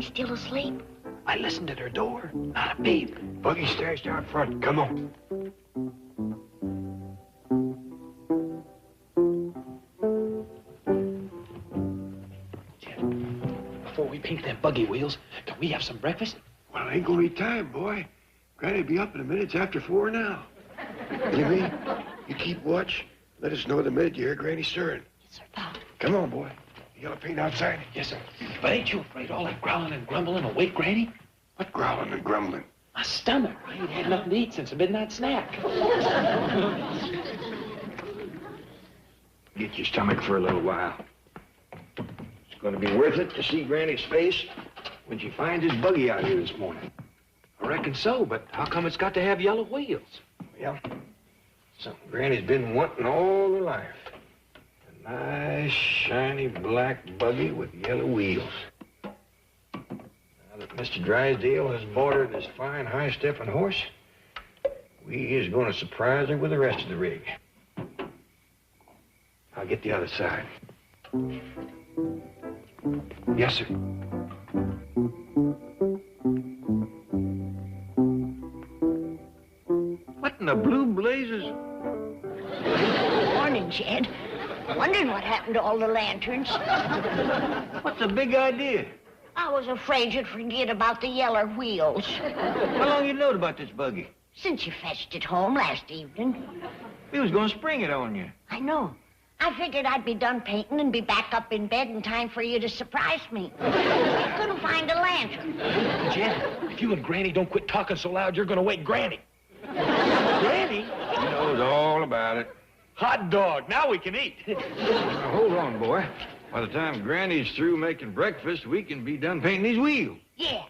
Granny still asleep? I listened at her door. Not a peep. Buggy stashed out front. Come on. Before we paint them buggy wheels, can we have some breakfast? Well, it ain't gonna be time, boy. Granny'll be up in a minute. It's after 4 now. Jimmy, you keep watch. Let us know the minute you hear Granny stirring. Yes, sir, Pop. Come on, boy. You yellow paint outside? Yes, sir. But ain't you afraid all that growling and grumbling will wake Granny? What growling and grumbling? My stomach. I ain't had nothing to eat since a midnight snack. Get your stomach for a little while. It's gonna be worth it to see Granny's face when she finds his buggy out here this morning. I reckon so, but how come it's got to have yellow wheels? Well, something Granny's been wanting all her life. A nice, shiny black buggy with yellow wheels. Now that Mr. Drysdale has bought her this fine, high-stepping horse, we is gonna surprise her with the rest of the rig. I'll get the other side. Yes, sir. What in the blue blazes? Morning, Jed. Wondered what happened to all the lanterns. What's the big idea? I was afraid you'd forget about the yellow wheels. How long you knowed about this buggy? Since you fetched it home last evening. We was gonna spring it on you. I know. I figured I'd be done painting and be back up in bed in time for you to surprise me. I couldn't find a lantern. Jed, if you and Granny don't quit talking so loud, you're gonna wake Granny. Granny? She knows all about it. Hot dog. Now we can eat. Now, hold on, boy. By the time Granny's through making breakfast, we can be done painting these wheels. Yeah,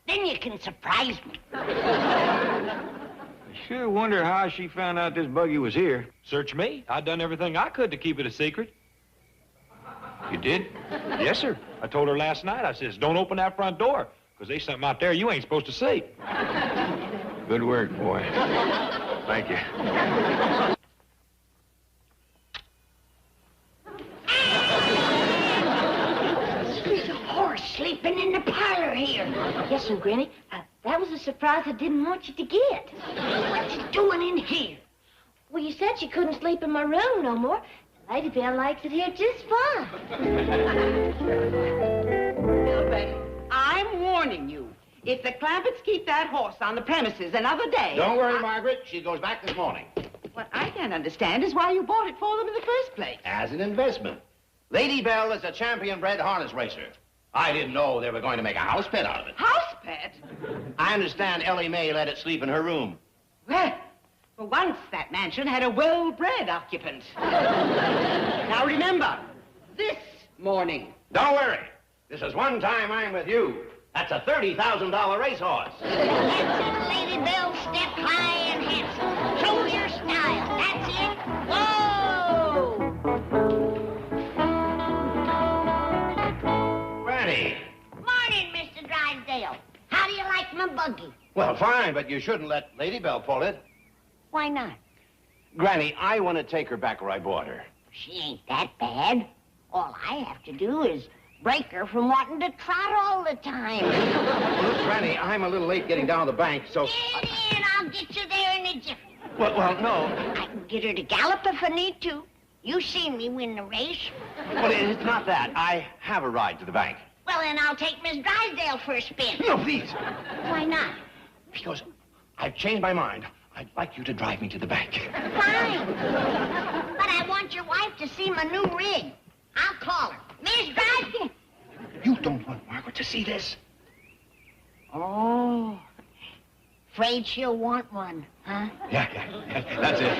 then you can surprise me. I sure wonder how she found out this buggy was here. Search me. I done everything I could to keep it a secret. You did? Yes, sir. I told her last night, I says, don't open that front door, because there's something out there you ain't supposed to see. Good work, boy. Thank you. There's a horse sleeping in the parlor here. Yes, sir, Granny. That was a surprise I didn't want you to get. What's it doing in here? Well, you said you couldn't sleep in my room no more. Lady Bell likes it here just fine. Hillbilly, I'm warning you. If the Clampetts keep that horse on the premises another day... Don't worry, Margaret. She goes back this morning. What I can't understand is why you bought it for them in the first place. As an investment. Lady Bell is a champion-bred harness racer. I didn't know they were going to make a house pet out of it. House pet? I understand Ellie Mae let it sleep in her room. Well, for once that mansion had a well-bred occupant. Now remember, this morning. Don't worry. This is one time I'm with you. That's a $30,000 racehorse. That's it, Lady Bell. Step high and handsome. Show your style. That's it. Whoa! Granny. Morning, Mr. Drysdale. How do you like my buggy? Well, fine, but you shouldn't let Lady Bell pull it. Why not? Granny, I want to take her back where I bought her. She ain't that bad. All I have to do is break her from wanting to trot all the time. Look, Granny, I'm a little late getting down to the bank, so... Get in. I'll get you there in a jiffy. Well, no. I can get her to gallop if I need to. You seen me win the race. Well, it's not that. I have a ride to the bank. Well, then I'll take Miss Drysdale for a spin. No, please. Why not? Because I've changed my mind. I'd like you to drive me to the bank. Fine. But I want your wife to see my new rig. I'll call her. Miss Drysdale. You don't want Margaret to see this? Oh. Afraid she'll want one, huh? Yeah. That's it.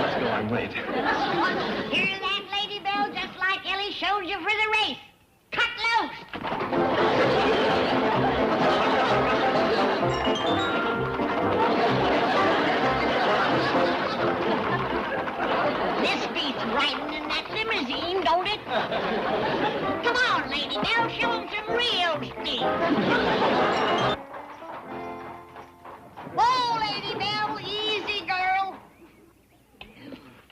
Let's go. I'm late. Hear that, Lady Bell? Just like Ellie showed you for the race. Cut loose. This beats riding in that limousine, don't it? Come on, Lady Bell, show 'em some real speed. Whoa, Lady Bell, easy, girl.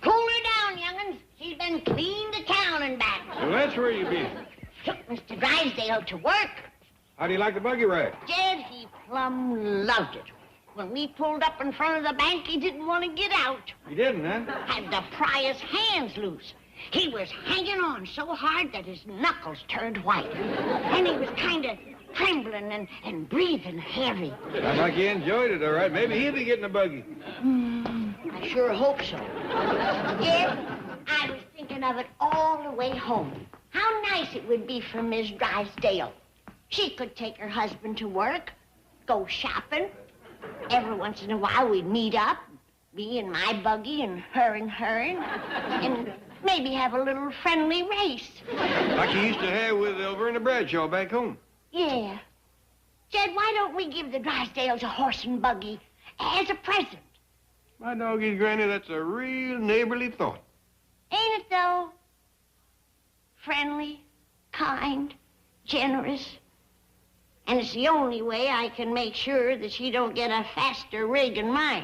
Cool her down, young'uns. She's been clean to town and back. Well, that's where you be. Took Mr. Drysdale to work. How do you like the buggy ride? Jed, he plumb loved it. When we pulled up in front of the bank, he didn't want to get out. You didn't, huh? Had to pry his hands loose. He was hanging on so hard that his knuckles turned white. And he was kind of trembling and breathing heavy. Sounds like you enjoyed it, all right. Maybe he'll be getting a buggy. I sure hope so. Jed, I was thinking of it all the way home. How nice it would be for Miss Drysdale. She could take her husband to work, go shopping. Every once in a while, we'd meet up, me and my buggy and her, and maybe have a little friendly race. Like you used to have with over in the Bradshaw back home. Yeah. Jed, why don't we give the Drysdales a horse and buggy as a present? My doggies, Granny, that's a real neighborly thought. Ain't it, though? Friendly, kind, generous. And it's the only way I can make sure that she don't get a faster rig than mine.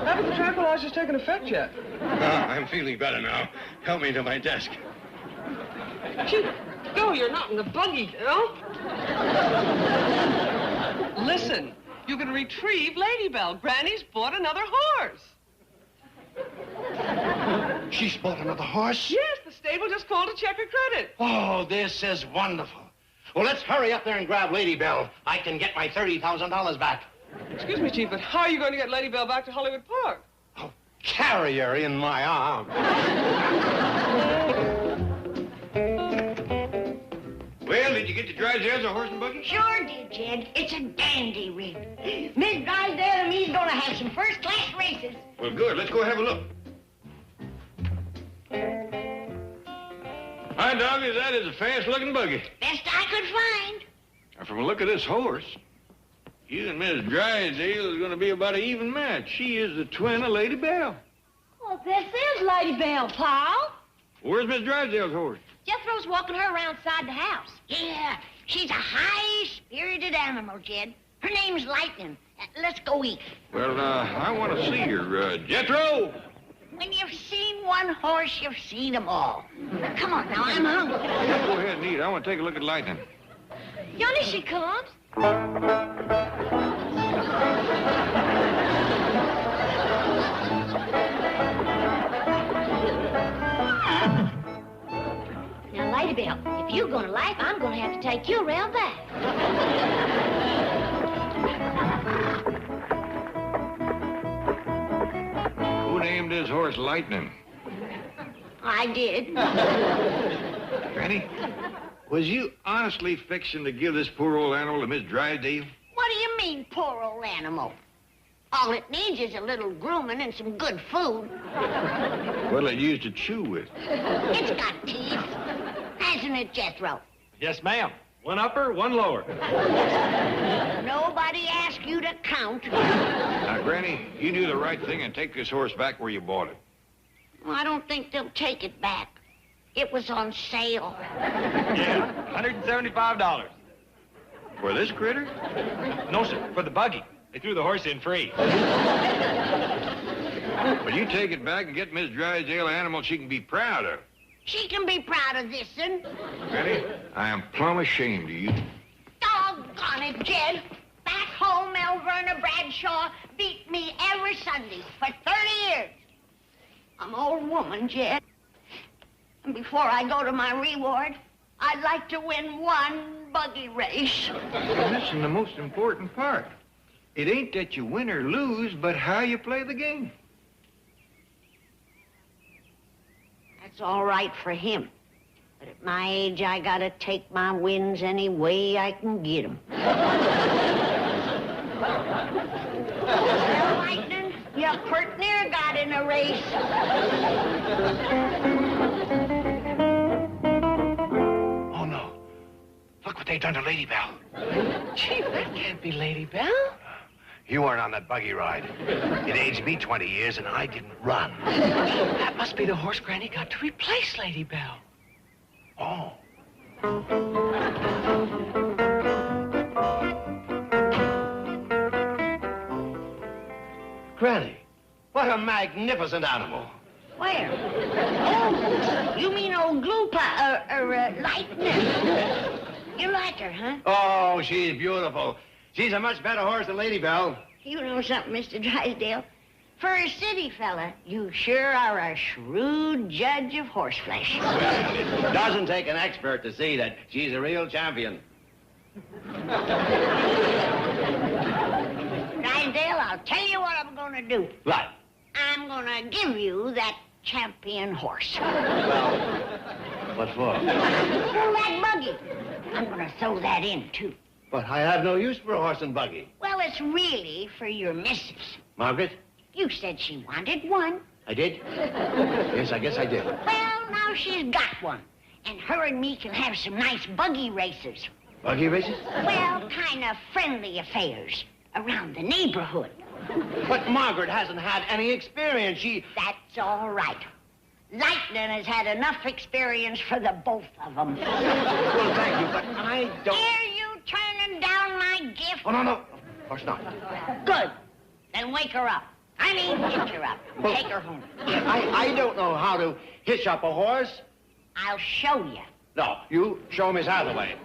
Haven't the tranquilizers taken effect yet? I'm feeling better now. Help me to my desk. Gee, no, you're not in the buggy, you know? Listen, you can retrieve Lady Bell. Granny's bought another horse. She's bought another horse? Yes, the stable just called to check her credit. Oh, this is wonderful. Well, let's hurry up there and grab Lady Bell. I can get my $30,000 back. Excuse me, Chief, but how are you going to get Lady Bell back to Hollywood Park? I'll carry her in my arms. Well, did you get the Drysdales a horse and buggy? Sure did, Jed. It's a dandy rig. Miss Drysdale and me's gonna have some first-class races. Well, good. Let's go have a look. Hi, doggy. That is a fast-looking buggy. Best I could find. Now, from the look of this horse, you and Miss Drysdale is going to be about an even match. She is the twin of Lady Bell. Well, this is Lady Bell, Paul. Where's Miss Drysdale's horse? Jethro's walking her around side the house. Yeah, she's a high-spirited animal, Jed. Her name's Lightning. Let's go eat. Well, I want to see her. Jethro! When you've seen one horse, you've seen them all. Come on now, I'm hungry. Go ahead and eat. I want to take a look at Lightning. Yonder she comes. Now, Lady Bell, if you're going to life, I'm going to have to take you around back. Who named his horse Lightning? I did. Granny, was you honestly fixing to give this poor old animal to Miss Drysdale? What do you mean, poor old animal? All it needs is a little grooming and some good food. What'll it use to chew with? It's got teeth. Hasn't it, Jethro? Yes, ma'am. One upper, one lower. Nobody asked you to count. Now, Granny, you do the right thing and take this horse back where you bought it. Well, I don't think they'll take it back. It was on sale. Yeah, $175. For this critter? No, sir, for the buggy. They threw the horse in free. Well, you take it back and get Miss Drysdale an animal she can be proud of. She can be proud of this, then. Granny, I am plumb ashamed of you. Doggone it, Jed. Back home, Elverna Bradshaw beat me every Sunday for 30 years. I'm an old woman, Jed. And before I go to my reward, I'd like to win one buggy race. Well, listen, the most important part. It ain't that you win or lose, but how you play the game. That's all right for him. But at my age, I gotta take my wins any way I can get 'em. Well, Lightning, you pert near got in a race. Oh, no. Look what they done to Lady Bell. Chief, that can't be Lady Bell. You weren't on that buggy ride. It aged me 20 years, and I didn't run. That must be the horse Granny got to replace Lady Bell. Oh. Granny, What a magnificent animal. Where? Oh, you mean old glue pot, Lightning. You like her, huh? Oh, she's beautiful. She's a much better horse than Lady Bell. You know something, Mr. Drysdale? For a city fella, you sure are a shrewd judge of horseflesh. Well, it doesn't take an expert to see that she's a real champion. Drysdale, I'll tell you what I'm going to do. What? I'm going to give you that champion horse. Well, what for? Oh, that buggy. I'm going to throw that in, too. But I have no use for a horse and buggy. Well, it's really for your missus. Margaret? You said she wanted one. I did? Yes, I guess I did. Well, now she's got one. And her and me can have some nice buggy races. Buggy races? Well, kind of friendly affairs around the neighborhood. But Margaret hasn't had any experience. That's all right. Lightning has had enough experience for the both of them. Well, thank you, but I don't... Hear you turning down my gift? Oh, no. Of course not. Good. Then wake her up. I mean, hitch her up. Well, Take her home. I don't know how to hitch up a horse. I'll show you. No, you show Miss Hathaway.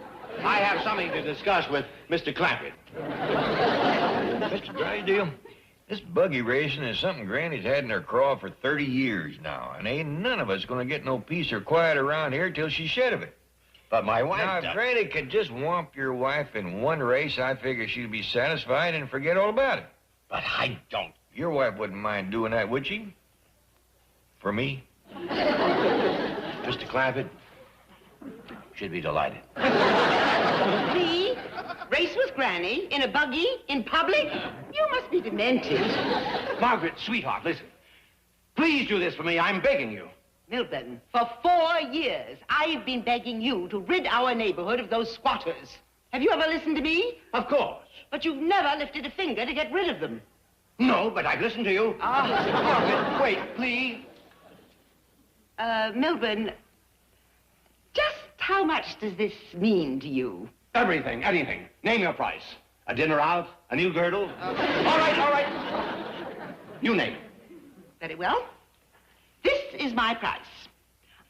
I have something to discuss with Mr. Clampett. Mr. Drysdale, this buggy racing is something Granny's had in her craw for 30 years now, and ain't none of us gonna get no peace or quiet around here till she's shed of it. But my wife... Now, if Granny could just whomp your wife in one race, I figure she'd be satisfied and forget all about it. But I don't. Your wife wouldn't mind doing that, would she? For me? Mr. Clampett should be delighted. Me? Race with Granny? In a buggy? In public? You must be demented. Margaret, sweetheart, listen. Please do this for me. I'm begging you. Milton, for 4 years, I've been begging you to rid our neighborhood of those squatters. Have you ever listened to me? Of course. But you've never lifted a finger to get rid of them. No, but I've listened to you. Margaret, wait, please. Milburn, just how much does this mean to you? Everything, anything. Name your price. A dinner out? A new girdle? All right. You name it. Very well. This is my price.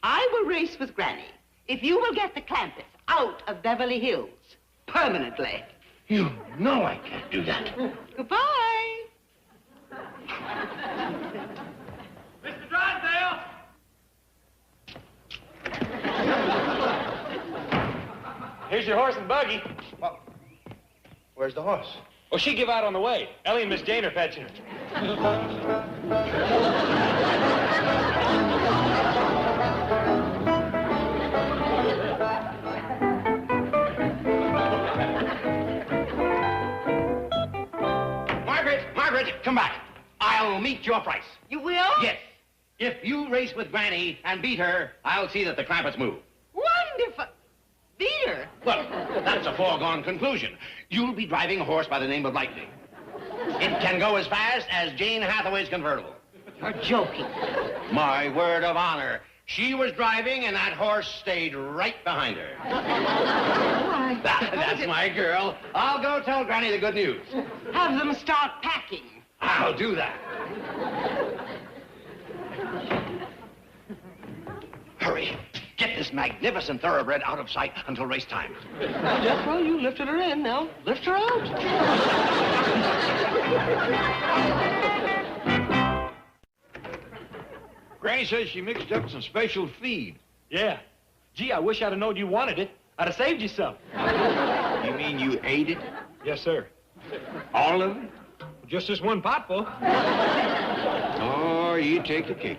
I will race with Granny if you will get the Clampets out of Beverly Hills permanently. You know I can't do that. Goodbye. Mr. Drysdale! Here's your horse and buggy. Well, where's the horse? Well, she give out on the way. Ellie and Miss Jane are fetching her. Margaret, come back. I'll meet your price. You will? Yes. If you race with Granny and beat her, I'll see that the Clampets move. Wonderful. Beer. Well, that's a foregone conclusion. You'll be driving a horse by the name of Lightning. It can go as fast as Jane Hathaway's convertible. You're joking. My word of honor. She was driving, and that horse stayed right behind her. Why? That's my girl. I'll go tell Granny the good news. Have them start packing. I'll do that. Hurry. Get this magnificent thoroughbred out of sight until race time. Jethro, you lifted her in. Now, lift her out. Granny says she mixed up some special feed. Yeah. Gee, I wish I'd have known you wanted it. I'd have saved you some. You mean you ate it? Yes, sir. All of it? Just this one potful. Oh, you take the cake.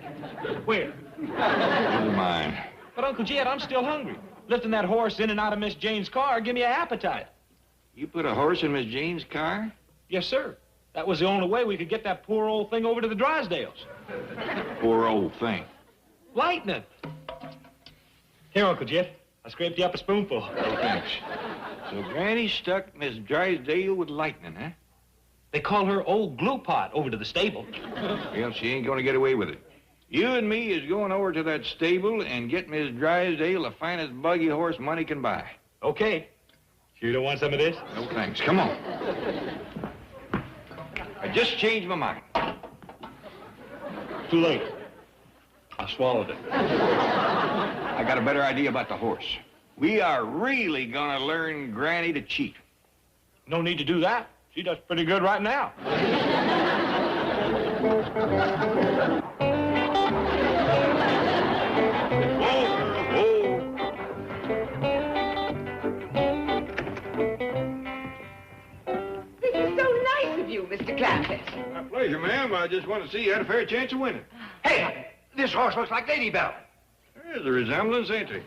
Where? Never mind. But, Uncle Jed, I'm still hungry. Lifting that horse in and out of Miss Jane's car give me an appetite. You put a horse in Miss Jane's car? Yes, sir. That was the only way we could get that poor old thing over to the Drysdales. Poor old thing. Lightning. Here, Uncle Jed. I scraped you up a spoonful. Oh, thanks. So Granny stuck Miss Drysdale with Lightning, huh? They call her Old Glue Pot over to the stable. Well, she ain't gonna get away with it. You and me is going over to that stable and get Miss Drysdale the finest buggy horse money can buy. Okay. You don't want some of this? No thanks. Come on. I just changed my mind. Too late. I swallowed it. I got a better idea about the horse. We are really gonna learn Granny to cheat. No need to do that. She does pretty good right now. This is so nice of you, Mr. Clampett. My pleasure, ma'am. I just want to see you had a fair chance of winning. Hey, this horse looks like Lady Bell. There's a resemblance, ain't there?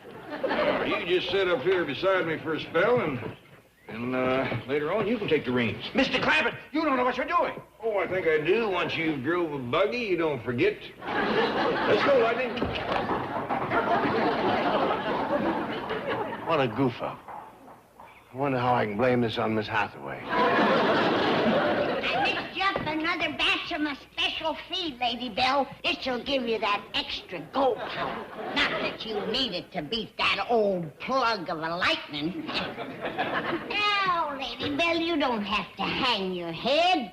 You just sit up here beside me for a spell, and later on you can take the reins. Mr. Clampett, you don't know what you're doing. Oh, I think I do. Once you've drove a buggy, you don't forget. Let's go, Lightning. What a goof-up. I wonder how I can blame this on Miss Hathaway. I mixed you up another batch of my special feed, Lady Bell. This'll give you that extra go power. Not that you need it to beat that old plug of a lightning. Now, Lady Bell, you don't have to hang your head.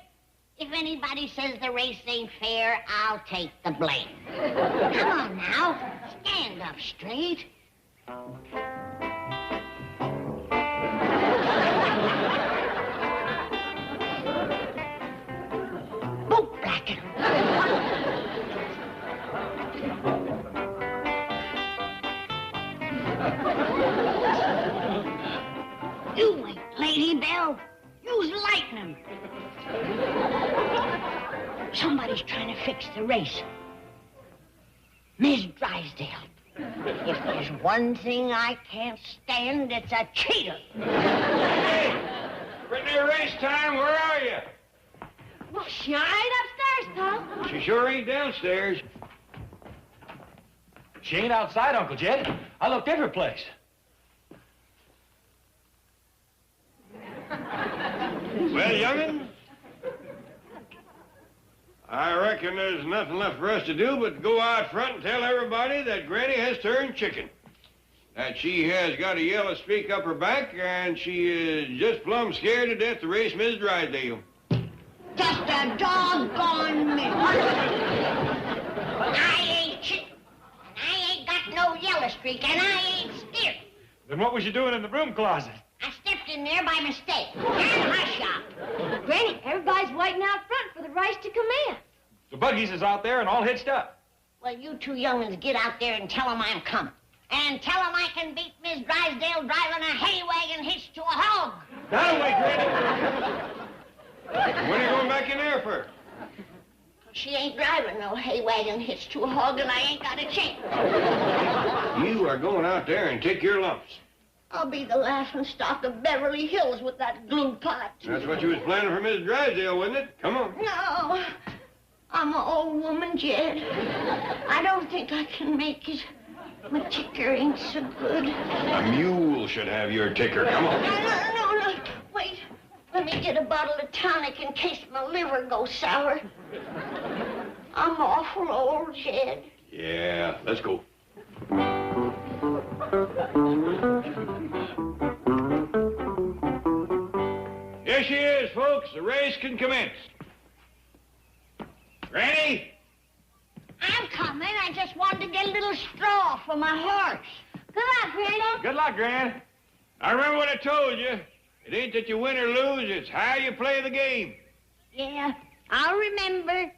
If anybody says the race ain't fair, I'll take the blame. Come on now, stand up straight. Boot blacken. You wait, Lady Bell. Use lightning. Somebody's trying to fix the race. Miss Drysdale. If there's one thing I can't stand, it's a cheater. Hey! Pretty near race time. Where are you? Well, she ain't upstairs, Pop. She sure ain't downstairs. She ain't outside, Uncle Jed. I looked every place. Well, young'un, I reckon there's nothing left for us to do but go out front and tell everybody that Granny has turned chicken. That she has got a yellow streak up her back, and she is just plumb scared to death to race Miss Drysdale. Just a doggone minute. I ain't chicken. I ain't got no yellow streak, and I ain't scared. Then what was you doing in the broom closet? I stepped in there by mistake. And hush up. Granny, everybody's waiting out front for the race to commence. The buggies is out there and all hitched up. Well, you two young'uns get out there and tell them I'm coming. And tell them I can beat Miss Drysdale driving a hay wagon hitched to a hog. That way, Granny. When are you going back in there for? She ain't driving no hay wagon hitched to a hog, and I ain't got a chance. You are going out there and take your lumps. I'll be the laughing stock of Beverly Hills with that glue pot. That's what you was planning for Miss Drysdale, wasn't it? Come on. No, I'm an old woman, Jed. I don't think I can make it. My ticker ain't so good. A mule should have your ticker. Come on. No. Wait. Let me get a bottle of tonic in case my liver goes sour. I'm awful old, Jed. Yeah, let's go. Here she is, folks. The race can commence. Granny? I'm coming. I just wanted to get a little straw for my horse. Good luck, Granny. Good luck, Gran. I remember what I told you. It ain't that you win or lose, it's how you play the game. Yeah, I'll remember.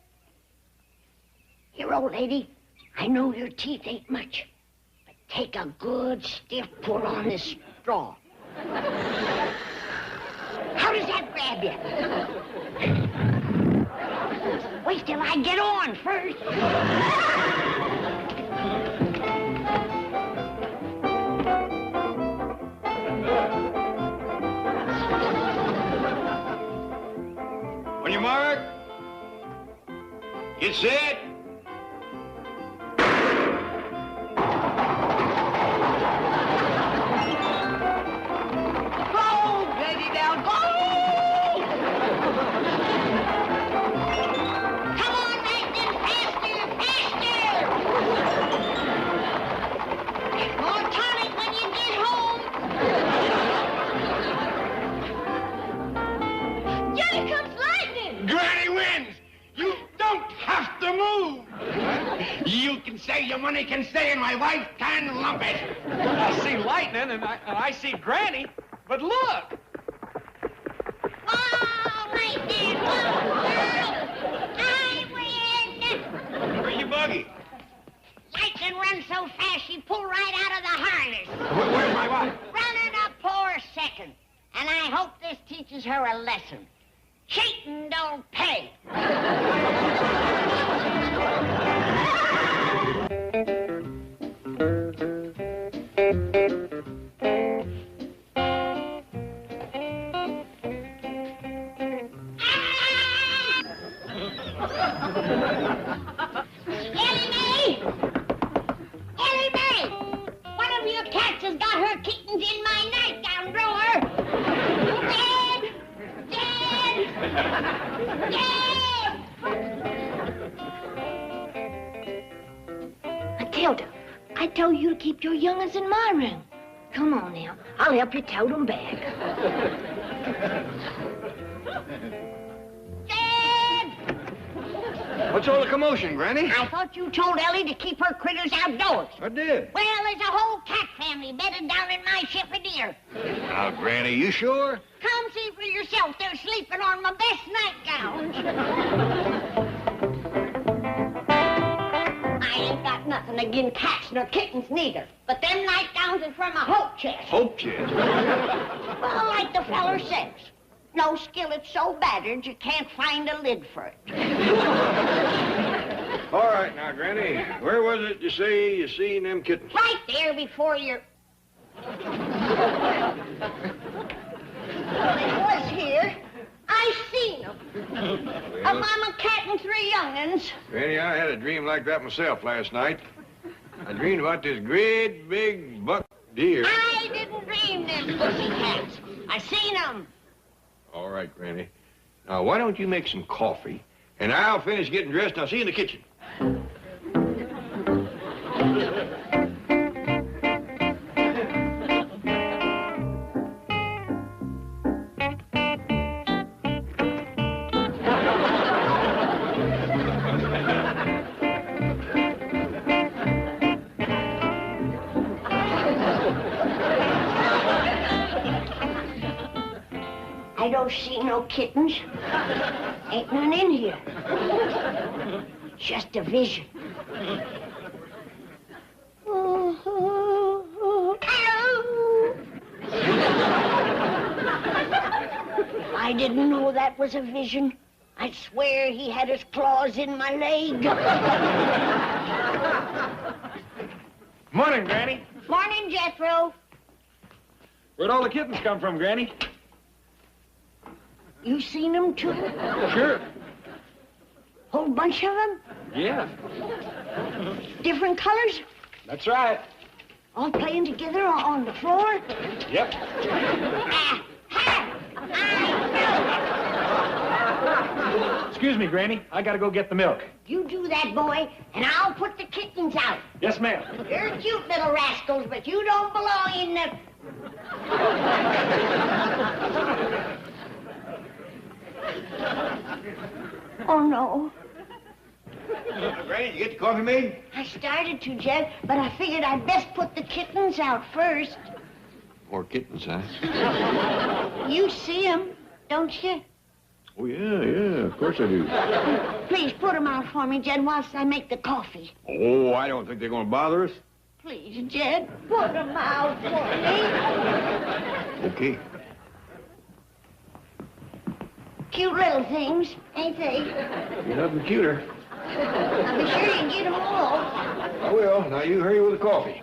Here, old lady, I know your teeth ain't much, but take a good stiff pull on this straw. How does that grab you? Wait till I get on first. On your mark. Get set. Go, Lady Bell, go! Come on, Lightning, faster! Get more tonic when you get home. Johnny comes lightning. Granny wins! You don't have to move! money can stay and my wife can lump it. I see lightning and I see Granny, but look! Oh, lightning! I win! Where are you, Buggy? Lightning runs so fast she pulled right out of the harness. Where's my wife? Running a poor second. And I hope this teaches her a lesson. Cheating don't pay. Ellie Mae! Ellie Mae! One of you cats has got her kittens in my nightgown drawer. Dead! Dead! Matilda, I told you to keep your young'uns in my room. Come on now, I'll help you tote them back. What's all the commotion, Granny? I thought you told Ellie to keep her critters outdoors. I did. Well, there's a whole cat family bedded down in my chiffonier. Now, Granny, you sure? Come see for yourself. They're sleeping on my best nightgowns. I ain't got nothing against cats nor kittens neither. But them nightgowns are from a hope chest. Hope chest. Well, like the feller says, no skillet's so battered you can't find a lid for it. All right, now, Granny, where was it you say you seen them kittens? Right there before your... They was here. I seen them. A mama cat and 3 young'uns. Granny, I had a dream like that myself last night. I dreamed about this great big buck deer. I didn't dream them pussy cats. I seen them. All right, Granny. Now, why don't you make some coffee, and I'll finish getting dressed, and I'll see you in the kitchen. I don't see no kittens. Ain't none in here. Just a vision. I didn't know that was a vision. I swear he had his claws in my leg. Morning, Granny. Morning, Jethro. Where'd all the kittens come from, Granny? You seen them too? Sure. Whole bunch of them? Yeah. Different colors? That's right. All playing together on the floor? Yep. Excuse me, Granny. I gotta go get the milk. You do that, boy, and I'll put the kittens out. Yes, ma'am. You're cute little rascals, but you don't belong in the... Oh, no. Granny, you get the coffee made? I started to, Jed, but I figured I'd best put the kittens out first. More kittens, huh? You see them, don't you? Oh, yeah, of course I do. Please put them out for me, Jed, whilst I make the coffee. Oh, I don't think they're going to bother us. Please, Jed, put them out for me. Okay. Cute little things, ain't they? You're nothing cuter. I'll be sure you get them all. I will. Now, you hurry with the coffee.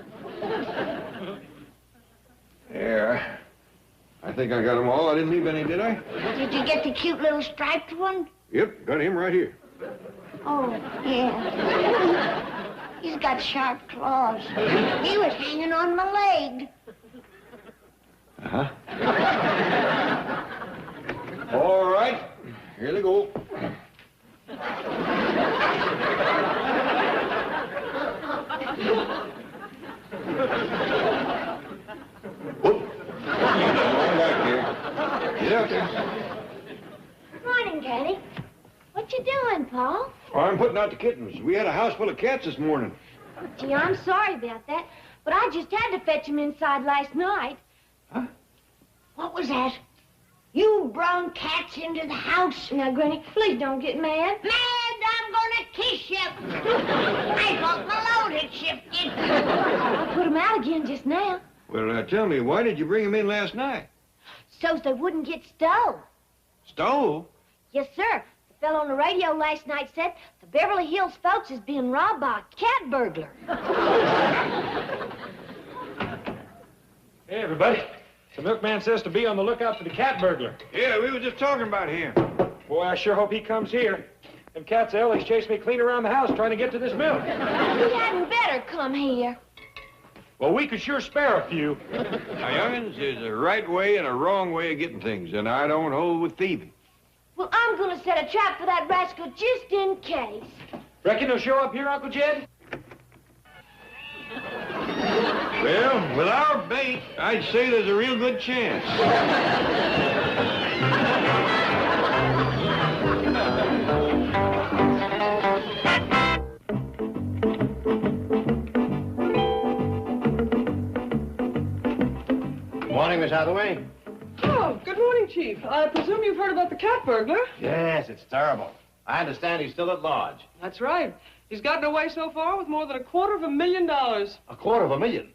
There. I think I got them all. I didn't leave any, did I? Did you get the cute little striped one? Yep, got him right here. Oh, yeah. He's got sharp claws. He was hanging on my leg. Uh-huh. All right. Here they go. Whoop. Get out there. Morning, Granny. What you doing, Paul? Oh, I'm putting out the kittens. We had a house full of cats this morning. Gee, I'm sorry about that, but I just had to fetch him inside last night. Huh? What was that? You brung cats into the house? Now, Granny, please don't get mad. Mad, I'm gonna kiss you. I thought my load had shifted. I put him out again just now, Well, tell me, why did you bring him in last night? so's they wouldn't get stole. Stole? Yes, sir. The fellow on the radio last night said the Beverly Hills folks is being robbed by a cat burglar. Hey, everybody. The milkman says to be on the lookout for the cat burglar. Yeah, we were just talking about him. Boy, I sure hope he comes here. Them cats always chase me clean around the house trying to get to this milk. He hadn't better come here. Well, we could sure spare a few. Now, young'uns, there's a right way and a wrong way of getting things, and I don't hold with thieving. Well, I'm gonna set a trap for that rascal just in case. Reckon he'll show up here, Uncle Jed? Well, with our bait, I'd say there's a real good chance. Morning, Miss Hathaway. Oh, good morning, Chief. I presume you've heard about the cat burglar? Yes, it's terrible. I understand he's still at large. That's right. He's gotten away so far with more than $250,000. $250,000?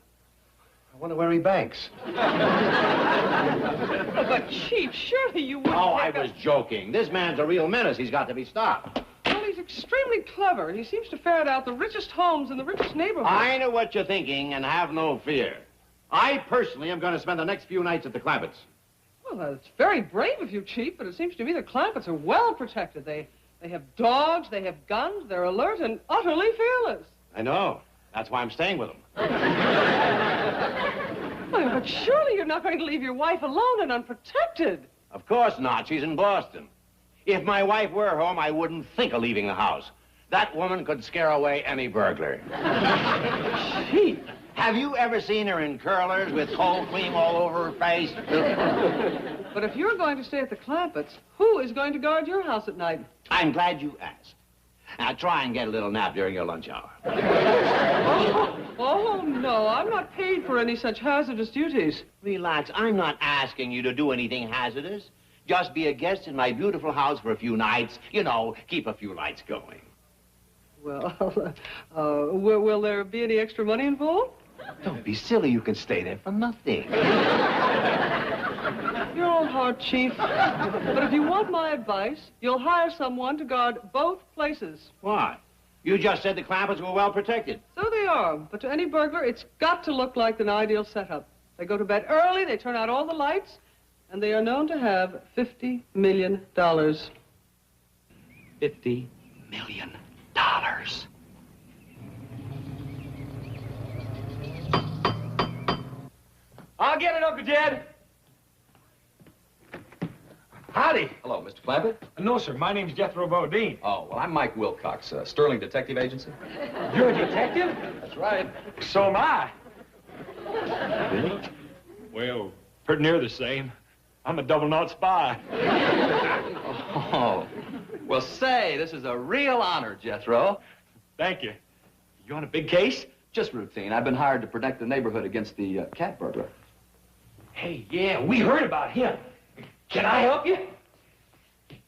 I wonder where he banks. But, Chief, surely you wouldn't... Oh, I pick was up- joking. This man's a real menace. He's got to be stopped. Well, he's extremely clever, and he seems to ferret out the richest homes in the richest neighborhoods. I know what you're thinking, and have no fear. I personally am going to spend the next few nights at the Clampetts. Well, it's very brave of you, Chief, but it seems to me the Clampetts are well protected. They have dogs, they have guns, they're alert and utterly fearless. I know. That's why I'm staying with them. Well, but surely you're not going to leave your wife alone and unprotected. Of course not. She's in Boston. If my wife were home, I wouldn't think of leaving the house. That woman could scare away any burglar. Chief. Have you ever seen her in curlers with cold cream all over her face? But if you're going to stay at the Clampetts, who is going to guard your house at night? I'm glad you asked. Now, try and get a little nap during your lunch hour. Oh, no, I'm not paid for any such hazardous duties. Relax. I'm not asking you to do anything hazardous. Just be a guest in my beautiful house for a few nights. You know, keep a few lights going. Well, will there be any extra money involved? Don't be silly. You can stay there for nothing. You're all heart, Chief. But if you want my advice, you'll hire someone to guard both places. Why? You just said the Clampetts were well protected. So they are, but to any burglar, it's got to look like an ideal setup. They go to bed early, they turn out all the lights, and they are known to have $50 million. $50 million. I'll get it, Uncle Jed. Howdy. Hello, Mr. Clampett. No, sir. My name's Jethro Bodine. Oh, well, I'm Mike Wilcox, Sterling Detective Agency. You're a detective? That's right. So am I. Really? Well, pretty near the same. I'm a double-knot spy. Oh, well, say, this is a real honor, Jethro. Thank you. You on a big case? Just routine. I've been hired to protect the neighborhood against the cat burglar. Hey, yeah, we heard about him. Can I help you?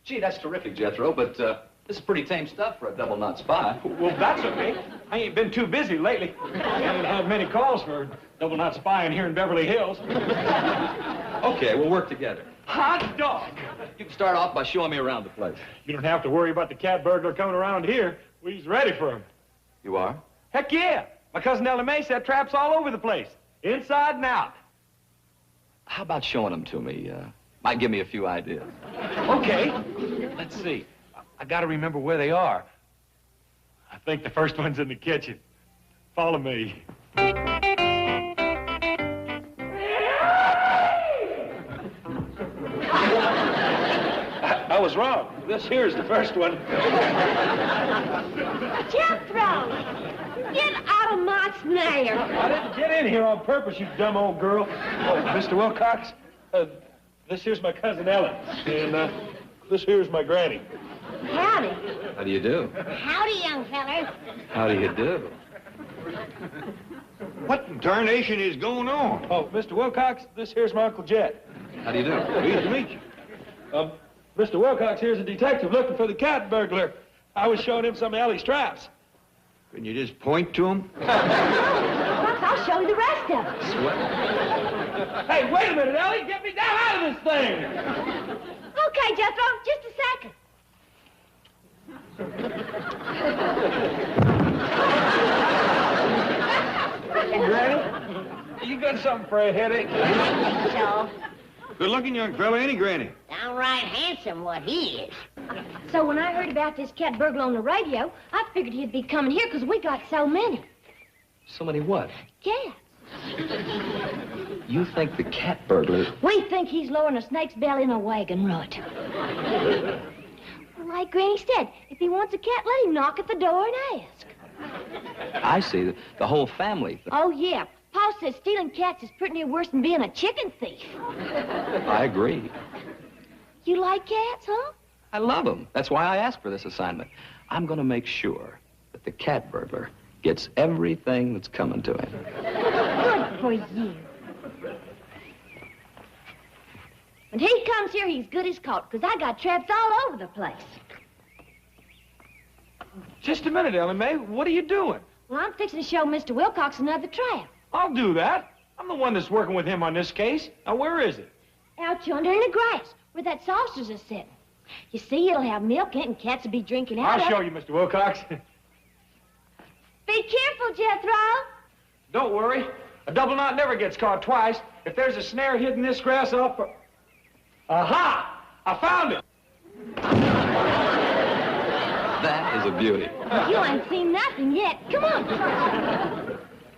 Gee, that's terrific, Jethro, but this is pretty tame stuff for a double-knot spy. Well, that's okay. I ain't been too busy lately. I ain't had many calls for double-knot spying here in Beverly Hills. Okay, we'll work together. Hot dog! You can start off by showing me around the place. You don't have to worry about the cat burglar coming around here. We's ready for him. You are? Heck yeah! My cousin Ella May set traps all over the place, inside and out. How about showing them to me? Might give me a few ideas. Okay. Let's see. I gotta remember where they are. I think the first one's in the kitchen. Follow me. I was wrong. This here's the first one. Jethro! Get out of my snare! I didn't get in here on purpose, you dumb old girl. Mr. Wilcox, this here's my cousin Ellen, and this here's my granny. Howdy. How do you do? Howdy, young feller. How do you do? What in tarnation is going on? Oh, Mr. Wilcox, this here's my Uncle Jet. How do you do? Pleased to meet you. Mr. Wilcox here's a detective looking for the cat burglar. I was showing him some of Ellie's traps. Can you just point to him? Look, I'll show you the rest of it. Hey, wait a minute, Ellie! Get me down out of this thing! Okay, Jethro, just a second. Granny, you got something for a headache? I think so. Good-looking young fella, ain't he, Granny? Downright handsome, what he is. So when I heard about this cat burglar on the radio, I figured he'd be coming here because we got so many. So many what? Cats. You think the cat burglar... We think he's lowering a snake's belly in a wagon rut. Like Granny said, if he wants a cat, let him knock at the door and ask. I see. The whole family. Oh, yeah. Pa says stealing cats is pretty near worse than being a chicken thief. I agree. You like cats, huh? I love them. That's why I asked for this assignment. I'm going to make sure that the cat burglar gets everything that's coming to him. Good for you. When he comes here, he's good as caught, because I got traps all over the place. Just a minute, Ellie Mae. What are you doing? Well, I'm fixing to show Mr. Wilcox another trap. I'll do that. I'm the one that's working with him on this case. Now, where is it? Out yonder in the grass, where that saucer's is sitting. You see, it'll have milk in it, and cats will be drinking out I'll of show it. you, Mr. Wilcox. Be careful, Jethro. Don't worry. A double knot never gets caught twice. If there's a snare hidden in this grass, I'll... Aha! I found it! That is a beauty. You ain't seen nothing yet. Come on.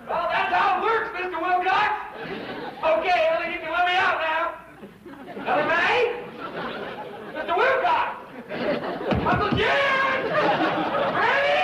Well, that's how it works, Mr. Wilcox. Okay, Ellie, you can let me out now. Ellie Mae? Mr. Wilcox! Uncle Jim! Ready!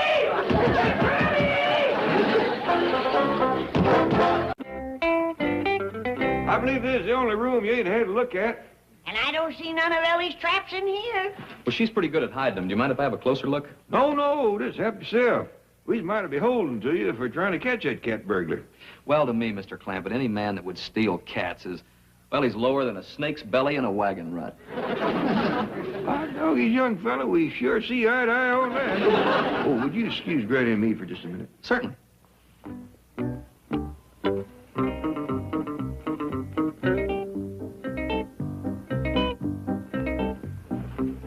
I believe this is the only room you ain't had to look at. And I don't see none of Ellie's traps in here. Well, she's pretty good at hiding them. Do you mind if I have a closer look? No, just help yourself. We might be beholden to you if we're trying to catch that cat burglar. Well, to me, Mr. Clampett, any man that would steal cats is, well, he's lower than a snake's belly in a wagon rut. I know you, young fella. We sure see eye to eye on that. Oh, would you excuse Granny and me for just a minute? Certainly.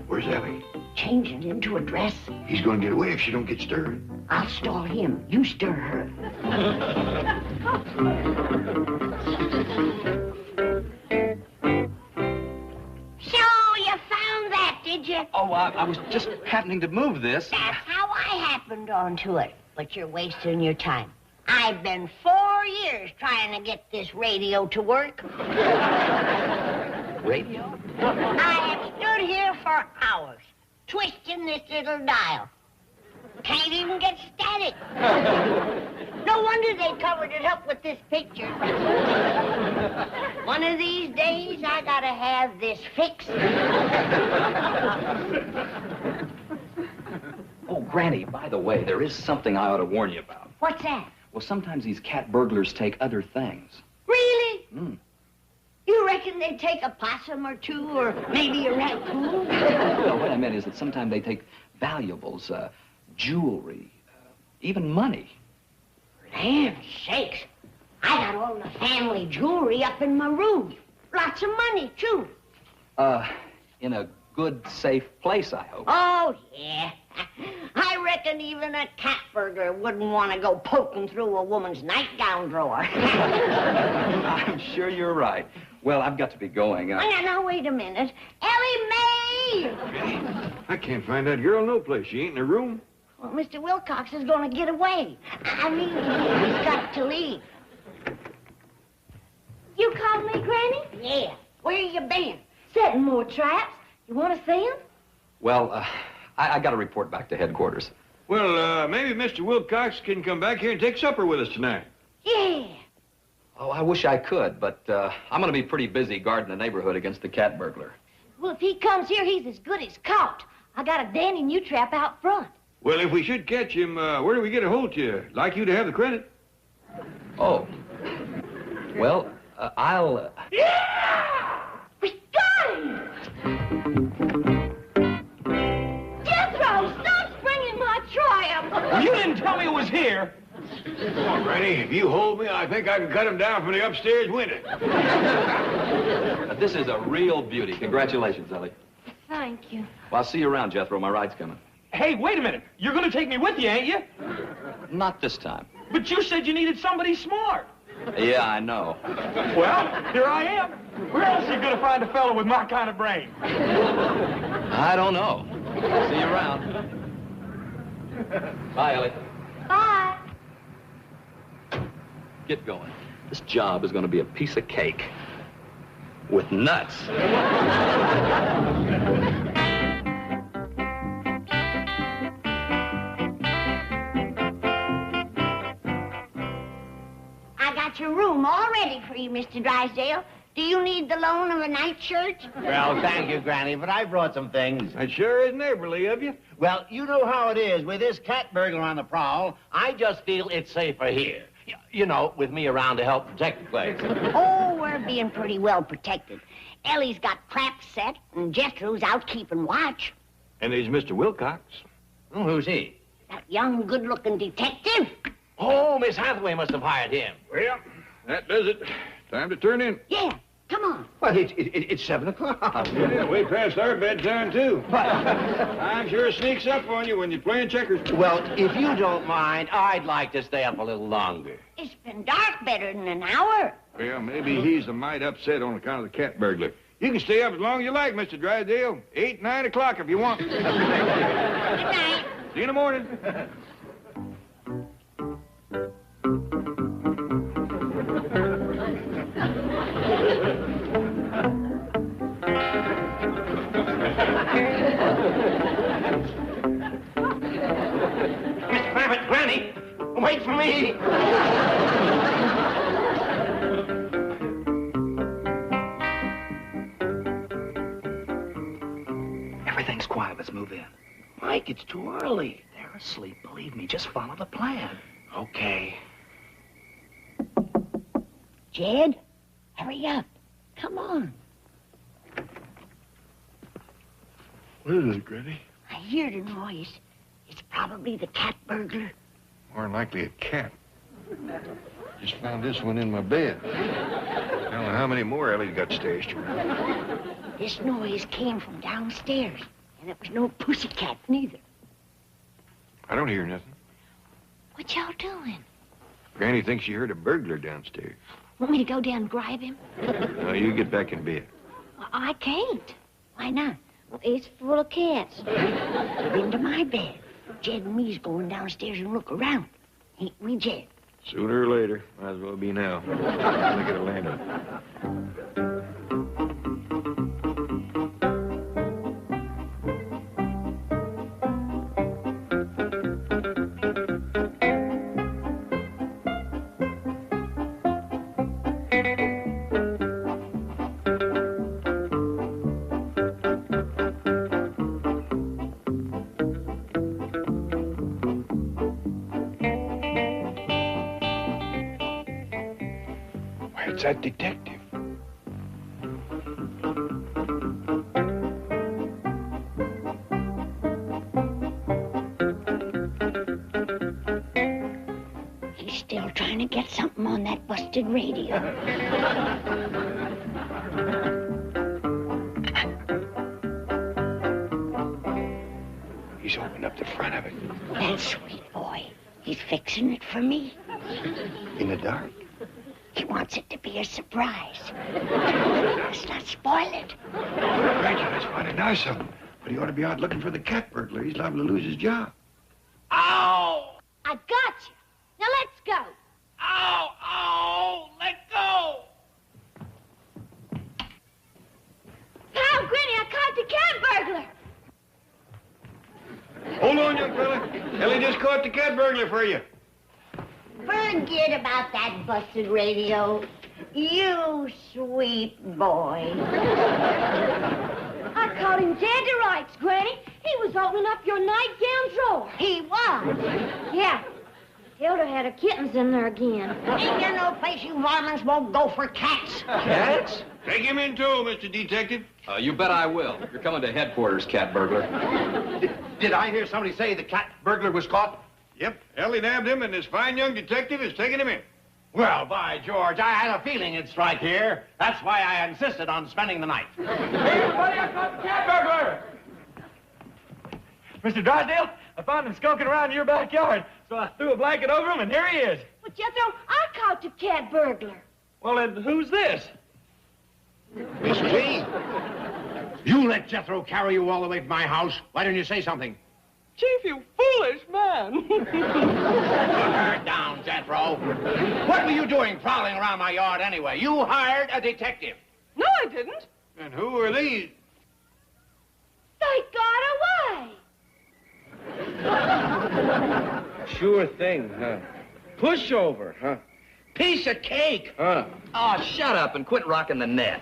Where's Ellie? Changing into a dress. He's going to get away if she don't get stirred. I'll stall him. You stir her. So you found that, did you? Oh, I was just happening to move this. That's how I happened onto it. But you're wasting your time. I've been 4 years trying to get this radio to work. Radio? I have stood here for hours, twisting this little dial. Can't even get static. No wonder they covered it up with this picture. One of these days, I gotta have this fixed. Oh, Granny, by the way, there is something I ought to warn you about. What's that? Well, sometimes these cat burglars take other things. Really? Mm. You reckon they take a possum or two, or maybe a raccoon? Well, what I meant is that sometimes they take valuables, jewelry, even money. Land sakes. I got all the family jewelry up in my room. Lots of money, too. In a good, safe place, I hope. Oh, yeah. I reckon even a cat burglar wouldn't want to go poking through a woman's nightgown drawer. I'm sure you're right. Well, I've got to be going. Now, wait a minute. Ellie Mae! I can't find that girl no place. She ain't in her room. Well, Mr. Wilcox is going to get away. I mean, he's got to leave. You called me, Granny? Yeah. Where you been? Setting more traps. You want to see them? Well, I got to report back to headquarters. Well, maybe Mr. Wilcox can come back here and take supper with us tonight. Yeah. Oh, I wish I could, but I'm going to be pretty busy guarding the neighborhood against the cat burglar. Well, if he comes here, he's as good as caught. I got a dandy new trap out front. Well, if we should catch him, where do we get a hold to? Like you to have the credit. Oh. Well, I'll... Yeah! We got him! Jethro, stop springing my triumph! Well, you didn't tell me it was here. Come on, Granny. If you hold me, I think I can cut him down from the upstairs window. This is a real beauty. Congratulations, Ellie. Thank you. Well, I'll see you around, Jethro. My ride's coming. Hey, wait a minute. You're going to take me with you, ain't you? Not this time. But you said you needed somebody smart. Yeah, I know. Well, here I am. Where else are you going to find a fellow with my kind of brain? I don't know. See you around. Bye, Ellie. Bye. Get going. This job is going to be a piece of cake. With nuts. I got your room all ready for you, Mr. Drysdale. Do you need the loan of a nightshirt? Well, thank you, Granny, but I brought some things. That sure is neighborly of you. Well, you know how it is. With this cat burglar on the prowl, I just feel it's safer here. You know, with me around to help protect the place. Oh, we're being pretty well protected. Ellie's got traps set, and Jethro's out keeping watch. And there's Mr. Wilcox. Oh, who's he? That young, good-looking detective. Oh, Miss Hathaway must have hired him. Well, that does it. Time to turn in. Yeah, come on. Well, it's 7 o'clock. Yeah, way past our bedtime, too. I'm sure it sneaks up on you when you're playing checkers. Well, if you don't mind, I'd like to stay up a little longer. It's been dark better than an hour. Well, maybe he's a mite upset on account of the cat burglar. You can stay up as long as you like, Mr. Drysdale. 8, 9 o'clock if you want. Good night. See you in the morning. Mr. Clampett, Granny, wait for me. Everything's quiet. Let's move in. Mike, it's too early. They're asleep. Believe me. Just follow the plan. Okay. Jed, hurry up. Come on. What is it, Granny? I hear the noise. It's probably the cat burglar. More than likely a cat. Just found this one in my bed. I don't know how many more Ellie's got stashed around. This noise came from downstairs, and it was no pussycat neither. I don't hear nothing. What y'all doing? Granny thinks she heard a burglar downstairs. Want me to go down and grab him? No, you get back in bed. Well, I can't. Why not? Well, it's full of cats. Get into my bed. Jed and me's going downstairs and look around. Ain't we, Jed? Sooner or later. Might as well be now. Look at a lantern. It's that detective. He's still trying to get something on that busted radio. He's opened up the front of it. That sweet boy. He's fixing it for me. In the dark. He wants it to be a surprise. Let's not spoil it. Right, that's mighty nice of him. But he ought to be out looking for the cat burglar. He's liable to lose his job. Ow! I got you. Now let's go. Ow! Ow! Let go! Now, Granny, I caught the cat burglar. Hold on, young fella. Ellie just caught the cat burglar for you. Forget about that busted radio. You sweet boy. I caught him dead to rights, Granny. He was opening up your nightgown drawer. He was. Yeah. Hilda had her kittens in there again. Ain't there no place you varmints won't go for cats? Cats? Take him in tow, Mr. Detective. You bet I will. You're coming to headquarters, cat burglar. Did I hear somebody say the cat burglar was caught? Yep, Ellie nabbed him, and this fine young detective is taking him in. Well, by George, I had a feeling it'd strike here. That's why I insisted on spending the night. Hey, everybody, I caught the cat burglar! Mr. Drysdale, I found him skulking around in your backyard, so I threw a blanket over him, and here he is. But Jethro, I caught the cat burglar. Well, then, who's this? Miss G? You let Jethro carry you all the way to my house. Why didn't you say something? Chief, you foolish man. Put her down, Jethro. What were you doing prowling around my yard anyway? You hired a detective. No, I didn't. And who are these? They got away. Sure thing, huh? Pushover, huh? Piece of cake, huh? Oh, shut up and quit rocking the net.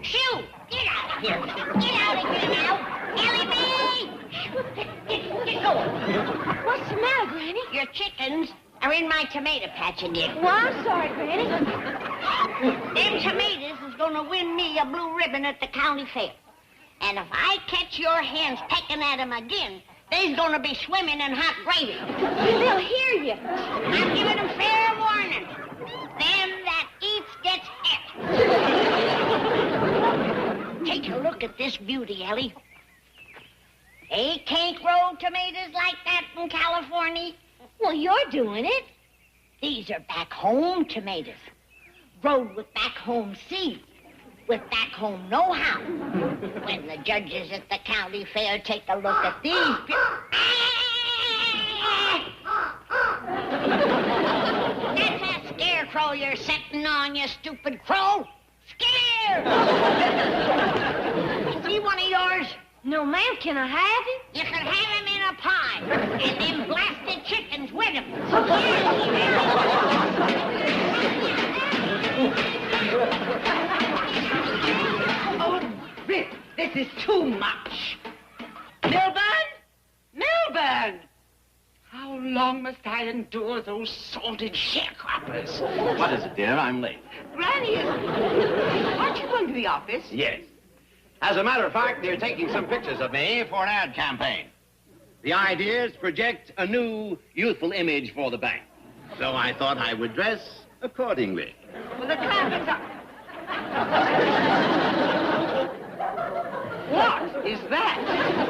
Shoo! Get out of here! Get out of here now! Ellie Mae! Get going! What's the matter, Granny? Your chickens are in my tomato patch again. Well, I'm sorry, Granny. Them tomatoes is gonna win me a blue ribbon at the county fair. And if I catch your hens pecking at 'em again, they's gonna be swimming in hot gravy. They'll hear you. I'm giving them fair warning. Them that eats gets et. Take a look at this beauty, Ellie. They can't grow tomatoes like that in California. Well, you're doing it. These are back home tomatoes, grown with back home seeds, with back home know-how. When the judges at the county fair take a look at these... That's a scarecrow you're setting on, you stupid crow. Scare! See one of yours? No, ma'am, can I have him? You can have him in a pie, and them blasted chickens with him. Oh, this is too much. Milburn? Milburn! How long must I endure those salted sharecroppers? What is it, dear? I'm late. Granny, aren't you going to the office? Yes. As a matter of fact, they're taking some pictures of me for an ad campaign. The idea is to project a new, youthful image for the bank. So I thought I would dress accordingly. Well, the clampets are... What is that?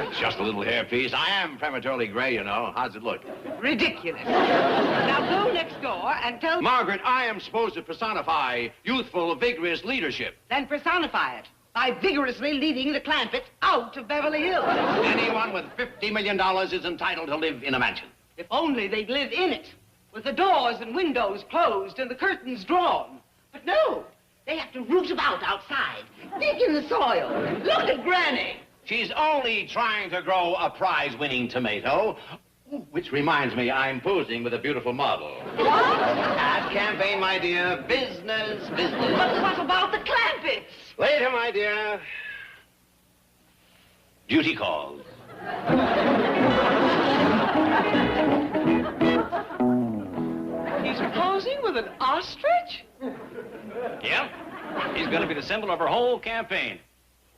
It's just a little hairpiece. I am prematurely gray, you know. How's it look? Ridiculous. Now go next door and tell... Margaret, I am supposed to personify youthful, vigorous leadership. Then personify it by vigorously leading the Clampets out of Beverly Hills. Anyone with $50 million is entitled to live in a mansion. If only they'd live in it, with the doors and windows closed and the curtains drawn. But no, they have to root about outside, dig in the soil. Look at Granny. She's only trying to grow a prize-winning tomato. Ooh, which reminds me, I'm posing with a beautiful model. What? Ad campaign, my dear. Business, business. But what about the Clampets? Later, my dear. Duty calls. He's posing with an ostrich? Yep. He's going to be the symbol of our whole campaign.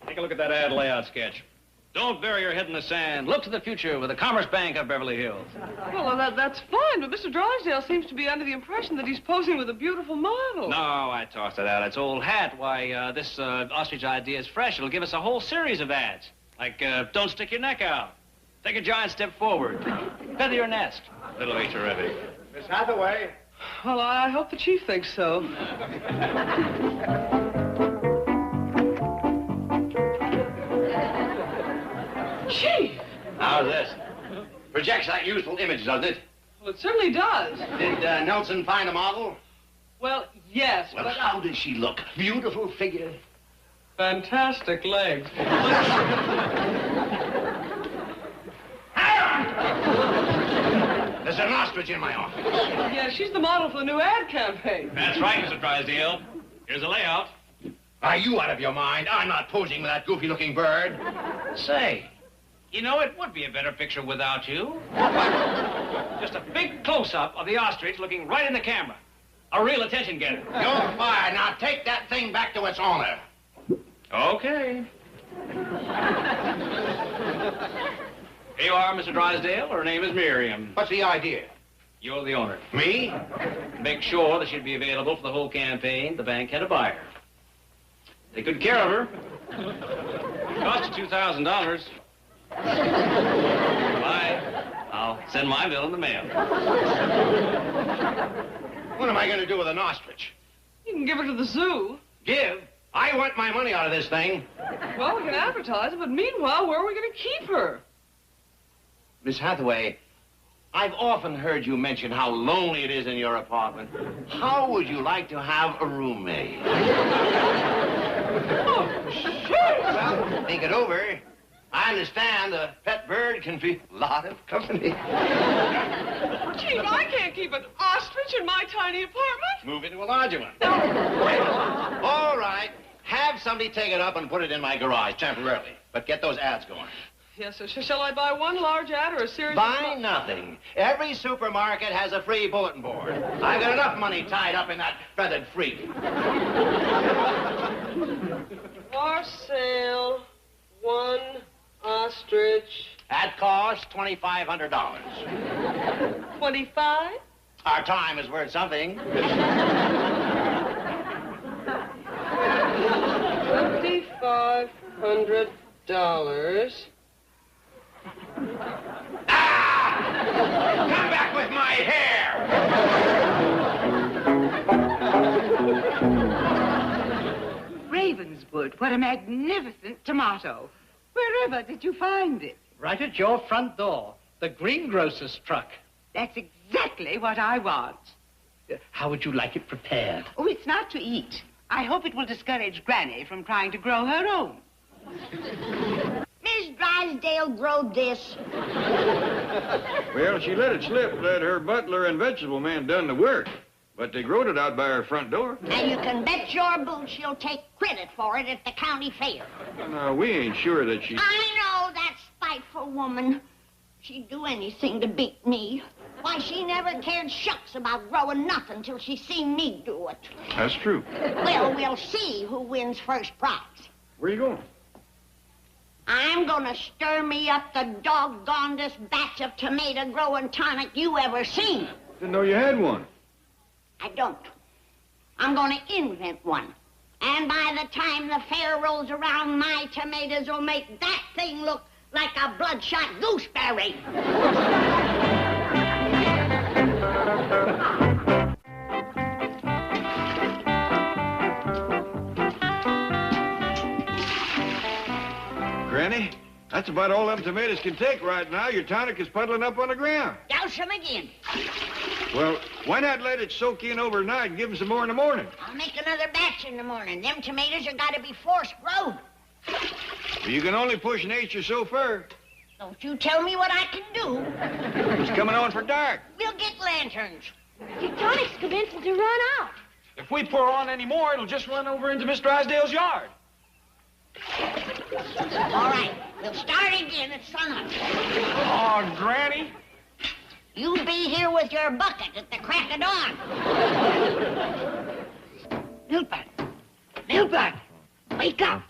Take a look at that ad layout sketch. Don't bury your head in the sand. Look to the future with the Commerce Bank of Beverly Hills. Well, that's fine, but Mr. Drysdale seems to be under the impression that he's posing with a beautiful model. No, I tossed it out. It's old hat. Why, this ostrich idea is fresh. It'll give us a whole series of ads. Like, don't stick your neck out. Take a giant step forward. Feather your nest. It'll be terrific. Miss Hathaway. Well, I hope the chief thinks so. Chief! How's this? Projects that youthful image, doesn't it? Well, it certainly does. Did Nelson find a model? Well, yes, Well, but... how does she look? Beautiful figure. Fantastic legs. There's an ostrich in my office. Yeah, she's the model for the new ad campaign. That's right, Mr. Drysdale. Here's a layout. Are you out of your mind? I'm not posing with that goofy-looking bird. Say, you know, it would be a better picture without you. Just a big close-up of the ostrich looking right in the camera. A real attention getter. You're fired. Now take that thing back to its owner. Okay. Here you are, Mr. Drysdale. Her name is Miriam. What's the idea? You're the owner. Me? Make sure that she'd be available for the whole campaign. The bank had a buyer. Take good care of her. Cost you $2,000. Bye. I'll send my bill in the mail. What am I going to do with an ostrich? You can give her to the zoo. Give? I want my money out of this thing. Well, we can advertise it, but meanwhile, where are we going to keep her? Miss Hathaway, I've often heard you mention how lonely it is in your apartment. How would you like to have a roommate? Oh, Well, think it over. I understand a pet bird can be a lot of company. Gee, I can't keep an ostrich in my tiny apartment. Move into a larger one. All right. Have somebody take it up and put it in my garage temporarily. But get those ads going. Yes, sir. Shall I buy one large ad or a series Buy of... nothing. Every supermarket has a free bulletin board. I've got enough money tied up in that feathered freak. For sale, one ostrich. That costs $2,500. 25? Our time is worth something. $2,500. Ah! Come back with my hair! Ravenswood, what a magnificent tomato. Wherever did you find it? Right at your front door. The greengrocer's truck. That's exactly what I want. How would you like it prepared? Oh, it's not to eat. I hope it will discourage Granny from trying to grow her own. Miss Drysdale growed this. Well, she let it slip, let her butler and vegetable man done the work. But they growed it out by her front door. And you can bet your boots she'll take credit for it at the county fair. No, we ain't sure that she... I know that spiteful woman. She'd do anything to beat me. Why, she never cared shucks about growing nothing till she seen me do it. That's true. Well, we'll see who wins first prize. Where you going? I'm gonna stir me up the doggonedest batch of tomato-growing tonic you ever seen. Didn't know you had one. I don't. I'm gonna invent one. And by the time the fair rolls around, my tomatoes will make that thing look like a bloodshot gooseberry. Granny, that's about all them tomatoes can take right now. Your tonic is puddling up on the ground. Douse them again. Well, why not let it soak in overnight and give them some more in the morning? I'll make another batch in the morning. Them tomatoes are gotta be forced growed. Well, you can only push nature so far. Don't you tell me what I can do. It's coming on for dark. We'll get lanterns. Your tonic's commencing to run out. If we pour on any more, it'll just run over into Miss Drysdale's yard. All right, we'll start again at sunup. Oh, Granny. You be here with your bucket at the crack of dawn. Milbert! Milbert! Wake up!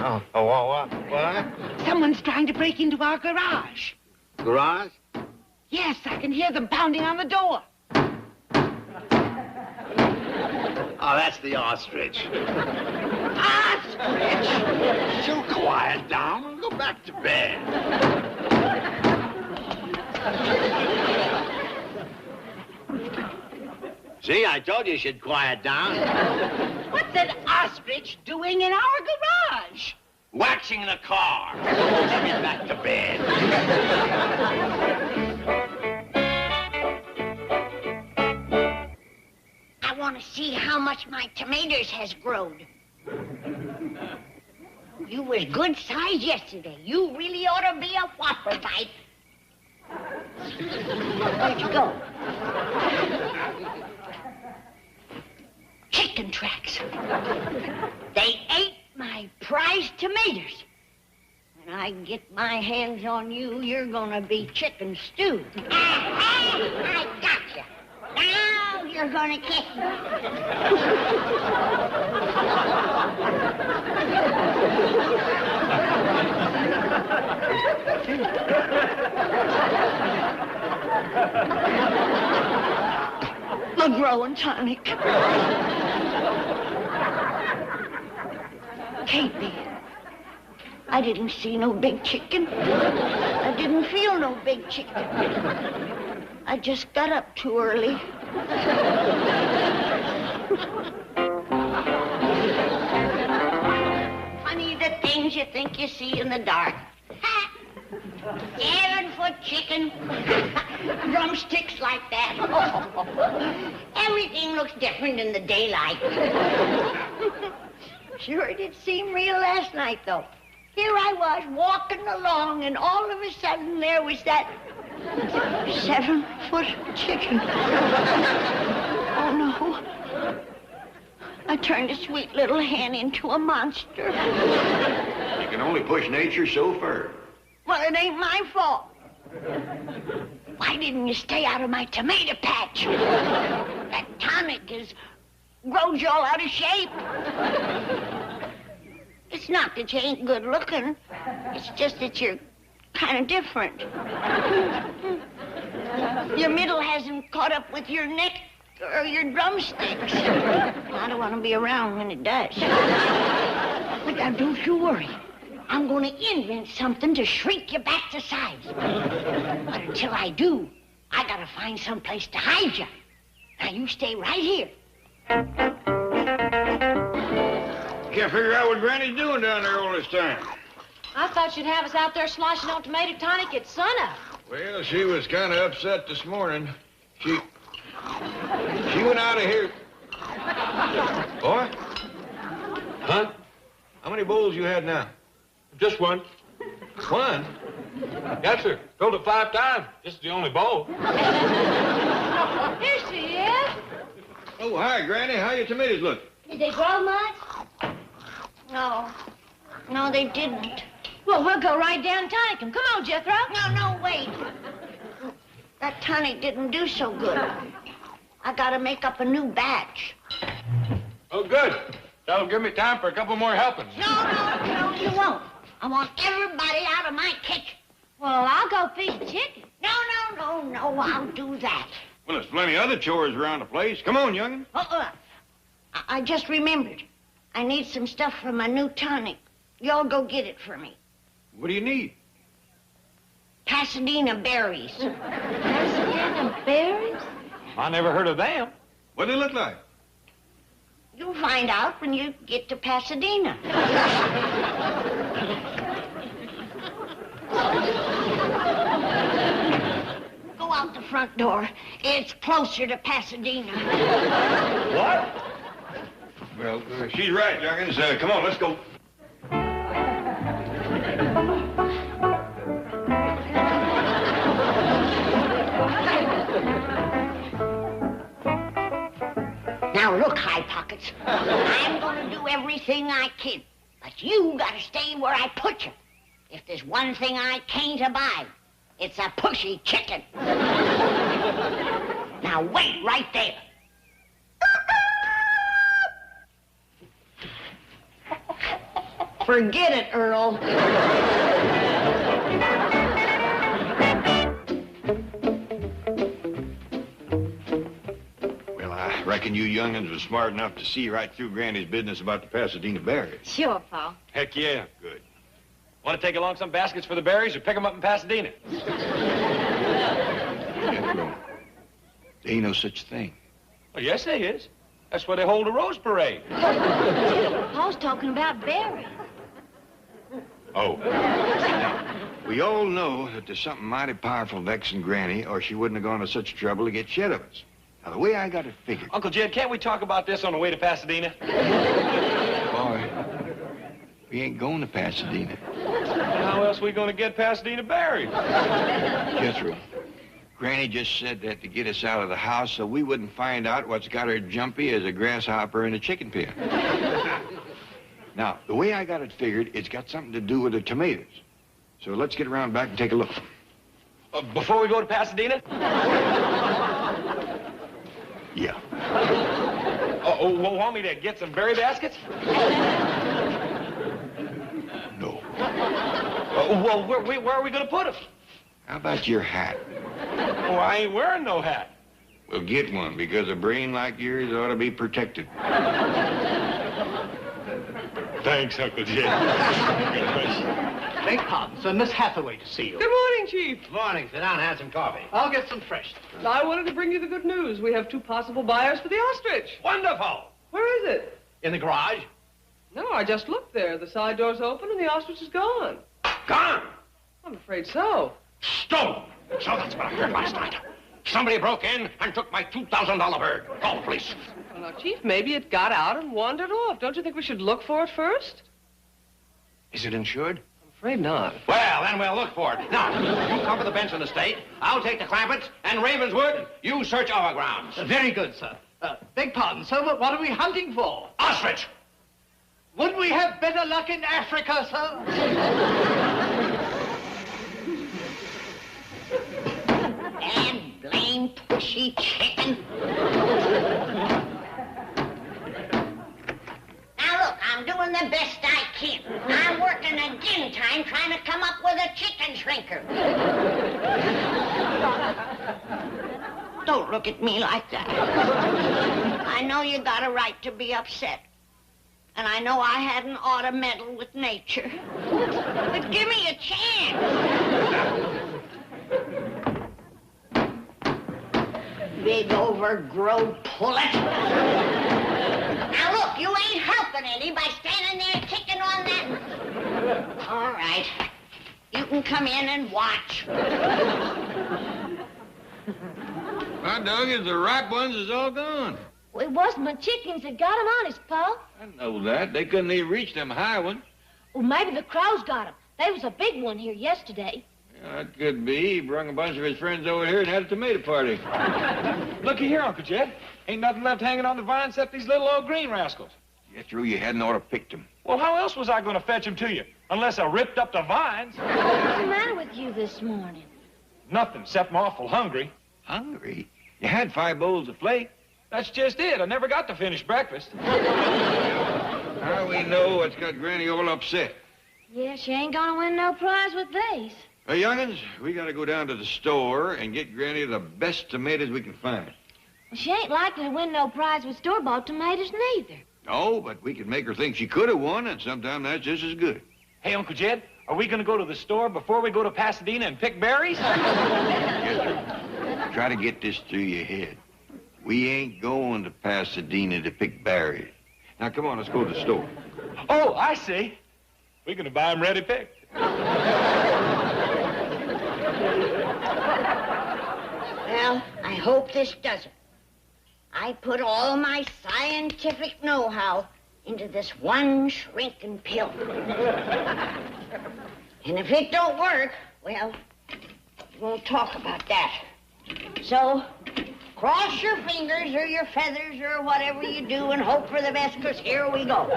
What? Someone's trying to break into our garage. Garage? Yes, I can hear them pounding on the door. Oh, that's the ostrich. Ostrich! She'll quiet down and go back to bed. See, I told you she'd quiet down. What's an ostrich doing in our garage? Waxing the car. Get back to bed. much my tomatoes has growed. You was good size yesterday. You really ought to be a whopper bite. Where'd you go? Chicken tracks. They ate my prized tomatoes. When I get my hands on you, you're gonna be chicken stew. I got you. Now you're gonna kick me. The growing tonic. Katie, I didn't see no big chicken. I didn't feel no big chicken. I just got up too early. Funny the things you think you see in the dark. 7-foot chicken. Drumsticks like that. Everything looks different in the daylight. Sure did seem real last night, though. Here I was walking along, and all of a sudden there was that 7-foot chicken. Oh, no. I turned a sweet little hen into a monster. You can only push nature so far. Well, it ain't my fault. Why didn't you stay out of my tomato patch? That tonic has grown you all out of shape. It's not that you ain't good looking. It's just that you're kind of different. Your middle hasn't caught up with your neck or your drumsticks. I don't want to be around when it does. But now, don't you worry. I'm going to invent something to shrink you back to size. But until I do, I got to find some place to hide you. Now, you stay right here. Can't figure out what Granny's doing down there all this time. I thought you'd have us out there sloshing on tomato tonic at sunup. Well, she was kind of upset this morning. She went out of here. Boy? Huh? How many bowls you had now? Just one. One? Yes, sir. Filled it 5 times. This is the only bowl. Here she is. Oh, hi, Granny. How your tomatoes look? Did they grow much? No, they didn't. Well, we'll go right down and tonic them. Come on, Jethro. No, wait. That tonic didn't do so good. I gotta make up a new batch. Oh, good. That'll give me time for a couple more helpings. No, you won't. I want everybody out of my kitchen. Well, I'll go feed the chicken. No, I'll do that. Well, there's plenty of other chores around the place. Come on, young'un. I just remembered. I need some stuff for my new tonic. Y'all go get it for me. What do you need? Pasadena berries. Pasadena berries? I never heard of them. What do they look like? You'll find out when you get to Pasadena. Go out the front door. It's closer to Pasadena. What? Well, she's right, young'uns. Come on, let's go. Now, look, High Pockets. I'm going to do everything I can. But you got to stay where I put you. If there's one thing I can't abide, it's a pushy chicken. Now, wait right there. Forget it, Earl. Well, I reckon you young'uns was smart enough to see right through Granny's business about the Pasadena berries. Sure, Pa. Heck yeah. Good. Want to take along some baskets for the berries or pick them up in Pasadena? There ain't no such thing. Well, yes, there is. That's where they hold a rose parade. Pa's talking about berries. Oh. We all know that there's something mighty powerful vexing Granny, or she wouldn't have gone to such trouble to get shed of us. Now, the way I got it figured... Uncle Jed, can't we talk about this on the way to Pasadena? Boy, we ain't going to Pasadena. How else are we going to get Pasadena buried? Jethro, Granny just said that to get us out of the house so we wouldn't find out what's got her jumpy as a grasshopper in a chicken pen. Now, the way I got it figured, it's got something to do with the tomatoes. So let's get around back and take a look. Before we go to Pasadena? Yeah. Want me to get some berry baskets? No. Well, where are we going to put them? How about your hat? Oh, I ain't wearing no hat. Well, get one, because a brain like yours ought to be protected. Thanks, Uncle Jed. Beg pardon, sir. Miss Hathaway to see you. Good morning, Chief. Good morning. Sit down and have some coffee. I'll get some fresh. I wanted to bring you the good news. We have 2 possible buyers for the ostrich. Wonderful. Where is it? In the garage? No, I just looked there. The side door's open and the ostrich is gone. Gone. I'm afraid so. Stolen. So that's what I heard last night. Somebody broke in and took my $2,000 bird. Call the police. Well, now, Chief, maybe it got out and wandered off. Don't you think we should look for it first? Is it insured? I'm afraid not. Well, then we'll look for it. Now, you cover the Benson estate. I'll take the Clampetts and Ravenswood. You search our grounds. Very good, sir. Beg pardon, sir, but what are we hunting for? Ostrich! Would we have better luck in Africa, sir? Damn blame pushy chicken. Now look, I'm doing the best I can. I'm working again time trying to come up with a chicken shrinker. Don't look at me like that. I know you got a right to be upset. And I know I hadn't ought to meddle with nature. But give me a chance. Big overgrown pullet. Now look, you ain't helping any by standing there kicking on that. All right. You can come in and watch. My dog is the ripe ones is all gone. Well, it wasn't my chickens that got 'em, honest, Pa. I know that. They couldn't even reach them high ones. Well, maybe the crows got 'em. There was a big one here yesterday. Yeah, that could be. He brung a bunch of his friends over here and had a tomato party. Looky here, Uncle Jed. Ain't nothing left hanging on the vine except these little old green rascals. Jethro, you hadn't ought to picked them. Well, how else was I going to fetch them to you? Unless I ripped up the vines. What's the matter with you this morning? Nothing, except I'm awful hungry. Hungry? You had 5 bowls of flake. That's just it. I never got to finish breakfast. How we know what's got Granny all upset? Yeah, she ain't gonna win no prize with these. Hey, young'uns, we gotta go down to the store and get Granny the best tomatoes we can find. Well, she ain't likely to win no prize with store-bought tomatoes neither. No, but we can make her think she could have won, and sometimes that's just as good. Hey, Uncle Jed, are we going to go to the store before we go to Pasadena and pick berries? Yes, sir. Try to get this through your head. We ain't going to Pasadena to pick berries. Now, come on, let's go to the store. Oh, I see. We're going to buy them ready picked. Well, I hope this doesn't. I put all my scientific know-how into this one shrinking pill. And if it don't work, well, we won't talk about that. So, cross your fingers or your feathers or whatever you do and hope for the best, because here we go.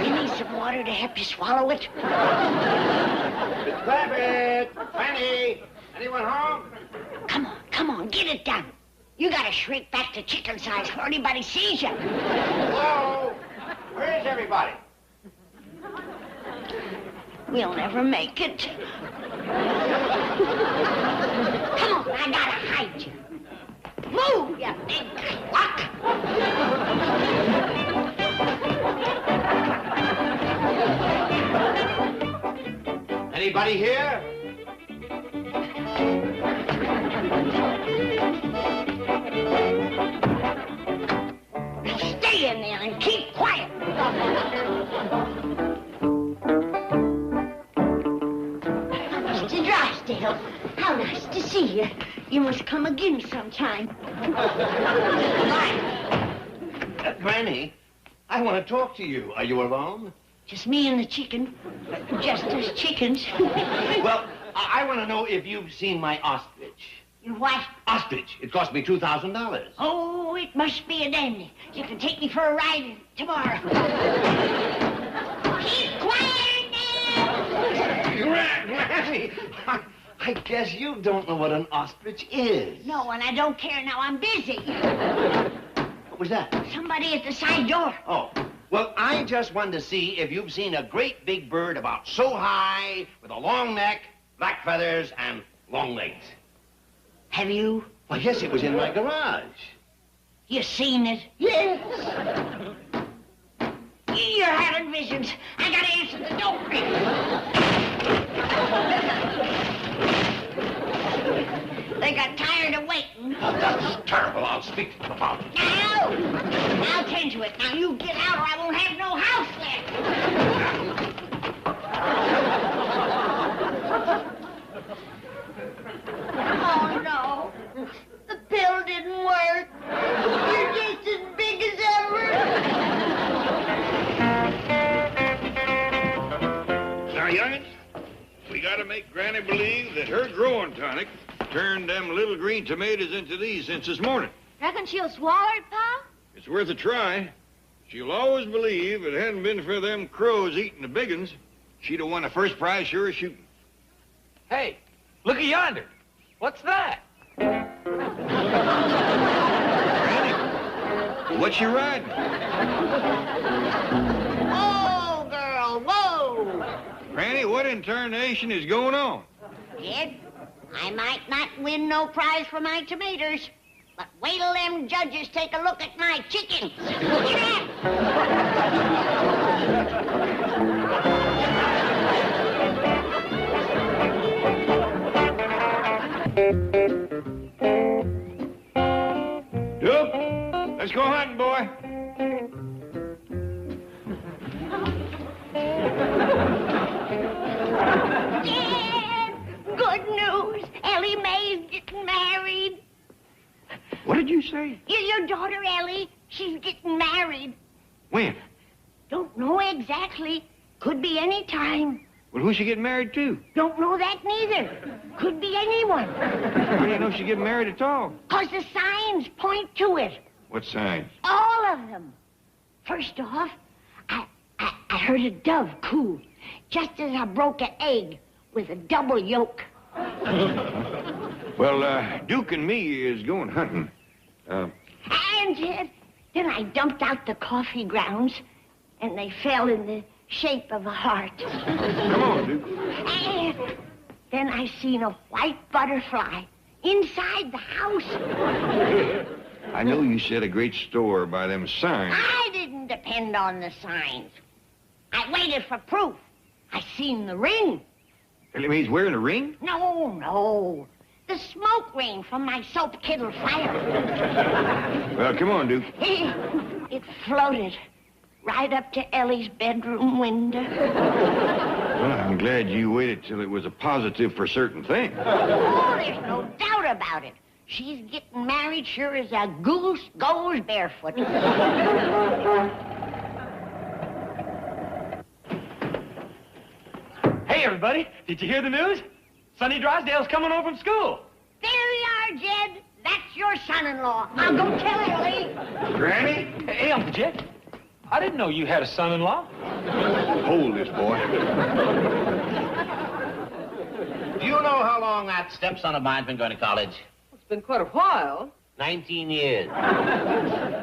You need some water to help you swallow it? Miss Clampett! Fanny! Anyone home? Come on, get it done. You gotta shrink back to chicken size before anybody sees you. Hello? Where is everybody? We'll never make it. Come on, I gotta hide you. Move, you big cluck. Anybody here? Now stay in there and keep quiet. Drysdale. How nice to see you. You must come again sometime. Granny, I want to talk to you. Are you alone? Just me and the chicken. Just us chickens. Well, I want to know if you've seen my ostrich. You what? Ostrich. It cost me $2,000. Oh, it must be a dandy. You can take me for a ride tomorrow. Keep quiet now! Granny, I guess you don't know what an ostrich is. No, and I don't care now. I'm busy. What was that? Somebody at the side door. Oh. Well, I just wanted to see if you've seen a great big bird about so high, with a long neck, black feathers, and long legs. Have you? Well, yes, it was in my garage. You seen it? Yes. You're having visions. I gotta answer the door. They got tired of waiting. Oh, that's terrible. I'll speak to them about it. Now! I'll tend to it. Now you get out or I won't have no house left. Oh, no. The pill didn't work. You're just as big as ever. Now, young'uns, we gotta make Granny believe that her growing tonic turned them little green tomatoes into these since this morning. Reckon she'll swallow it, Pa? It's worth a try. She'll always believe if it hadn't been for them crows eating the big uns, she'd have won the first prize sure as shooting. Hey, look at yonder. What's that? Granny, what's she riding? Whoa, girl, whoa. Granny, what in tarnation is going on? Kid, I might not win no prize for my tomatoes, but wait till them judges take a look at my chickens. Look at Duke, let's go hunting, boy. Dad, good news. Ellie Mae's getting married. What did you say? Your daughter, Ellie, she's getting married. When? Don't know exactly. Could be any time. Well, who's she getting married to? Don't know that neither. Could be anyone. How do you know she's getting married at all? 'Cause the signs point to it. What signs? All of them. First off, I heard a dove coo just as I broke an egg with a double yolk. Well, Duke and me is going hunting. And then I dumped out the coffee grounds, and they fell in the shape of a heart. Come on, Duke. And then I seen a white butterfly inside the house. I know you set a great store by them signs. I didn't depend on the signs. I waited for proof. I seen the ring. Well, he's wearing a ring? No. The smoke ring from my soap kettle fire. Well, come on, Duke. It floated right up to Ellie's bedroom window. Well, I'm glad you waited till it was a positive for certain thing. Oh, there's no doubt about it. She's getting married sure as a goose goes barefoot. Hey, everybody, did you hear the news? Sonny Drysdale's coming home from school. There you are, Jed. That's your son-in-law. I'll go tell Ellie. Granny? Hey, Uncle Jed, I didn't know you had a son-in-law. Hold this, boy. Do you know how long that stepson of mine's been going to college? It's been quite a while. 19 years.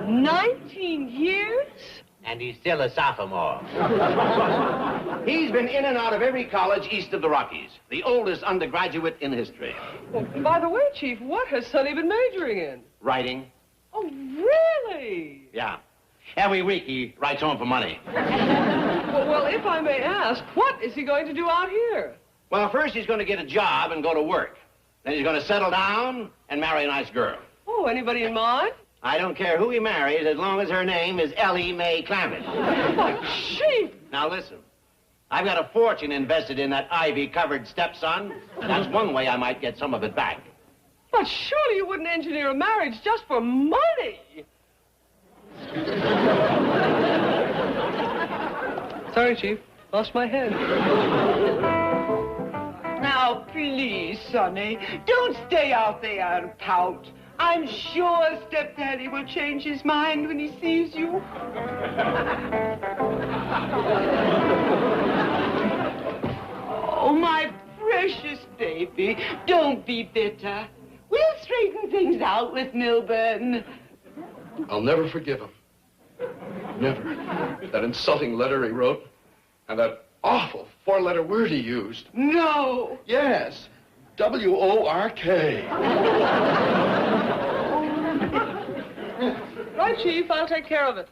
19 years? And he's still a sophomore. He's been in and out of every college east of the Rockies. The oldest undergraduate in history. Well, by the way, Chief, what has Sonny been majoring in? Writing. Oh, really? Yeah. Every week he writes home for money. Well, if I may ask, what is he going to do out here? Well, first he's going to get a job and go to work. Then he's going to settle down and marry a nice girl. Oh, anybody in mind? I don't care who he marries as long as her name is Ellie Mae Clammett. Oh, Chief! Now listen. I've got a fortune invested in that ivy-covered stepson. That's one way I might get some of it back. But surely you wouldn't engineer a marriage just for money. Sorry, Chief. Lost my head. Now, please, Sonny, don't stay out there and pout. I'm sure Stepdaddy will change his mind when he sees you. Oh, my precious baby, don't be bitter. We'll straighten things out with Milburn. I'll never forgive him. Never. That insulting letter he wrote, and that awful four-letter word he used. No. Yes. W-O-R-K. Right, Chief, I'll take care of it.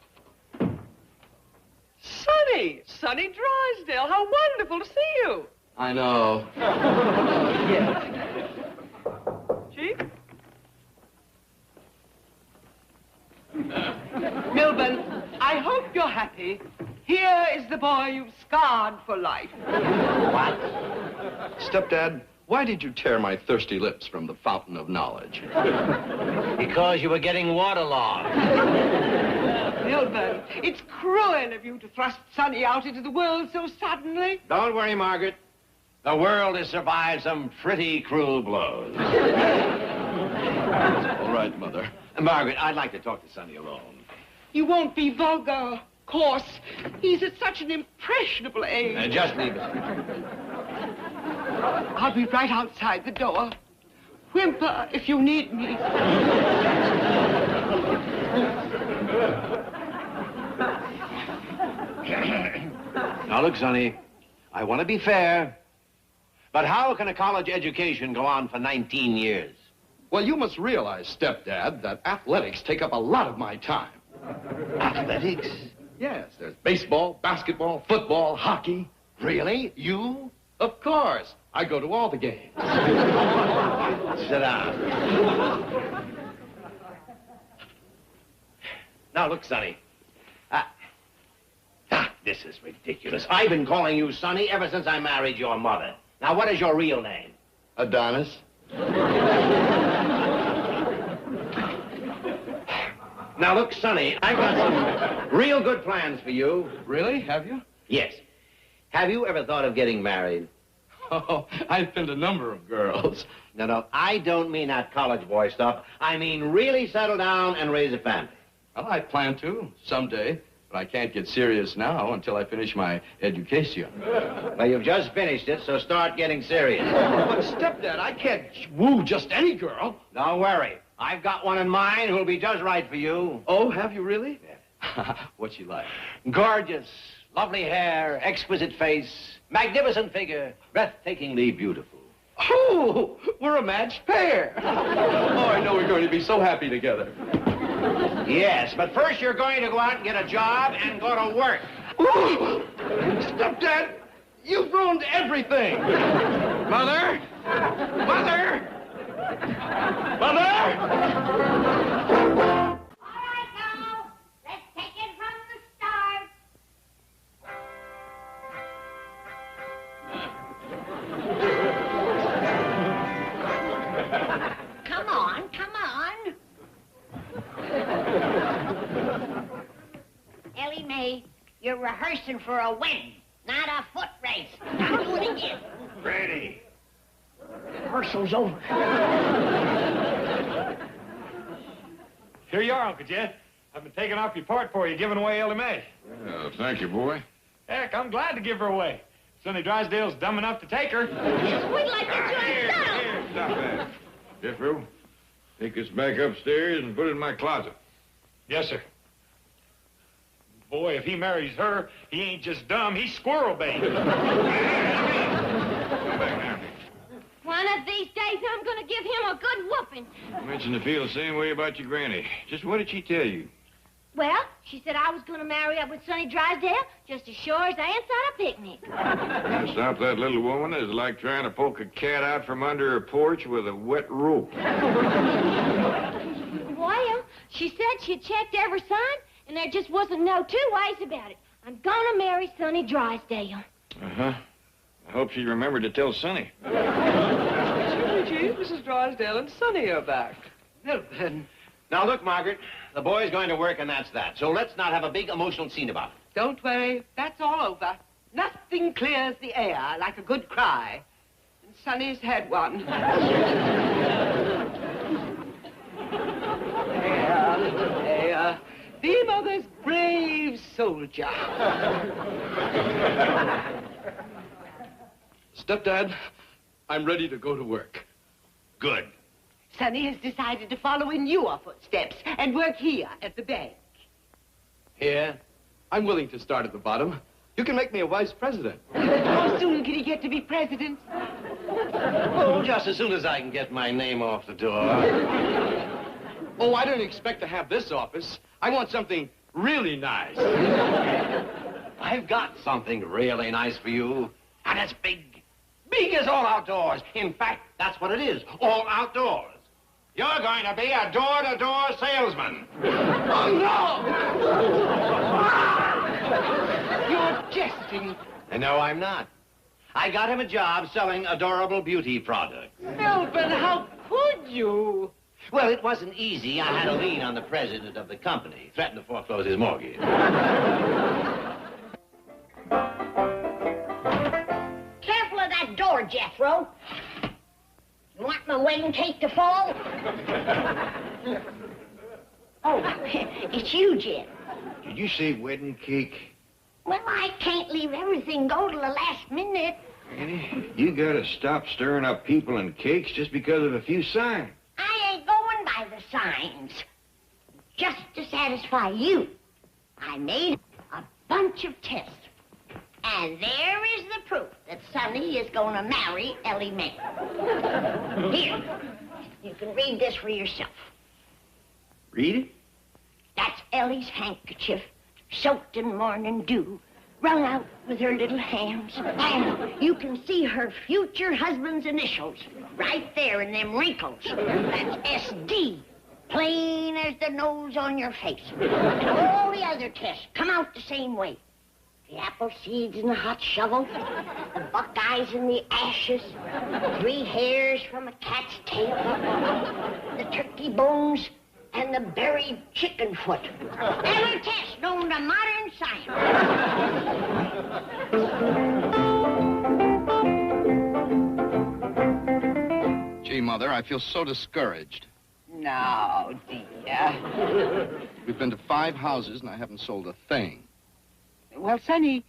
Sonny! Sonny Drysdale, how wonderful to see you. I know. Chief? Milburn, I hope you're happy. Here is the boy you've scarred for life. What? Stepdad, why did you tear my thirsty lips from the fountain of knowledge? Because you were getting waterlogged. Milburn, it's cruel of you to thrust Sonny out into the world so suddenly. Don't worry, Margaret. The world has survived some pretty cruel blows. All right, Mother. Margaret, I'd like to talk to Sonny alone. You won't be vulgar, coarse. He's at such an impressionable age. Just leave it. I'll be right outside the door. Whimper if you need me. Now, look, Sonny, I want to be fair, but how can a college education go on for 19 years? Well, you must realize, Stepdad, that athletics take up a lot of my time. Athletics? Yes, there's baseball, basketball, football, hockey. Really? You? Of course. I go to all the games. Sit down. Now, look, Sonny. This is ridiculous. I've been calling you Sonny ever since I married your mother. Now, what is your real name? Adonis. Now, look, Sonny, I've got some real good plans for you. Really? Have you? Yes. Have you ever thought of getting married? Oh, I've been a number of girls. No, I don't mean that college boy stuff. I mean really settle down and raise a family. Well, I plan to someday, but I can't get serious now until I finish my education. Well, you've just finished it, so start getting serious. But, Stepdad, I can't woo just any girl. Don't worry. I've got one in mind who'll be just right for you. Oh, have you really? Yeah. What's she like? Gorgeous, lovely hair, exquisite face, magnificent figure, breathtakingly beautiful. Oh, we're a matched pair. Oh, I know we're going to be so happy together. Yes, but first you're going to go out and get a job and go to work. Ooh, Stepdad, you've ruined everything. Mother? Mother? Mother? All right, now, let's take it from the start. Come on, come on. Ellie Mae, you're rehearsing for a wedding, not a foot race. Now do it again. Granny. Rehearsal's over. Here you are, Uncle Jed. I've been taking off your part for you, giving away Ellie Mae. Thank you, boy. Heck, I'm glad to give her away. Sonny Drysdale's dumb enough to take her. We'd like to join Here, stop that. Jethro, take this back upstairs and put it in my closet. Yes, sir. Boy, if he marries her, he ain't just dumb, he's squirrel bait. Come back now. One of these days, I'm going to give him a good whooping. You mentioned to feel the same way about your granny. Just what did she tell you? Well, she said I was going to marry up with Sonny Drysdale just as sure as ants at a picnic. To stop that little woman is like trying to poke a cat out from under her porch with a wet rope. Well, she said she'd checked every sign, and there just wasn't no two ways about it. I'm going to marry Sonny Drysdale. Uh-huh. I hope she remembered to tell Sonny. Gee, Mrs. Drysdale and Sonny are back. Well, then. Now, look, Margaret, the boy's going to work, and that's that. So let's not have a big emotional scene about it. Don't worry, that's all over. Nothing clears the air like a good cry. And Sonny's had one. There. Be mother's brave soldier. Stepdad, I'm ready to go to work. Good. Sonny has decided to follow in your footsteps and work here at the bank. Here? I'm willing to start at the bottom. You can make me a vice president. How soon can he get to be president? Oh, just as soon as I can get my name off the door. Oh, I don't expect to have this office. I want something really nice. I've got something really nice for you. And it's big. Big as all outdoors. In fact, that's what it is. All outdoors. You're going to be a door-to-door salesman. Oh, no! You're jesting. No, I'm not. I got him a job selling adorable beauty products. Melvin, how could you? Well, it wasn't easy. I had a lien on the president of the company. Threatened to foreclose his mortgage. Careful of that door, Jethro. You want my wedding cake to fall? Oh, it's you, Jim. Did you say wedding cake? Well, I can't leave everything go till the last minute. Annie, you gotta stop stirring up people and cakes just because of a few signs. I ain't going by the signs. Just to satisfy you, I made a bunch of tests. And there is the proof that Sonny is going to marry Ellie Mae. Here, you can read this for yourself. Read it? That's Ellie's handkerchief, soaked in morning dew, wrung out with her little hands. And you can see her future husband's initials right there in them wrinkles. That's S.D., plain as the nose on your face. And all the other tests come out the same way. The apple seeds in the hot shovel, the buckeyes in the ashes, 3 hairs from a cat's tail, the turkey bones, and the buried chicken foot. Every test known to modern science. Gee, Mother, I feel so discouraged. No, dear. We've been to 5 houses, and I haven't sold a thing. Well, Sonny,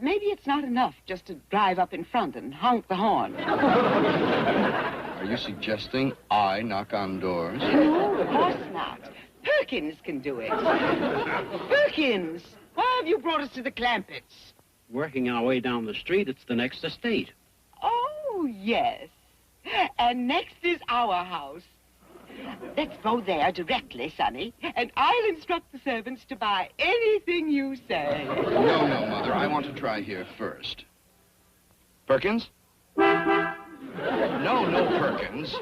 maybe it's not enough just to drive up in front and honk the horn. Are you suggesting I knock on doors? No, of course not. Perkins can do it. Perkins, why have you brought us to the Clampetts? Working our way down the street, it's the next estate. Oh, yes. And next is our house. Let's go there directly, Sonny, and I'll instruct the servants to buy anything you say. No, Mother. I want to try here first. Perkins? No, Perkins.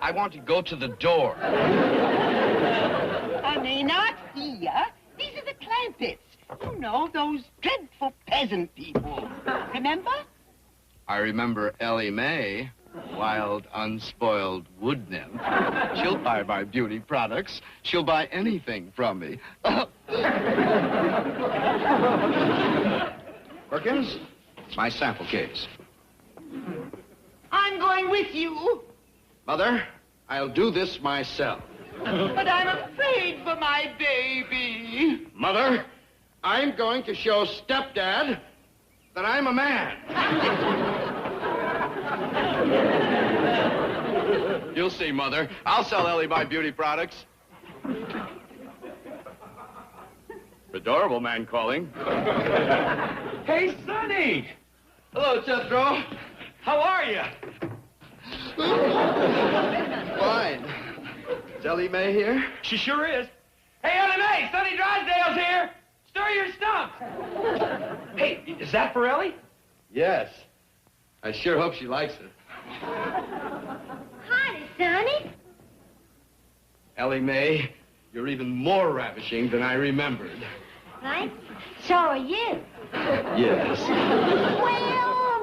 I want to go to the door. Honey, not here. These are the Clampetts. You know, those dreadful peasant people. Remember? I remember Ellie Mae. Wild, unspoiled wood nymph. She'll buy my beauty products. She'll buy anything from me. Perkins, my sample case. I'm going with you. Mother, I'll do this myself. But I'm afraid for my baby. Mother, I'm going to show Stepdad that I'm a man. You'll see, Mother. I'll sell Ellie my beauty products. Adorable man calling. Hey, Sonny! Hello, Jethro. How are you? Fine. Is Ellie Mae here? She sure is. Hey, Ellie Mae, Sonny Drysdale's here. Stir your stumps. Hey, is that for Ellie? Yes. I sure hope she likes it. Hi, Sonny. Ellie Mae, you're even more ravishing than I remembered. Frank. So are you. Yes.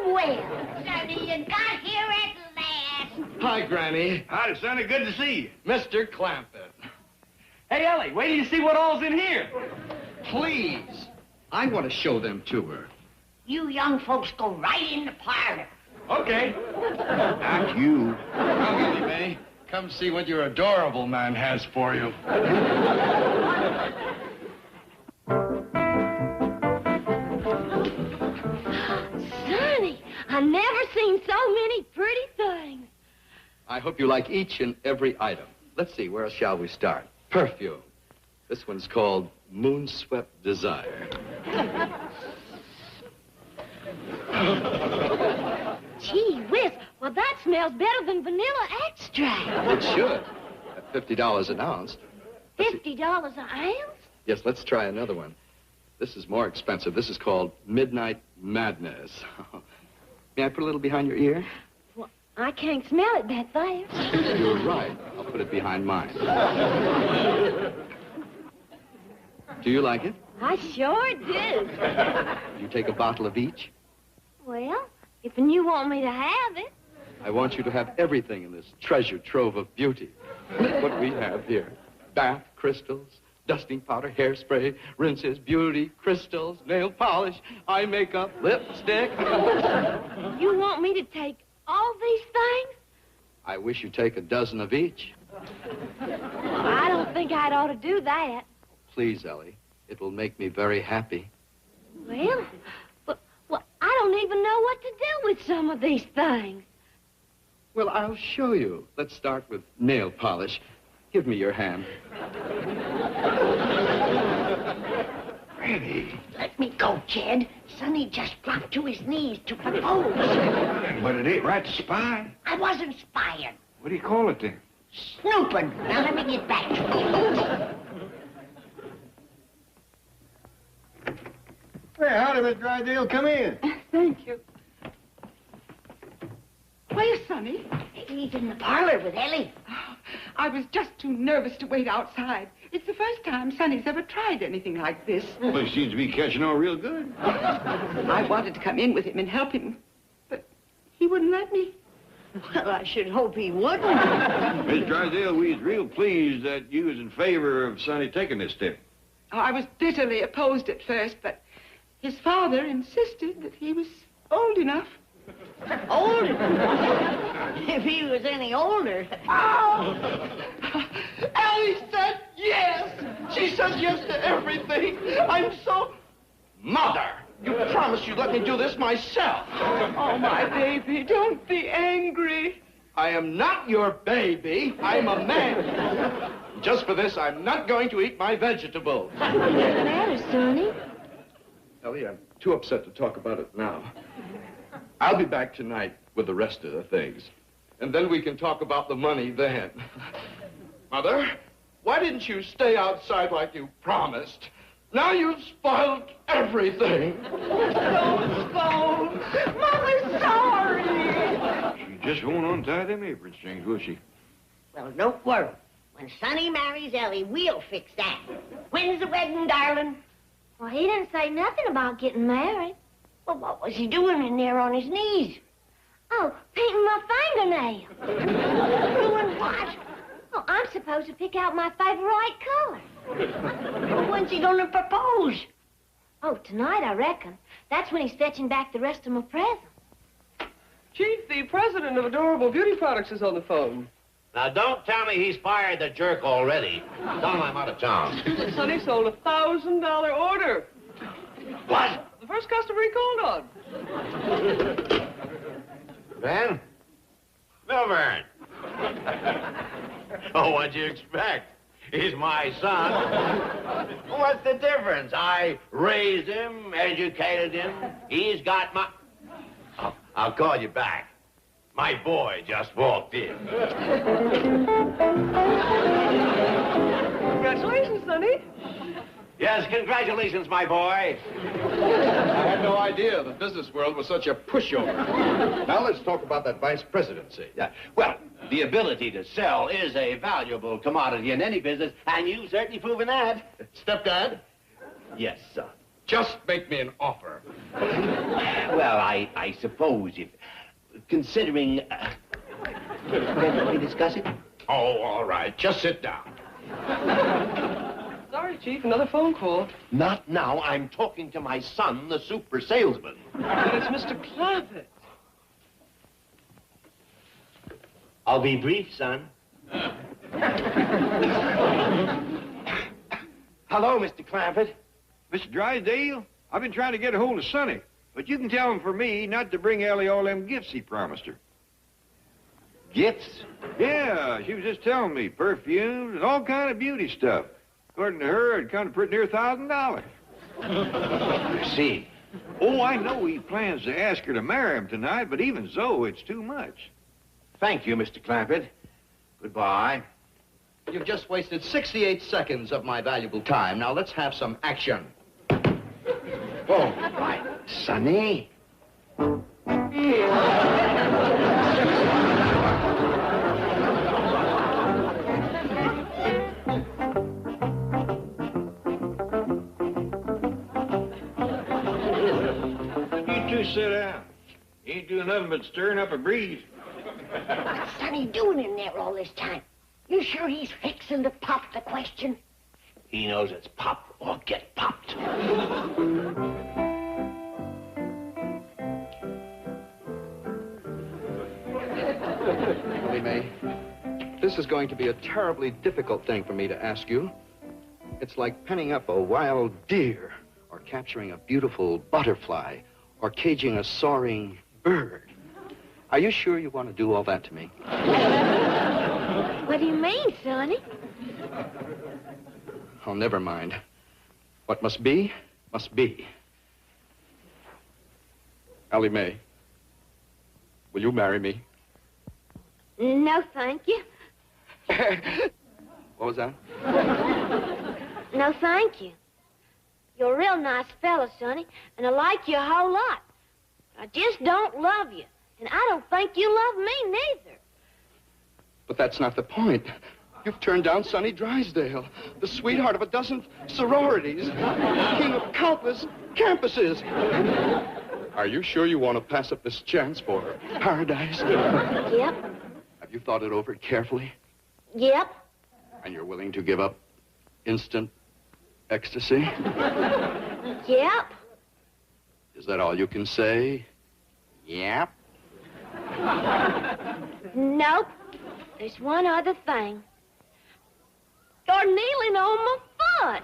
Well, Sonny, you got here at last. Hi, Granny. Howdy, Sonny. Good to see you. Mr. Clampett. Hey, Ellie, wait till you see what all's in here. Please. I want to show them to her. You young folks go right in the parlor. Okay. Not you. Come, Ellie Mae. Come see what your adorable man has for you. Sonny, I've never seen so many pretty things. I hope you like each and every item. Let's see, where shall we start? Perfume. This one's called Moonswept Desire. Gee whiz, well, that smells better than vanilla extract. It should. At $50 an ounce. $50 an ounce? Yes, let's try another one. This is more expensive. This is called Midnight Madness. May I put a little behind your ear? Well, I can't smell it back there. You're right. I'll put it behind mine. Do you like it? I sure do. You take a bottle of each? Well, if you want me to have it. I want you to have everything in this treasure trove of beauty. What we have here. Bath crystals, dusting powder, hairspray, rinses, beauty, crystals, nail polish, eye makeup, lipstick. You want me to take all these things? I wish you'd take a dozen of each. I don't think I'd ought to do that. Please, Ellie. It will make me very happy. Well, I don't even know what to do with some of these things. Well, I'll show you. Let's start with nail polish. Give me your hand. Granny. Let me go, Jed. Sonny just dropped to his knees to propose. But it ain't right to spy. I wasn't spying. What do you call it then? Snooping. Now let me get back to it. Well, howdy, Miss Drysdale. Come in. Thank you. Where's Sonny? He's in the parlor with Ellie. Oh, I was just too nervous to wait outside. It's the first time Sonny's ever tried anything like this. Well, he seems to be catching on real good. I wanted to come in with him and help him, but he wouldn't let me. Well, I should hope he wouldn't. Miss Drysdale, we was real pleased that you was in favor of Sonny taking this step. Oh, I was bitterly opposed at first, but his father insisted that he was old enough. Old? If he was any older. Oh! Ellie said yes. She says yes to everything. I'm so... Mother, you promised you'd let me do this myself. Oh, my baby, don't be angry. I am not your baby. I'm a man. Just for this, I'm not going to eat my vegetables. What's the matter, Sonny? Ellie, I'm too upset to talk about it now. I'll be back tonight with the rest of the things. And then we can talk about the money then. Mother, why didn't you stay outside like you promised? Now you've spoiled everything. Don't scold. Mama's sorry. She just won't untie them apron strings, will she? Well, don't worry. When Sonny marries Ellie, we'll fix that. When's the wedding, darling? Well, he didn't say nothing about getting married. Well, what was he doing in there on his knees? Oh, painting my fingernails. Doing what? Oh, I'm supposed to pick out my favorite color. Well, when's he gonna propose? Oh, tonight, I reckon. That's when he's fetching back the rest of my presents. Chief, the president of Adorable Beauty Products is on the phone. Now, don't tell me he's fired the jerk already. Tell him I'm out of town. Sonny sold a $1,000 order. What? The first customer he called on. Ben? Milburn. Oh, what'd you expect? He's my son. What's the difference? I raised him, educated him. He's got my... Oh, I'll call you back. My boy just walked in. Congratulations, Sonny. Yes, congratulations, my boy. I had no idea the business world was such a pushover. Now let's talk about that vice presidency. Yeah. Well, the ability to sell is a valuable commodity in any business, and you've certainly proven that. Stepdad, Yes, son. Just make me an offer. Well, I suppose if, considering, can we discuss it? Oh, all right. Just sit down. Sorry, Chief, another phone call. Not now. I'm talking to my son, the super salesman. But it's Mr. Clampett. I'll be brief, son. Hello, Mr. Clampett. Mr. Drysdale, I've been trying to get a hold of Sonny, but you can tell him for me not to bring Ellie all them gifts he promised her. Gifts? Yeah, she was just telling me, perfumes and all kind of beauty stuff. According to her, it'd come to pretty near $1,000. I see. Oh, I know he plans to ask her to marry him tonight, but even so, it's too much. Thank you, Mr. Clampett. Goodbye. You've just wasted 68 seconds of my valuable time. Now let's have some action. Oh, right. Sonny. You two sit down. You ain't doing nothing but stirring up a breeze. What's Sonny doing in there all this time? You sure he's fixing to pop the question? He knows it's pop or get popped. Ellie Mae, this is going to be a terribly difficult thing for me to ask you. It's like penning up a wild deer, or capturing a beautiful butterfly, or caging a soaring bird. Are you sure you want to do all that to me? What do you mean, Sonny? Oh, never mind. What must be, must be. Ellie Mae, will you marry me? No, thank you. What was that? No, thank you. You're a real nice fella, Sonny, and I like you a whole lot. I just don't love you, and I don't think you love me neither. But that's not the point. You've turned down Sonny Drysdale, the sweetheart of a dozen sororities, king of countless campuses. Are you sure you want to pass up this chance for paradise? Yep. Have you thought it over carefully? Yep. And you're willing to give up instant ecstasy? Yep. Is that all you can say? Yep. Nope. There's one other thing. You're kneeling on my foot.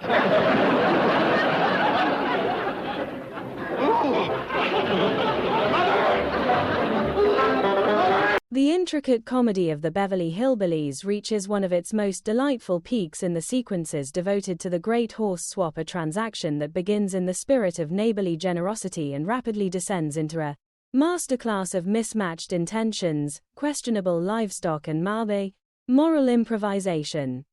The intricate comedy of the Beverly Hillbillies reaches one of its most delightful peaks in the sequences devoted to the great horse swap, a transaction that begins in the spirit of neighborly generosity and rapidly descends into a masterclass of mismatched intentions, questionable livestock and moral improvisation.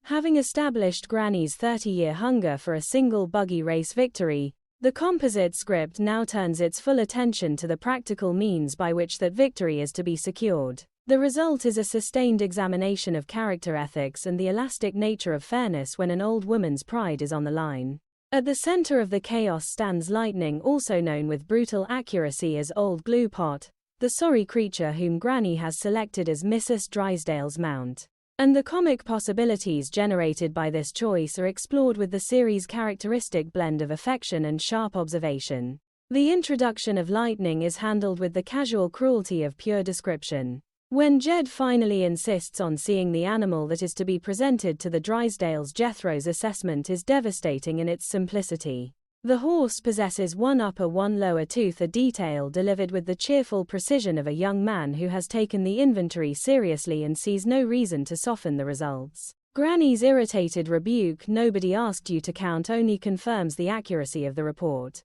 Having established Granny's 30-year hunger for a single buggy race victory, the composite script now turns its full attention to the practical means by which that victory is to be secured. The result is a sustained examination of character ethics and the elastic nature of fairness when an old woman's pride is on the line. At the center of the chaos stands Lightning, also known with brutal accuracy as Old Glue Pot, the sorry creature whom Granny has selected as Mrs. Drysdale's mount. And the comic possibilities generated by this choice are explored with the series' characteristic blend of affection and sharp observation. The introduction of Lightning is handled with the casual cruelty of pure description. When Jed finally insists on seeing the animal that is to be presented to the Drysdales, Jethro's assessment is devastating in its simplicity. The horse possesses one upper, one lower tooth, a detail delivered with the cheerful precision of a young man who has taken the inventory seriously and sees no reason to soften the results. Granny's irritated rebuke, "Nobody asked you to count," only confirms the accuracy of the report.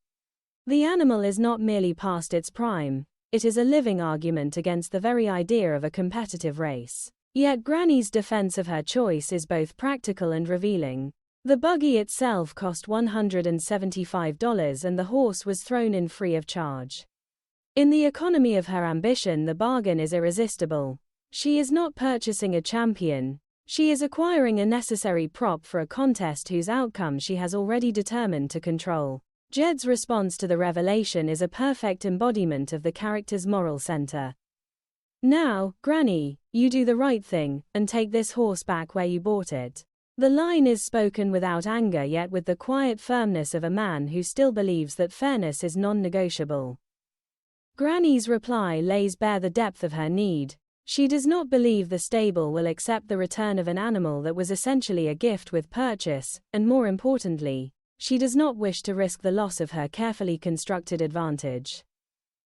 The animal is not merely past its prime, it is a living argument against the very idea of a competitive race. Yet Granny's defense of her choice is both practical and revealing. The buggy itself cost $175 and the horse was thrown in free of charge. In the economy of her ambition, the bargain is irresistible. She is not purchasing a champion, She is acquiring a necessary prop for a contest whose outcome she has already determined to control. Jed's response to the revelation is a perfect embodiment of the character's moral center. "Now, Granny, you do the right thing, and take this horse back where you bought it." The line is spoken without anger yet with the quiet firmness of a man who still believes that fairness is non-negotiable. Granny's reply lays bare the depth of her need. She does not believe the stable will accept the return of an animal that was essentially a gift with purchase, and more importantly, she does not wish to risk the loss of her carefully constructed advantage.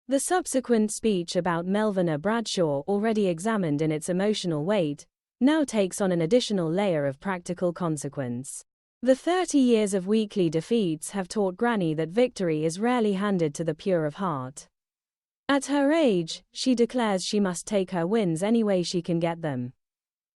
The subsequent speech about Melvina Bradshaw, already examined in its emotional weight, now takes on an additional layer of practical consequence. The 30 years of weekly defeats have taught Granny that victory is rarely handed to the pure of heart. At her age, she declares she must take her wins any way she can get them.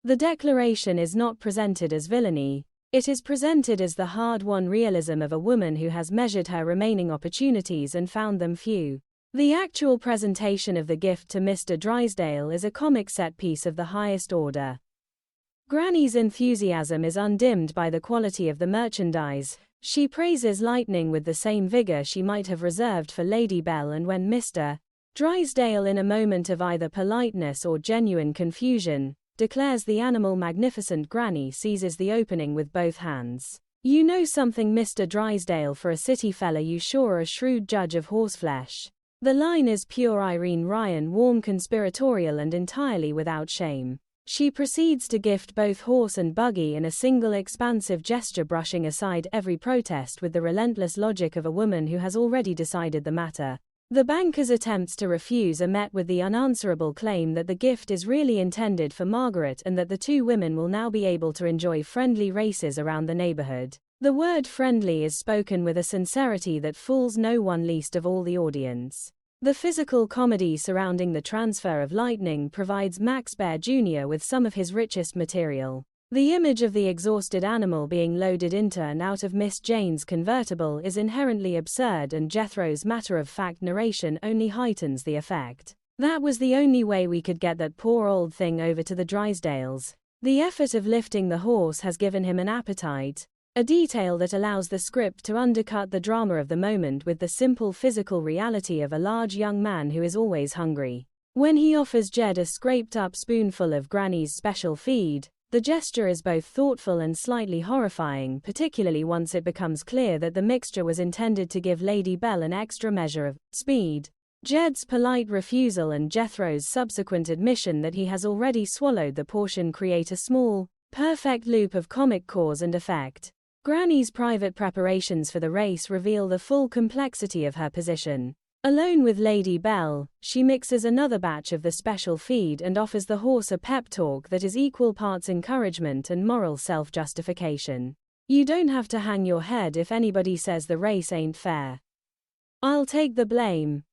The declaration is not presented as villainy, it is presented as the hard-won realism of a woman who has measured her remaining opportunities and found them few. The actual presentation of the gift to Mr. Drysdale is a comic set piece of the highest order. Granny's enthusiasm is undimmed by the quality of the merchandise. She praises Lightning with the same vigor she might have reserved for Lady Bell, and when Mr. Drysdale, in a moment of either politeness or genuine confusion, declares the animal magnificent, Granny seizes the opening with both hands. "You know something, Mr. Drysdale, for a city fella, you sure are a shrewd judge of horseflesh." The line is pure Irene Ryan, warm, conspiratorial, and entirely without shame. She proceeds to gift both horse and buggy in a single expansive gesture, brushing aside every protest with the relentless logic of a woman who has already decided the matter. The banker's attempts to refuse are met with the unanswerable claim that the gift is really intended for Margaret and that the two women will now be able to enjoy friendly races around the neighborhood. The word friendly is spoken with a sincerity that fools no one, least of all the audience. The physical comedy surrounding the transfer of Lightning provides Max Baer Jr. with some of his richest material. The image of the exhausted animal being loaded into and out of Miss Jane's convertible is inherently absurd, and Jethro's matter-of-fact narration only heightens the effect. "That was the only way we could get that poor old thing over to the Drysdales." The effort of lifting the horse has given him an appetite, a detail that allows the script to undercut the drama of the moment with the simple physical reality of a large young man who is always hungry. When he offers Jed a scraped-up spoonful of Granny's special feed, the gesture is both thoughtful and slightly horrifying, particularly once it becomes clear that the mixture was intended to give Lady Bell an extra measure of speed. Jed's polite refusal and Jethro's subsequent admission that he has already swallowed the portion create a small, perfect loop of comic cause and effect. Granny's private preparations for the race reveal the full complexity of her position. Alone with Lady Bell, she mixes another batch of the special feed and offers the horse a pep talk that is equal parts encouragement and moral self-justification. "You don't have to hang your head if anybody says the race ain't fair. I'll take the blame."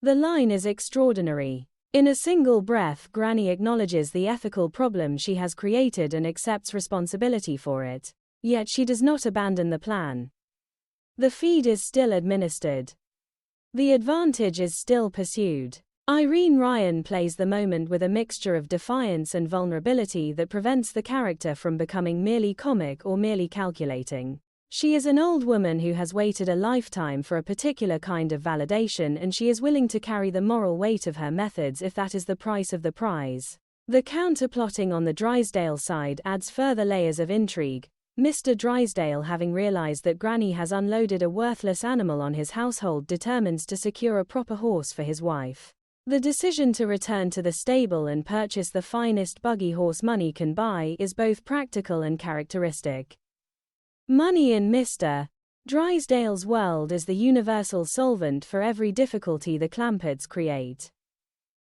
The line is extraordinary. In a single breath, Granny acknowledges the ethical problem she has created and accepts responsibility for it. Yet she does not abandon the plan. The feed is still administered. The advantage is still pursued. Irene Ryan plays the moment with a mixture of defiance and vulnerability that prevents the character from becoming merely comic or merely calculating. She is an old woman who has waited a lifetime for a particular kind of validation, and she is willing to carry the moral weight of her methods if that is the price of the prize. The counter-plotting on the Drysdale side adds further layers of intrigue. Mr. Drysdale, having realized that Granny has unloaded a worthless animal on his household, determines to secure a proper horse for his wife. The decision to return to the stable and purchase the finest buggy horse money can buy is both practical and characteristic. Money in Mr. Drysdale's world is the universal solvent for every difficulty the Clampitt's create.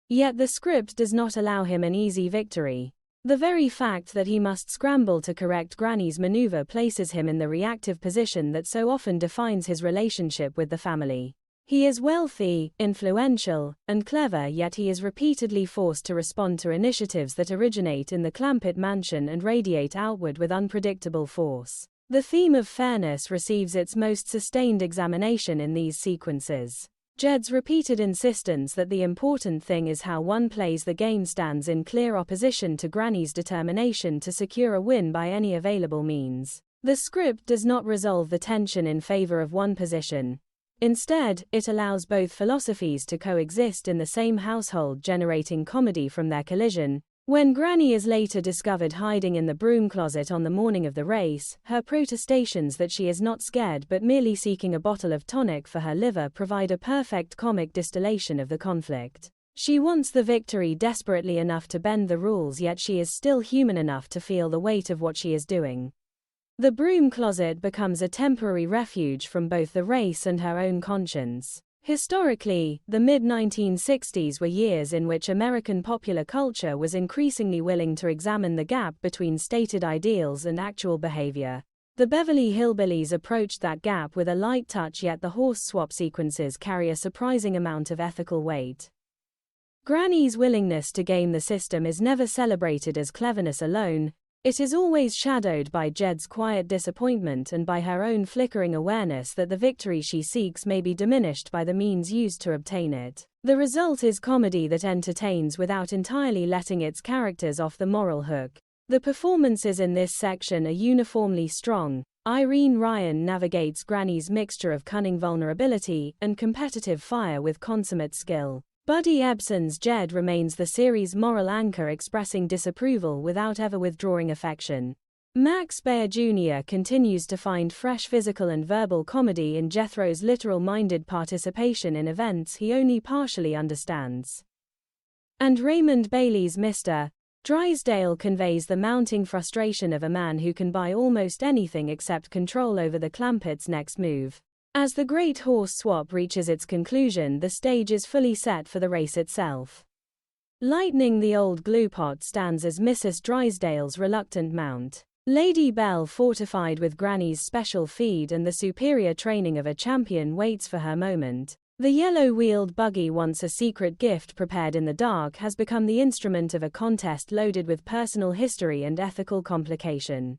Yet the script does not allow him an easy victory. The very fact that he must scramble to correct Granny's maneuver places him in the reactive position that so often defines his relationship with the family. He is wealthy, influential, and clever, yet he is repeatedly forced to respond to initiatives that originate in the Clampitt mansion and radiate outward with unpredictable force. The theme of fairness receives its most sustained examination in these sequences. Jed's repeated insistence that the important thing is how one plays the game stands in clear opposition to Granny's determination to secure a win by any available means. The script does not resolve the tension in favor of one position. Instead, it allows both philosophies to coexist in the same household, generating comedy from their collision. When Granny is later discovered hiding in the broom closet on the morning of the race, her protestations that she is not scared but merely seeking a bottle of tonic for her liver provide a perfect comic distillation of the conflict. She wants the victory desperately enough to bend the rules, yet she is still human enough to feel the weight of what she is doing. The broom closet becomes a temporary refuge from both the race and her own conscience. Historically, the mid-1960s were years in which American popular culture was increasingly willing to examine the gap between stated ideals and actual behavior. The Beverly Hillbillies approached that gap with a light touch, yet the horse swap sequences carry a surprising amount of ethical weight. Granny's willingness to game the system is never celebrated as cleverness alone. It is always shadowed by Jed's quiet disappointment and by her own flickering awareness that the victory she seeks may be diminished by the means used to obtain it. The result is comedy that entertains without entirely letting its characters off the moral hook. The performances in this section are uniformly strong. Irene Ryan navigates Granny's mixture of cunning vulnerability and competitive fire with consummate skill. Buddy Ebsen's Jed remains the series' moral anchor, expressing disapproval without ever withdrawing affection. Max Baer Jr. continues to find fresh physical and verbal comedy in Jethro's literal-minded participation in events he only partially understands. And Raymond Bailey's Mr. Drysdale conveys the mounting frustration of a man who can buy almost anything except control over the Clampetts' next move. As the great horse swap reaches its conclusion, the stage is fully set for the race itself. Lightning the old gluepot stands as Mrs. Drysdale's reluctant mount. Lady Belle, fortified with Granny's special feed and the superior training of a champion, waits for her moment. The yellow-wheeled buggy, once a secret gift prepared in the dark, has become the instrument of a contest loaded with personal history and ethical complication.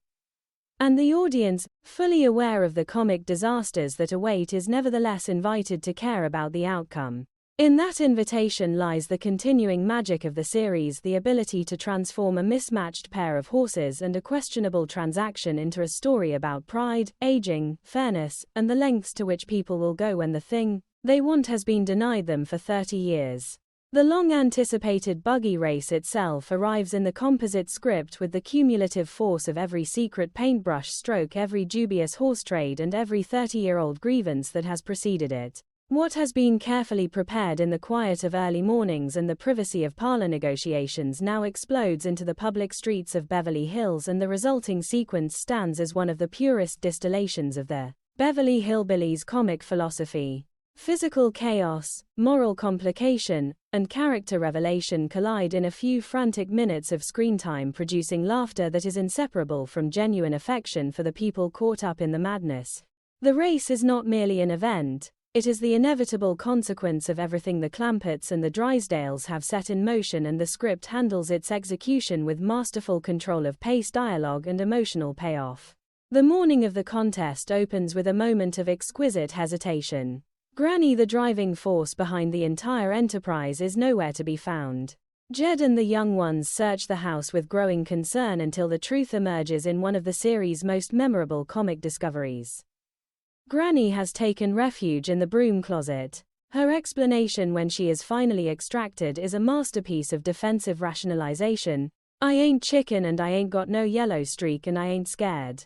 And the audience, fully aware of the comic disasters that await, is nevertheless invited to care about the outcome. In that invitation lies the continuing magic of the series, the ability to transform a mismatched pair of horses and a questionable transaction into a story about pride, aging, fairness, and the lengths to which people will go when the thing they want has been denied them for 30 years. The long-anticipated buggy race itself arrives in the composite script with the cumulative force of every secret paintbrush stroke, every dubious horse trade, and every 30-year-old grievance that has preceded it. What has been carefully prepared in the quiet of early mornings and the privacy of parlor negotiations now explodes into the public streets of Beverly Hills, and the resulting sequence stands as one of the purest distillations of the Beverly Hillbillies comic philosophy. Physical chaos, moral complication, and character revelation collide in a few frantic minutes of screen time, producing laughter that is inseparable from genuine affection for the people caught up in the madness. The race is not merely an event, it is the inevitable consequence of everything the Clampetts and the Drysdales have set in motion, and the script handles its execution with masterful control of pace, dialogue, and emotional payoff. The morning of the contest opens with a moment of exquisite hesitation. Granny, the driving force behind the entire enterprise, is nowhere to be found. Jed and the young ones search the house with growing concern until the truth emerges in one of the series' most memorable comic discoveries. Granny has taken refuge in the broom closet. Her explanation when she is finally extracted is a masterpiece of defensive rationalization. I ain't chicken and I ain't got no yellow streak and I ain't scared.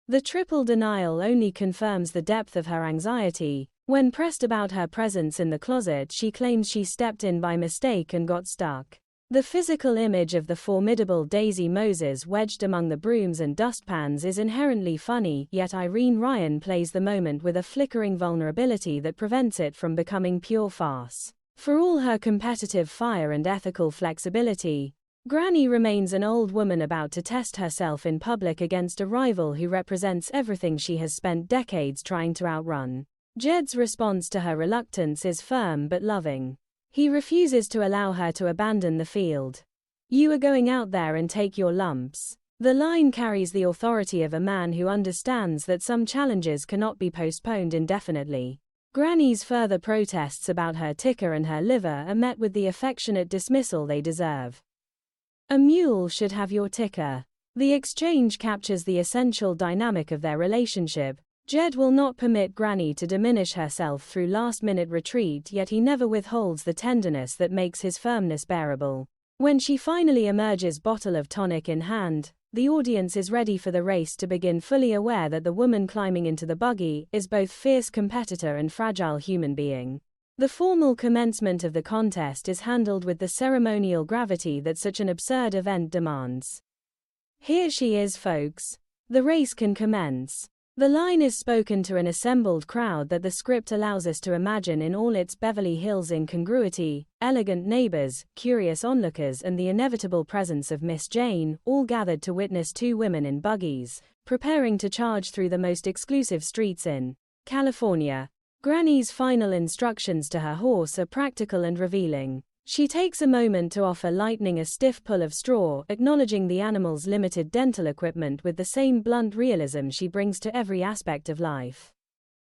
The triple denial only confirms the depth of her anxiety. When pressed about her presence in the closet, she claims she stepped in by mistake and got stuck. The physical image of the formidable Daisy Moses wedged among the brooms and dustpans is inherently funny, yet Irene Ryan plays the moment with a flickering vulnerability that prevents it from becoming pure farce. For all her competitive fire and ethical flexibility, Granny remains an old woman about to test herself in public against a rival who represents everything she has spent decades trying to outrun. Jed's response to her reluctance is firm but loving. He refuses to allow her to abandon the field. "You are going out there and take your lumps." The line carries the authority of a man who understands that some challenges cannot be postponed indefinitely. Granny's further protests about her ticker and her liver are met with the affectionate dismissal they deserve. A mule should have your ticker. The exchange captures the essential dynamic of their relationship. Jed will not permit Granny to diminish herself through last-minute retreat, yet he never withholds the tenderness that makes his firmness bearable. When she finally emerges, bottle of tonic in hand, the audience is ready for the race to begin, fully aware that the woman climbing into the buggy is both fierce competitor and fragile human being. The formal commencement of the contest is handled with the ceremonial gravity that such an absurd event demands. Here she is, folks. The race can commence. The line is spoken to an assembled crowd that the script allows us to imagine in all its Beverly Hills incongruity: elegant neighbors, curious onlookers, and the inevitable presence of Miss Jane, all gathered to witness two women in buggies, preparing to charge through the most exclusive streets in California. Granny's final instructions to her horse are practical and revealing. She takes a moment to offer Lightning a stiff pull of straw, acknowledging the animal's limited dental equipment with the same blunt realism she brings to every aspect of life.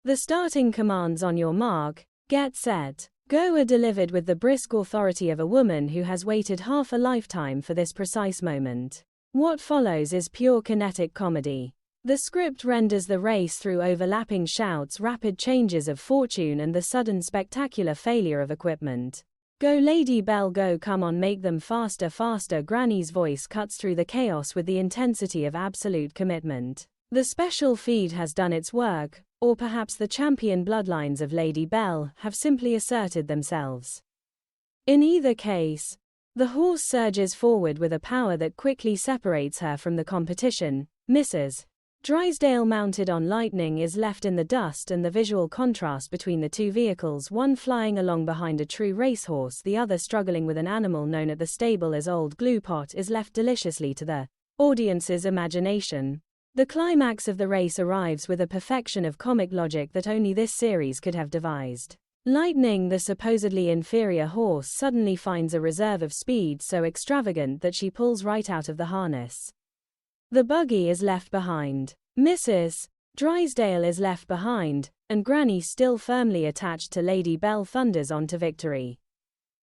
The starting commands "on your mark, get set, go" are delivered with the brisk authority of a woman who has waited half a lifetime for this precise moment. What follows is pure kinetic comedy. The script renders the race through overlapping shouts, rapid changes of fortune, and the sudden spectacular failure of equipment. "Go Lady Belle, go, come on, make them faster, faster." Granny's voice cuts through the chaos with the intensity of absolute commitment. The special feed has done its work, or perhaps the champion bloodlines of Lady Belle have simply asserted themselves. In either case, the horse surges forward with a power that quickly separates her from the competition. Mrs. Drysdale, mounted on Lightning, is left in the dust, and the visual contrast between the two vehicles, one flying along behind a true racehorse, the other struggling with an animal known at the stable as Old Glue Pot, is left deliciously to the audience's imagination. The climax of the race arrives with a perfection of comic logic that only this series could have devised. Lightning, the supposedly inferior horse, suddenly finds a reserve of speed so extravagant that she pulls right out of the harness. The buggy is left behind. Mrs. Drysdale is left behind, and Granny, still firmly attached to Lady Belle, thunders on to victory.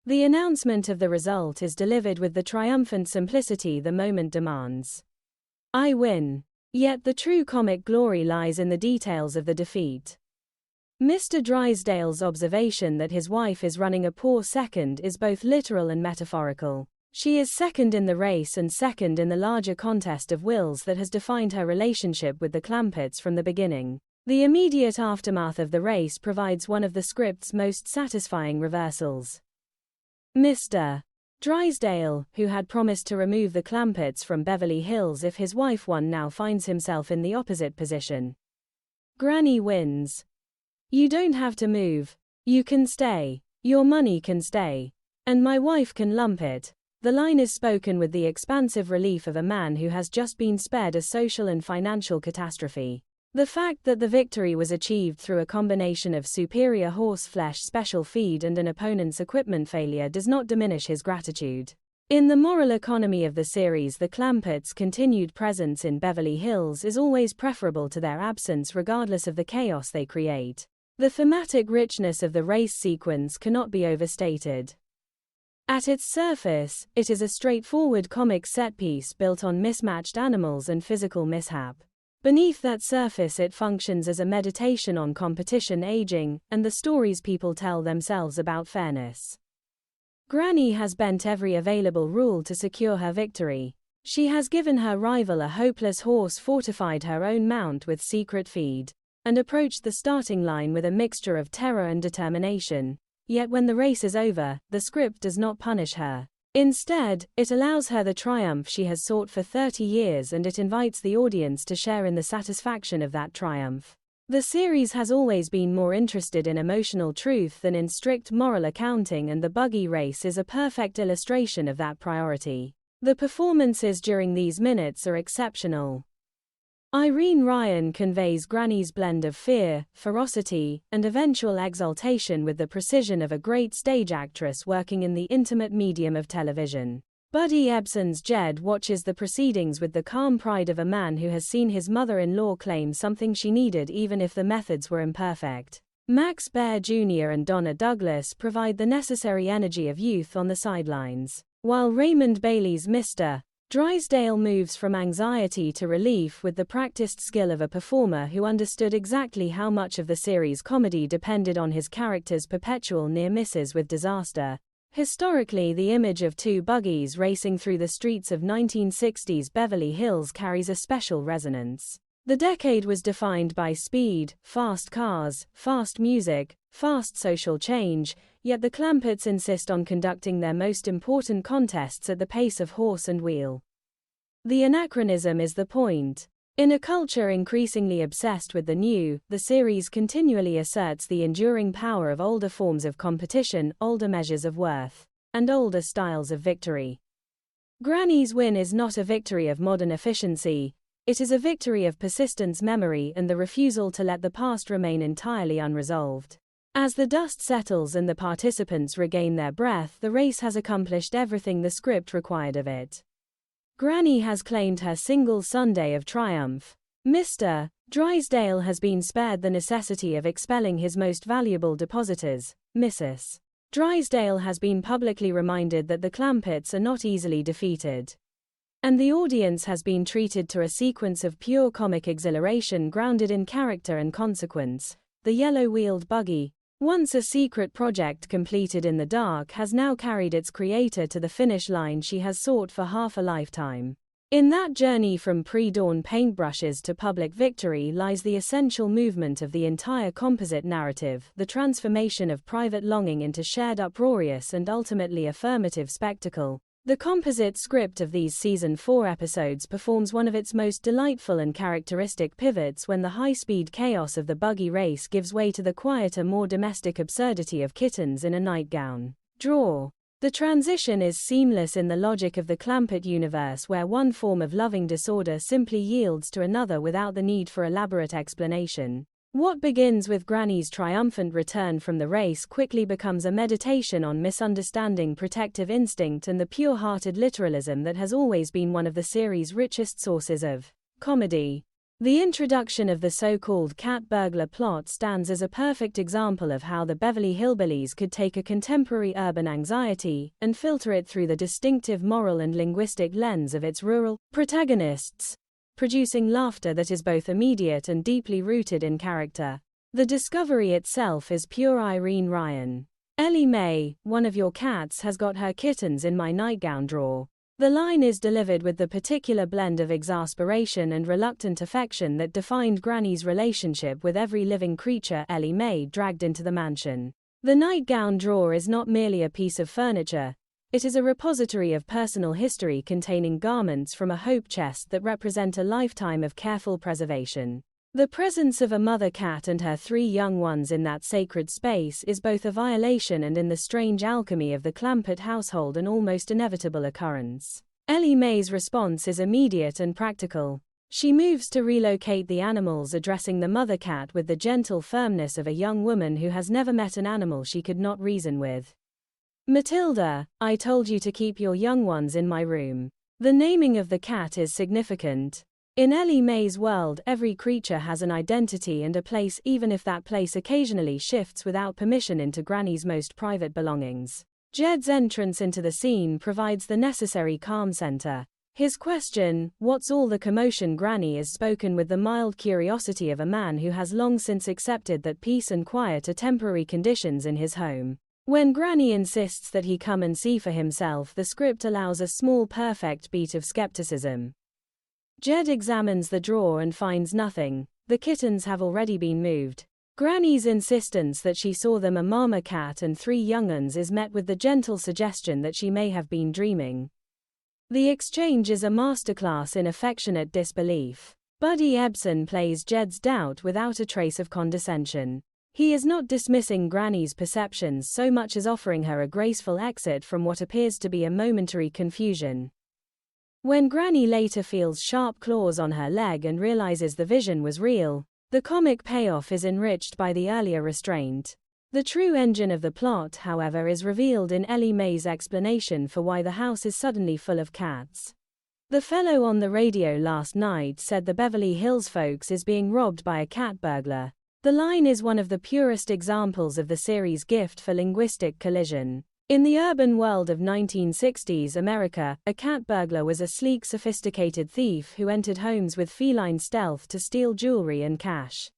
The announcement of the result is delivered with the triumphant simplicity the moment demands. "I win." Yet the true comic glory lies in the details of the defeat. Mr. Drysdale's observation that his wife is running a poor second is both literal and metaphorical. She is second in the race and second in the larger contest of wills that has defined her relationship with the Clampetts from the beginning. The immediate aftermath of the race provides one of the script's most satisfying reversals. Mr. Drysdale, who had promised to remove the Clampetts from Beverly Hills if his wife won, now finds himself in the opposite position. Granny wins. "You don't have to move. You can stay. Your money can stay. And my wife can lump it." The line is spoken with the expansive relief of a man who has just been spared a social and financial catastrophe. The fact that the victory was achieved through a combination of superior horse flesh, special feed, and an opponent's equipment failure does not diminish his gratitude. In the moral economy of the series, the Clampetts' continued presence in Beverly Hills is always preferable to their absence, regardless of the chaos they create. The thematic richness of the race sequence cannot be overstated. At its surface, it is a straightforward comic set-piece built on mismatched animals and physical mishap. Beneath that surface, it functions as a meditation on competition, aging, and the stories people tell themselves about fairness. Granny has bent every available rule to secure her victory. She has given her rival a hopeless horse, fortified her own mount with secret feed, and approached the starting line with a mixture of terror and determination. Yet when the race is over, the script does not punish her. Instead, it allows her the triumph she has sought for 30 years, and it invites the audience to share in the satisfaction of that triumph. The series has always been more interested in emotional truth than in strict moral accounting, and the buggy race is a perfect illustration of that priority. The performances during these minutes are exceptional. Irene Ryan conveys Granny's blend of fear, ferocity, and eventual exaltation with the precision of a great stage actress working in the intimate medium of television. Buddy Ebsen's Jed watches the proceedings with the calm pride of a man who has seen his mother-in-law claim something she needed, even if the methods were imperfect. Max Baer Jr. and Donna Douglas provide the necessary energy of youth on the sidelines, while Raymond Bailey's Mr. Drysdale moves from anxiety to relief with the practiced skill of a performer who understood exactly how much of the series' comedy depended on his character's perpetual near misses with disaster. Historically, the image of two buggies racing through the streets of 1960s Beverly Hills carries a special resonance. The decade was defined by speed, fast cars, fast music, fast social change, yet the Clampetts insist on conducting their most important contests at the pace of horse and wheel. The anachronism is the point. In a culture increasingly obsessed with the new, the series continually asserts the enduring power of older forms of competition, older measures of worth, and older styles of victory. Granny's win is not a victory of modern efficiency. It is a victory of persistence, memory, and the refusal to let the past remain entirely unresolved. As the dust settles and the participants regain their breath, the race has accomplished everything the script required of it. Granny has claimed her single Sunday of triumph. Mr. Drysdale has been spared the necessity of expelling his most valuable depositors. Mrs. Drysdale has been publicly reminded that the Clampetts are not easily defeated. And the audience has been treated to a sequence of pure comic exhilaration grounded in character and consequence. The yellow-wheeled buggy, once a secret project completed in the dark, has now carried its creator to the finish line she has sought for half a lifetime. In that journey from pre-dawn paintbrushes to public victory lies the essential movement of the entire composite narrative, the transformation of private longing into shared uproarious and ultimately affirmative spectacle. The composite script of these season 4 episodes performs one of its most delightful and characteristic pivots when the high-speed chaos of the buggy race gives way to the quieter, more domestic absurdity of kittens in a nightgown. Draw. The transition is seamless in the logic of the Clampett universe, where one form of loving disorder simply yields to another without the need for elaborate explanation. What begins with Granny's triumphant return from the race quickly becomes a meditation on misunderstanding, protective instinct, and the pure-hearted literalism that has always been one of the series' richest sources of comedy. The introduction of the so-called cat burglar plot stands as a perfect example of how the Beverly Hillbillies could take a contemporary urban anxiety and filter it through the distinctive moral and linguistic lens of its rural protagonists, producing laughter that is both immediate and deeply rooted in character. The discovery itself is pure Irene Ryan. Ellie Mae, one of your cats has got her kittens in my nightgown drawer. The line is delivered with the particular blend of exasperation and reluctant affection that defined Granny's relationship with every living creature Ellie Mae dragged into the mansion. The nightgown drawer is not merely a piece of furniture. It is a repository of personal history containing garments from a hope chest that represent a lifetime of careful preservation. The presence of a mother cat and her 3 young ones in that sacred space is both a violation and, in the strange alchemy of the Clampett household, an almost inevitable occurrence. Ellie Mae's response is immediate and practical. She moves to relocate the animals, addressing the mother cat with the gentle firmness of a young woman who has never met an animal she could not reason with. Matilda, I told you to keep your young ones in my room. The naming of the cat is significant. In Ellie Mae's world, every creature has an identity and a place, even if that place occasionally shifts without permission into Granny's most private belongings. Jed's entrance into the scene provides the necessary calm center. His question, "What's all the commotion, Granny?" is spoken with the mild curiosity of a man who has long since accepted that peace and quiet are temporary conditions in his home. When Granny insists that he come and see for himself, the script allows a small perfect beat of skepticism. Jed examines the drawer and finds nothing. The kittens have already been moved. Granny's insistence that she saw them, a mama cat and 3 young'uns, is met with the gentle suggestion that she may have been dreaming. The exchange is a masterclass in affectionate disbelief. Buddy Ebsen plays Jed's doubt without a trace of condescension. He is not dismissing Granny's perceptions so much as offering her a graceful exit from what appears to be a momentary confusion. When Granny later feels sharp claws on her leg and realizes the vision was real, the comic payoff is enriched by the earlier restraint. The true engine of the plot, however, is revealed in Ellie Mae's explanation for why the house is suddenly full of cats. The fellow on the radio last night said the Beverly Hills folks is being robbed by a cat burglar. The line is one of the purest examples of the series' gift for linguistic collision. In the urban world of 1960s America, a cat burglar was a sleek, sophisticated thief who entered homes with feline stealth to steal jewelry and cash.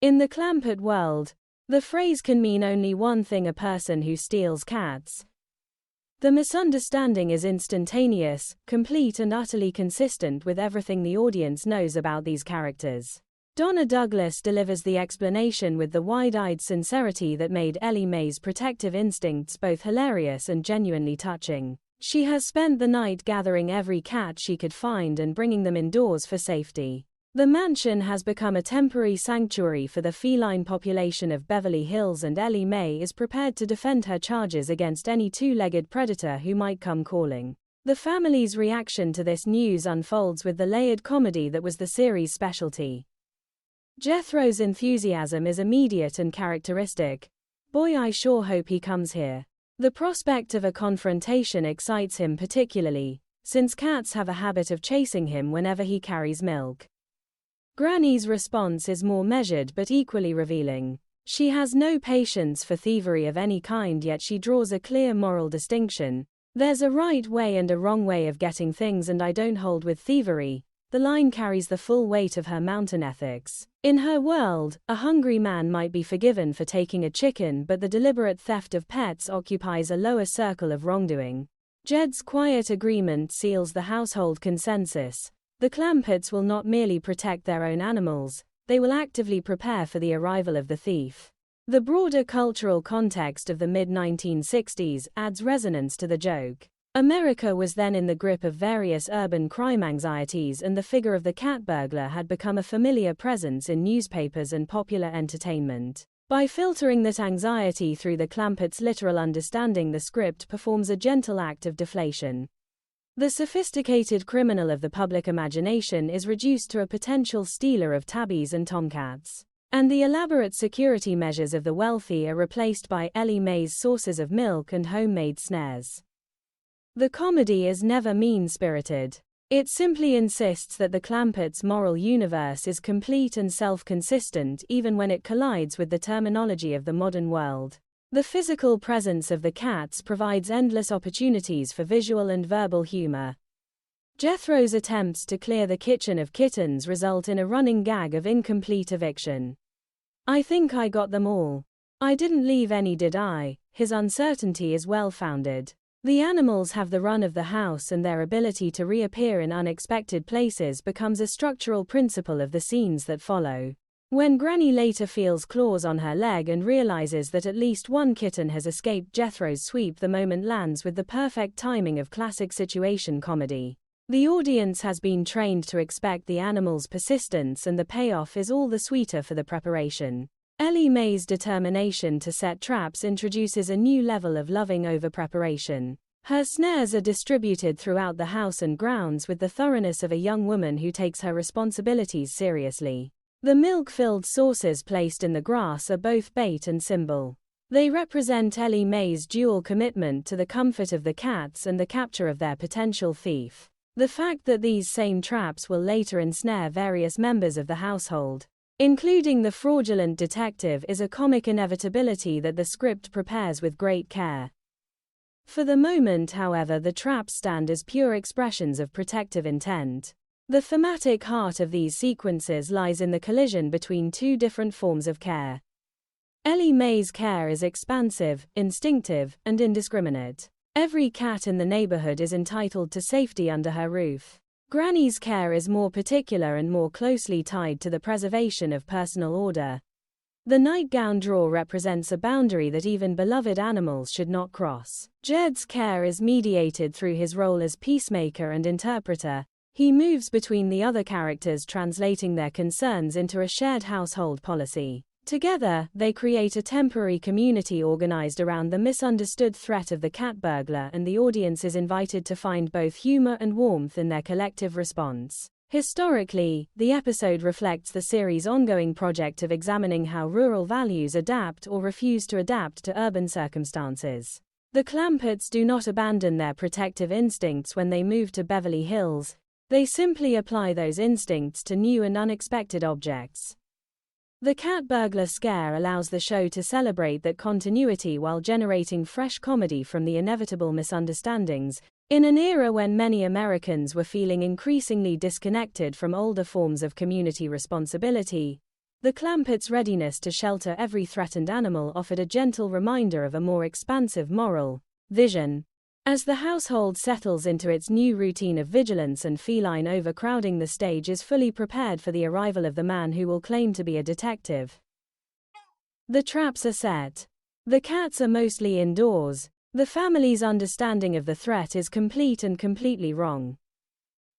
In the Clampett world, the phrase can mean only one thing: a person who steals cats. The misunderstanding is instantaneous, complete and utterly consistent with everything the audience knows about these characters. Donna Douglas delivers the explanation with the wide-eyed sincerity that made Ellie Mae's protective instincts both hilarious and genuinely touching. She has spent the night gathering every cat she could find and bringing them indoors for safety. The mansion has become a temporary sanctuary for the feline population of Beverly Hills, and Ellie Mae is prepared to defend her charges against any two-legged predator who might come calling. The family's reaction to this news unfolds with the layered comedy that was the series' specialty. Jethro's enthusiasm is immediate and characteristic. "Boy, I sure hope he comes here." The prospect of a confrontation excites him particularly, since cats have a habit of chasing him whenever he carries milk. Granny's response is more measured but equally revealing. She has no patience for thievery of any kind, yet she draws a clear moral distinction. "There's a right way and a wrong way of getting things, and I don't hold with thievery." The line carries the full weight of her mountain ethics. In her world, a hungry man might be forgiven for taking a chicken, but the deliberate theft of pets occupies a lower circle of wrongdoing. Jed's quiet agreement seals the household consensus. The Clampetts will not merely protect their own animals, they will actively prepare for the arrival of the thief. The broader cultural context of the mid-1960s adds resonance to the joke. America was then in the grip of various urban crime anxieties, and the figure of the cat burglar had become a familiar presence in newspapers and popular entertainment. By filtering that anxiety through the Clampetts' literal understanding, the script performs a gentle act of deflation. The sophisticated criminal of the public imagination is reduced to a potential stealer of tabbies and tomcats. And the elaborate security measures of the wealthy are replaced by Ellie Mae's sources of milk and homemade snares. The comedy is never mean-spirited. It simply insists that the Clampetts' moral universe is complete and self-consistent even when it collides with the terminology of the modern world. The physical presence of the cats provides endless opportunities for visual and verbal humor. Jethro's attempts to clear the kitchen of kittens result in a running gag of incomplete eviction. "I think I got them all. I didn't leave any, did I?" His uncertainty is well-founded. The animals have the run of the house, and their ability to reappear in unexpected places becomes a structural principle of the scenes that follow. When Granny later feels claws on her leg and realizes that at least one kitten has escaped Jethro's sweep, the moment lands with the perfect timing of classic situation comedy. The audience has been trained to expect the animal's persistence, and the payoff is all the sweeter for the preparation. Ellie Mae's determination to set traps introduces a new level of loving over-preparation. Her snares are distributed throughout the house and grounds with the thoroughness of a young woman who takes her responsibilities seriously. The milk-filled saucers placed in the grass are both bait and symbol. They represent Ellie Mae's dual commitment to the comfort of the cats and the capture of their potential thief. The fact that these same traps will later ensnare various members of the household, including the fraudulent detective, is a comic inevitability that the script prepares with great care. For the moment, however, the traps stand as pure expressions of protective intent. The thematic heart of these sequences lies in the collision between two different forms of care. Ellie Mae's care is expansive, instinctive, and indiscriminate. Every cat in the neighborhood is entitled to safety under her roof. Granny's care is more particular and more closely tied to the preservation of personal order. The nightgown drawer represents a boundary that even beloved animals should not cross. Jed's care is mediated through his role as peacemaker and interpreter. He moves between the other characters, translating their concerns into a shared household policy. Together, they create a temporary community organized around the misunderstood threat of the cat burglar, and the audience is invited to find both humor and warmth in their collective response. Historically, the episode reflects the series' ongoing project of examining how rural values adapt or refuse to adapt to urban circumstances. The Clampetts do not abandon their protective instincts when they move to Beverly Hills. They simply apply those instincts to new and unexpected objects. The cat burglar scare allows the show to celebrate that continuity while generating fresh comedy from the inevitable misunderstandings. In an era when many Americans were feeling increasingly disconnected from older forms of community responsibility, the Clampetts' readiness to shelter every threatened animal offered a gentle reminder of a more expansive moral vision. As the household settles into its new routine of vigilance and feline overcrowding, the stage is fully prepared for the arrival of the man who will claim to be a detective. The traps are set. The cats are mostly indoors. The family's understanding of the threat is complete and completely wrong.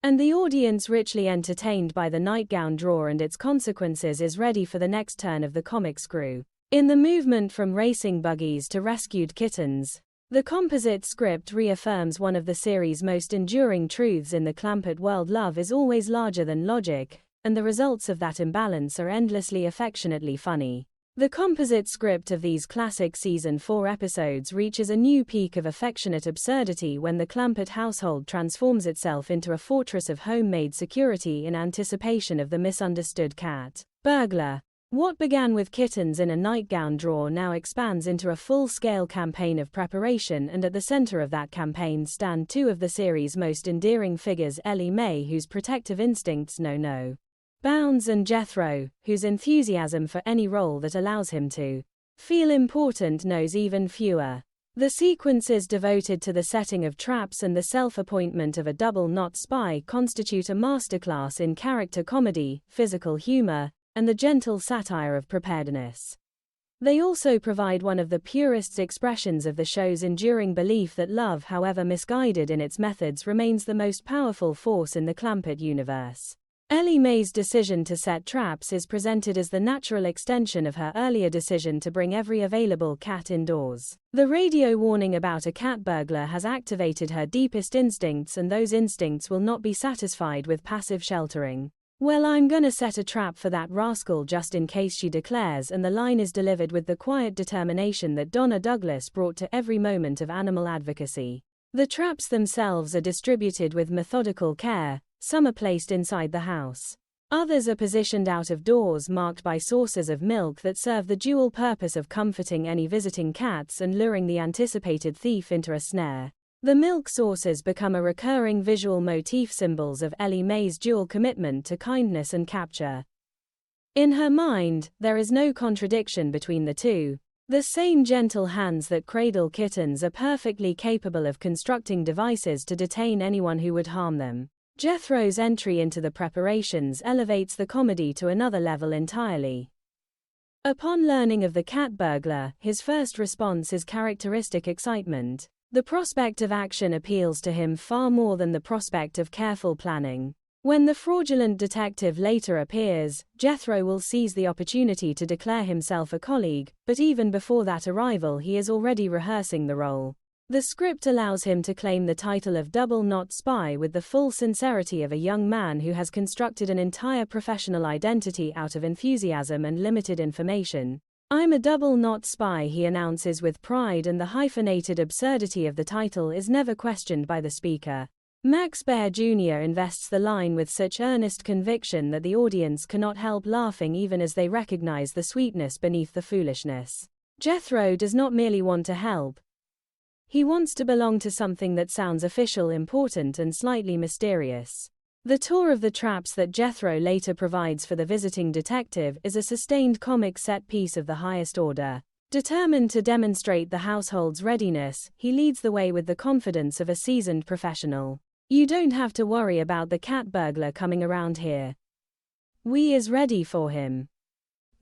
And the audience, richly entertained by the nightgown drawer and its consequences, is ready for the next turn of the comic screw. In the movement from racing buggies to rescued kittens, the composite script reaffirms one of the series' most enduring truths in the Clampett world: love is always larger than logic, and the results of that imbalance are endlessly affectionately funny. The composite script of these classic Season 4 episodes reaches a new peak of affectionate absurdity when the Clampett household transforms itself into a fortress of homemade security in anticipation of the misunderstood cat burglar. What began with kittens in a nightgown drawer now expands into a full-scale campaign of preparation, and at the center of that campaign stand two of the series' most endearing figures: Ellie Mae, whose protective instincts know no bounds, and Jethro, whose enthusiasm for any role that allows him to feel important knows even fewer. The sequences devoted to the setting of traps and the self-appointment of a double-knot spy constitute a masterclass in character comedy, physical humor, and the gentle satire of preparedness. They also provide one of the purest expressions of the show's enduring belief that love, however misguided in its methods, remains the most powerful force in the Clampett universe. Ellie Mae's decision to set traps is presented as the natural extension of her earlier decision to bring every available cat indoors. The radio warning about a cat burglar has activated her deepest instincts, and those instincts will not be satisfied with passive sheltering. "Well, I'm gonna set a trap for that rascal just in case," she declares, and the line is delivered with the quiet determination that Donna Douglas brought to every moment of animal advocacy. The traps themselves are distributed with methodical care. Some are placed inside the house. Others are positioned out of doors, marked by saucers of milk that serve the dual purpose of comforting any visiting cats and luring the anticipated thief into a snare. The milk saucers become a recurring visual motif, symbols of Ellie Mae's dual commitment to kindness and capture. In her mind, there is no contradiction between the two. The same gentle hands that cradle kittens are perfectly capable of constructing devices to detain anyone who would harm them. Jethro's entry into the preparations elevates the comedy to another level entirely. Upon learning of the cat burglar, his first response is characteristic excitement. The prospect of action appeals to him far more than the prospect of careful planning. When the fraudulent detective later appears, Jethro will seize the opportunity to declare himself a colleague, but even before that arrival he is already rehearsing the role. The script allows him to claim the title of double-knot spy with the full sincerity of a young man who has constructed an entire professional identity out of enthusiasm and limited information. "I'm a double-knot spy," he announces with pride, and the hyphenated absurdity of the title is never questioned by the speaker. Max Baer Jr. invests the line with such earnest conviction that the audience cannot help laughing even as they recognize the sweetness beneath the foolishness. Jethro does not merely want to help. He wants to belong to something that sounds official, important, and slightly mysterious. The tour of the traps that Jethro later provides for the visiting detective is a sustained comic set piece of the highest order. Determined to demonstrate the household's readiness, he leads the way with the confidence of a seasoned professional. "You don't have to worry about the cat burglar coming around here. We is ready for him."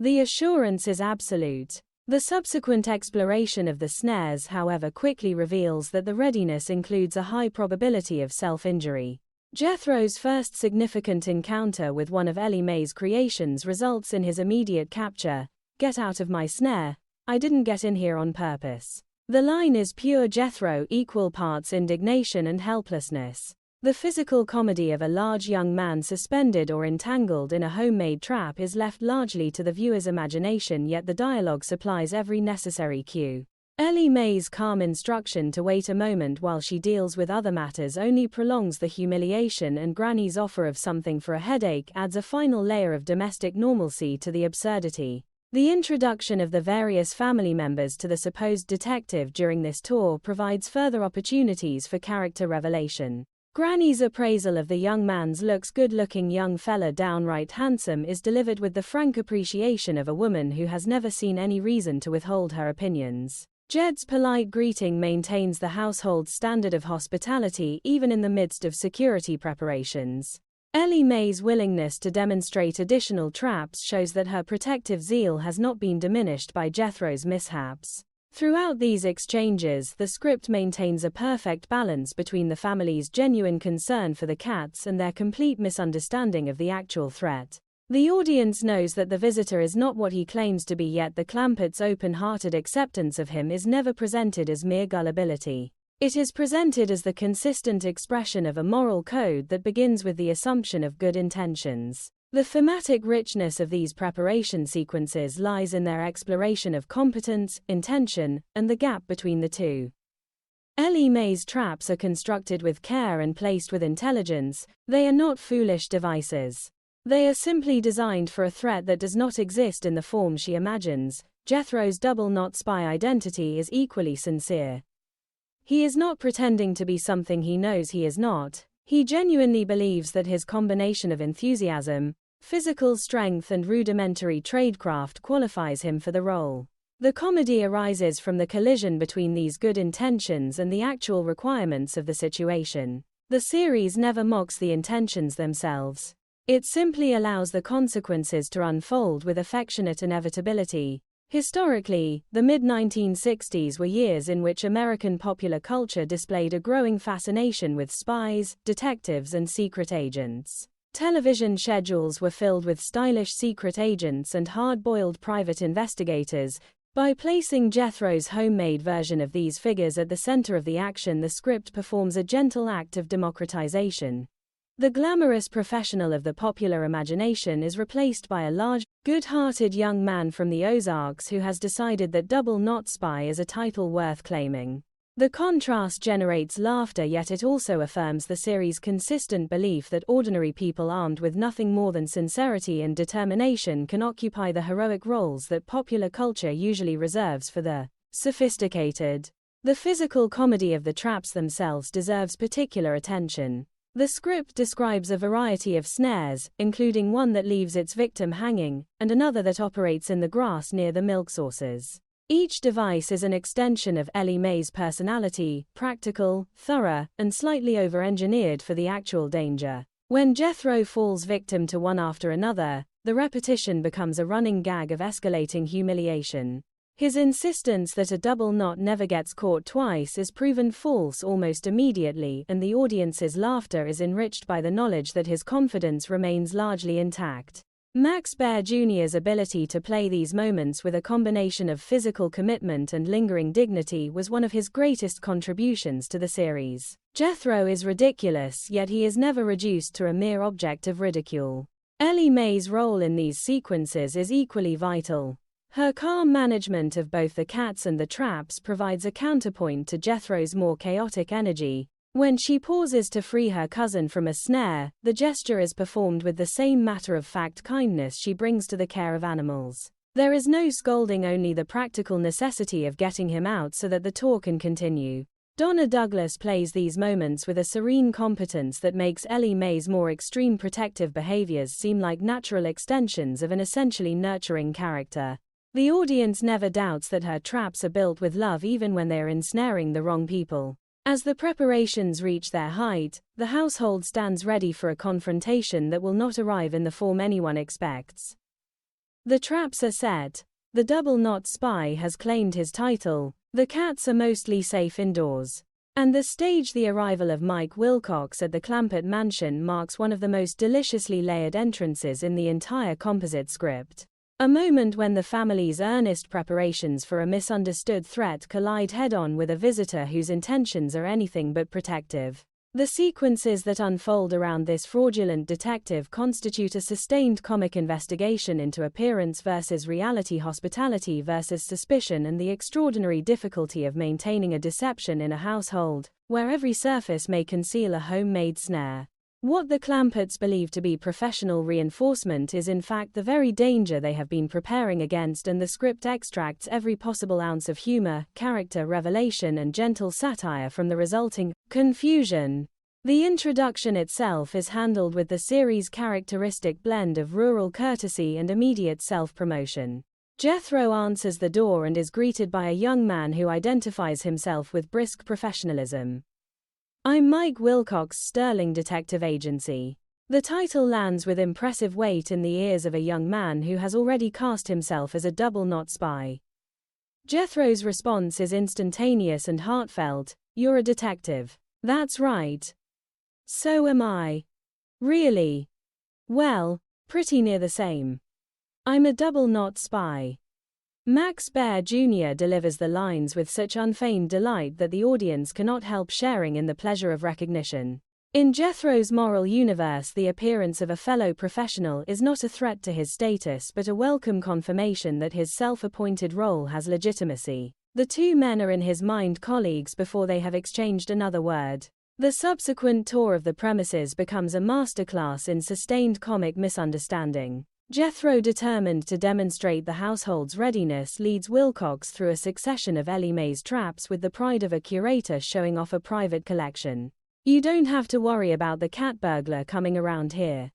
The assurance is absolute. The subsequent exploration of the snares, however, quickly reveals that the readiness includes a high probability of self-injury. Jethro's first significant encounter with one of Ellie Mae's creations results in his immediate capture. "Get out of my snare. I didn't get in here on purpose." The line is pure Jethro, equal parts indignation and helplessness. The physical comedy of a large young man suspended or entangled in a homemade trap is left largely to the viewer's imagination, yet the dialogue supplies every necessary cue. Ellie Mae's calm instruction to wait a moment while she deals with other matters only prolongs the humiliation, and Granny's offer of something for a headache adds a final layer of domestic normalcy to the absurdity. The introduction of the various family members to the supposed detective during this tour provides further opportunities for character revelation. Granny's appraisal of the young man's looks, good-looking young fella, downright handsome, is delivered with the frank appreciation of a woman who has never seen any reason to withhold her opinions. Jed's polite greeting maintains the household's standard of hospitality even in the midst of security preparations. Ellie Mae's willingness to demonstrate additional traps shows that her protective zeal has not been diminished by Jethro's mishaps. Throughout these exchanges, the script maintains a perfect balance between the family's genuine concern for the cats and their complete misunderstanding of the actual threat. The audience knows that the visitor is not what he claims to be, yet the Clampett's open-hearted acceptance of him is never presented as mere gullibility. It is presented as the consistent expression of a moral code that begins with the assumption of good intentions. The thematic richness of these preparation sequences lies in their exploration of competence, intention, and the gap between the two. Ellie Mae's traps are constructed with care and placed with intelligence. They are not foolish devices. They are simply designed for a threat that does not exist in the form she imagines. Jethro's double-knot spy identity is equally sincere. He is not pretending to be something he knows he is not. He genuinely believes that his combination of enthusiasm, physical strength and rudimentary tradecraft qualifies him for the role. The comedy arises from the collision between these good intentions and the actual requirements of the situation. The series never mocks the intentions themselves. It simply allows the consequences to unfold with affectionate inevitability. Historically, the mid-1960s were years in which American popular culture displayed a growing fascination with spies, detectives, and secret agents. Television schedules were filled with stylish secret agents and hard-boiled private investigators. By placing Jethro's homemade version of these figures at the center of the action, the script performs a gentle act of democratization. The glamorous professional of the popular imagination is replaced by a large, good-hearted young man from the Ozarks who has decided that double-knot spy is a title worth claiming. The contrast generates laughter, yet it also affirms the series' consistent belief that ordinary people armed with nothing more than sincerity and determination can occupy the heroic roles that popular culture usually reserves for the sophisticated. The physical comedy of the traps themselves deserves particular attention. The script describes a variety of snares, including one that leaves its victim hanging, and another that operates in the grass near the milk sources. Each device is an extension of Ellie Mae's personality, practical, thorough, and slightly over-engineered for the actual danger. When Jethro falls victim to one after another, the repetition becomes a running gag of escalating humiliation. His insistence that a double knot never gets caught twice is proven false almost immediately, and the audience's laughter is enriched by the knowledge that his confidence remains largely intact. Max Baer Jr.'s ability to play these moments with a combination of physical commitment and lingering dignity was one of his greatest contributions to the series. Jethro is ridiculous, yet he is never reduced to a mere object of ridicule. Ellie Mae's role in these sequences is equally vital. Her calm management of both the cats and the traps provides a counterpoint to Jethro's more chaotic energy. When she pauses to free her cousin from a snare, the gesture is performed with the same matter-of-fact kindness she brings to the care of animals. There is no scolding, only the practical necessity of getting him out so that the tour can continue. Donna Douglas plays these moments with a serene competence that makes Ellie Mae's more extreme protective behaviors seem like natural extensions of an essentially nurturing character. The audience never doubts that her traps are built with love even when they are ensnaring the wrong people. As the preparations reach their height, the household stands ready for a confrontation that will not arrive in the form anyone expects. The traps are set. The double-knot spy has claimed his title. The cats are mostly safe indoors. And the stage, the arrival of Mike Wilcox at the Clampett mansion, marks one of the most deliciously layered entrances in the entire composite script. A moment when the family's earnest preparations for a misunderstood threat collide head-on with a visitor whose intentions are anything but protective. The sequences that unfold around this fraudulent detective constitute a sustained comic investigation into appearance versus reality, hospitality versus suspicion, and the extraordinary difficulty of maintaining a deception in a household where every surface may conceal a homemade snare. What the Clamperts believe to be professional reinforcement is in fact the very danger they have been preparing against, and the script extracts every possible ounce of humor, character revelation, and gentle satire from the resulting confusion. The introduction itself is handled with the series' characteristic blend of rural courtesy and immediate self-promotion. Jethro answers the door and is greeted by a young man who identifies himself with brisk professionalism. "I'm Mike Wilcox, Sterling Detective Agency." The title lands with impressive weight in the ears of a young man who has already cast himself as a double-knot spy. Jethro's response is instantaneous and heartfelt. "You're a detective." "That's right." "So am I." "Really?" "Well, pretty near the same." "I'm a double-knot spy." Max Baer Jr. delivers the lines with such unfeigned delight that the audience cannot help sharing in the pleasure of recognition. In Jethro's moral universe, the appearance of a fellow professional is not a threat to his status but a welcome confirmation that his self-appointed role has legitimacy. The two men are in his mind colleagues before they have exchanged another word. The subsequent tour of the premises becomes a masterclass in sustained comic misunderstanding. Jethro, determined to demonstrate the household's readiness, leads Wilcox through a succession of Ellie Mae's traps with the pride of a curator showing off a private collection. "You don't have to worry about the cat burglar coming around here.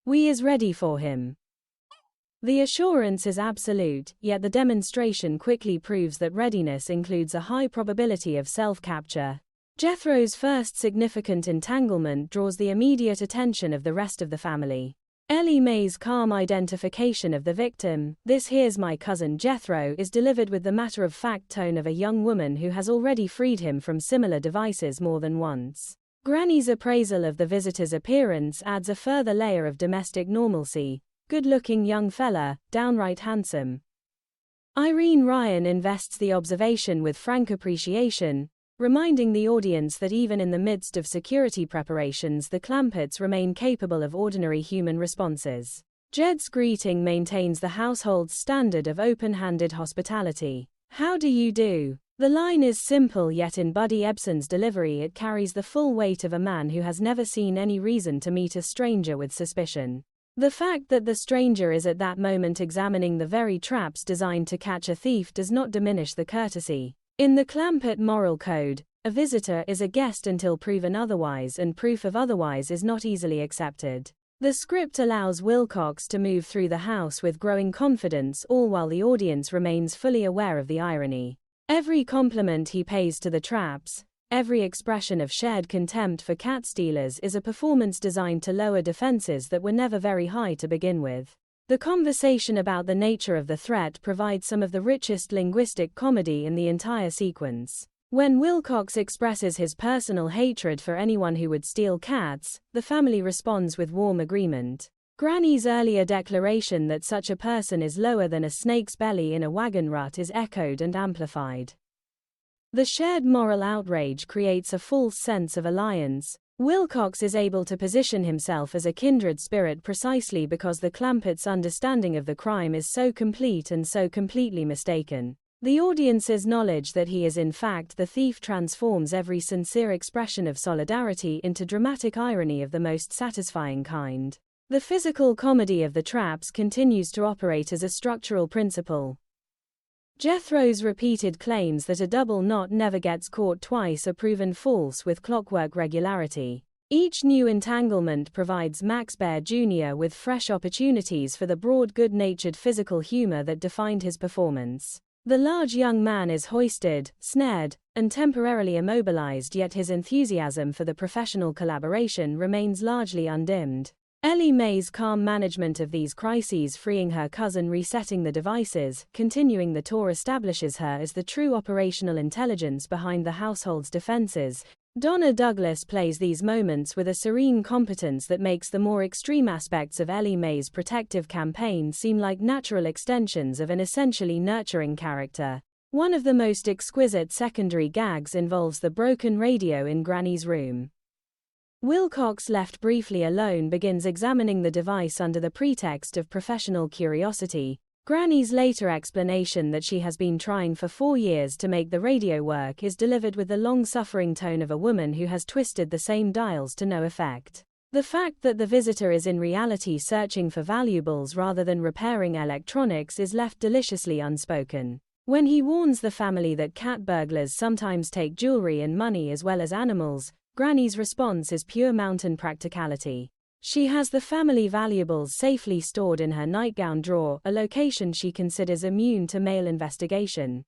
We is ready for him." The assurance is absolute, yet the demonstration quickly proves that readiness includes a high probability of self-capture. Jethro's first significant entanglement draws the immediate attention of the rest of the family. Ellie Mae's calm identification of the victim, "This here's my cousin Jethro," is delivered with the matter-of-fact tone of a young woman who has already freed him from similar devices more than once. Granny's appraisal of the visitor's appearance adds a further layer of domestic normalcy. "Good-looking young fella, downright handsome." Irene Ryan invests the observation with frank appreciation, reminding the audience that even in the midst of security preparations, the Clamperts remain capable of ordinary human responses. Jed's greeting maintains the household's standard of open-handed hospitality. "How do you do?" The line is simple, yet in Buddy Ebsen's delivery it carries the full weight of a man who has never seen any reason to meet a stranger with suspicion. The fact that the stranger is at that moment examining the very traps designed to catch a thief does not diminish the courtesy. In the Clampert moral code, a visitor is a guest until proven otherwise, and proof of otherwise is not easily accepted. The script allows Wilcox to move through the house with growing confidence, all while the audience remains fully aware of the irony. Every compliment he pays to the traps, every expression of shared contempt for cat stealers is a performance designed to lower defenses that were never very high to begin with. The conversation about the nature of the threat provides some of the richest linguistic comedy in the entire sequence. When Wilcox expresses his personal hatred for anyone who would steal cats, the family responds with warm agreement. Granny's earlier declaration that such a person is lower than a snake's belly in a wagon rut is echoed and amplified. The shared moral outrage creates a false sense of alliance. Wilcox is able to position himself as a kindred spirit precisely because the Clamperts' understanding of the crime is so complete and so completely mistaken. The audience's knowledge that he is in fact the thief transforms every sincere expression of solidarity into dramatic irony of the most satisfying kind. The physical comedy of the traps continues to operate as a structural principle. Jethro's repeated claims that a double knot never gets caught twice are proven false with clockwork regularity. Each new entanglement provides Max Baer Jr. with fresh opportunities for the broad good-natured physical humor that defined his performance. The large young man is hoisted, snared, and temporarily immobilized, yet his enthusiasm for the professional collaboration remains largely undimmed. Ellie Mae's calm management of these crises, freeing her cousin, resetting the devices, continuing the tour, establishes her as the true operational intelligence behind the household's defenses. Donna Douglas plays these moments with a serene competence that makes the more extreme aspects of Ellie Mae's protective campaign seem like natural extensions of an essentially nurturing character. One of the most exquisite secondary gags involves the broken radio in Granny's room. Wilcox, left briefly alone, begins examining the device under the pretext of professional curiosity. Granny's later explanation that she has been trying for 4 years to make the radio work is delivered with the long-suffering tone of a woman who has twisted the same dials to no effect. The fact that the visitor is in reality searching for valuables rather than repairing electronics is left deliciously unspoken. When he warns the family that cat burglars sometimes take jewelry and money as well as animals, Granny's response is pure mountain practicality. She has the family valuables safely stored in her nightgown drawer, a location she considers immune to male investigation.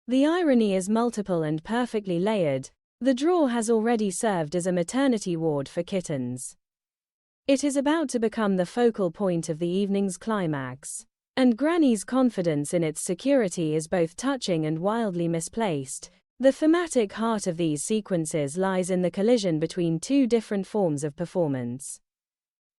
The irony is multiple and perfectly layered. The drawer has already served as a maternity ward for kittens. It is about to become the focal point of the evening's climax. And Granny's confidence in its security is both touching and wildly misplaced. The thematic heart of these sequences lies in the collision between two different forms of performance.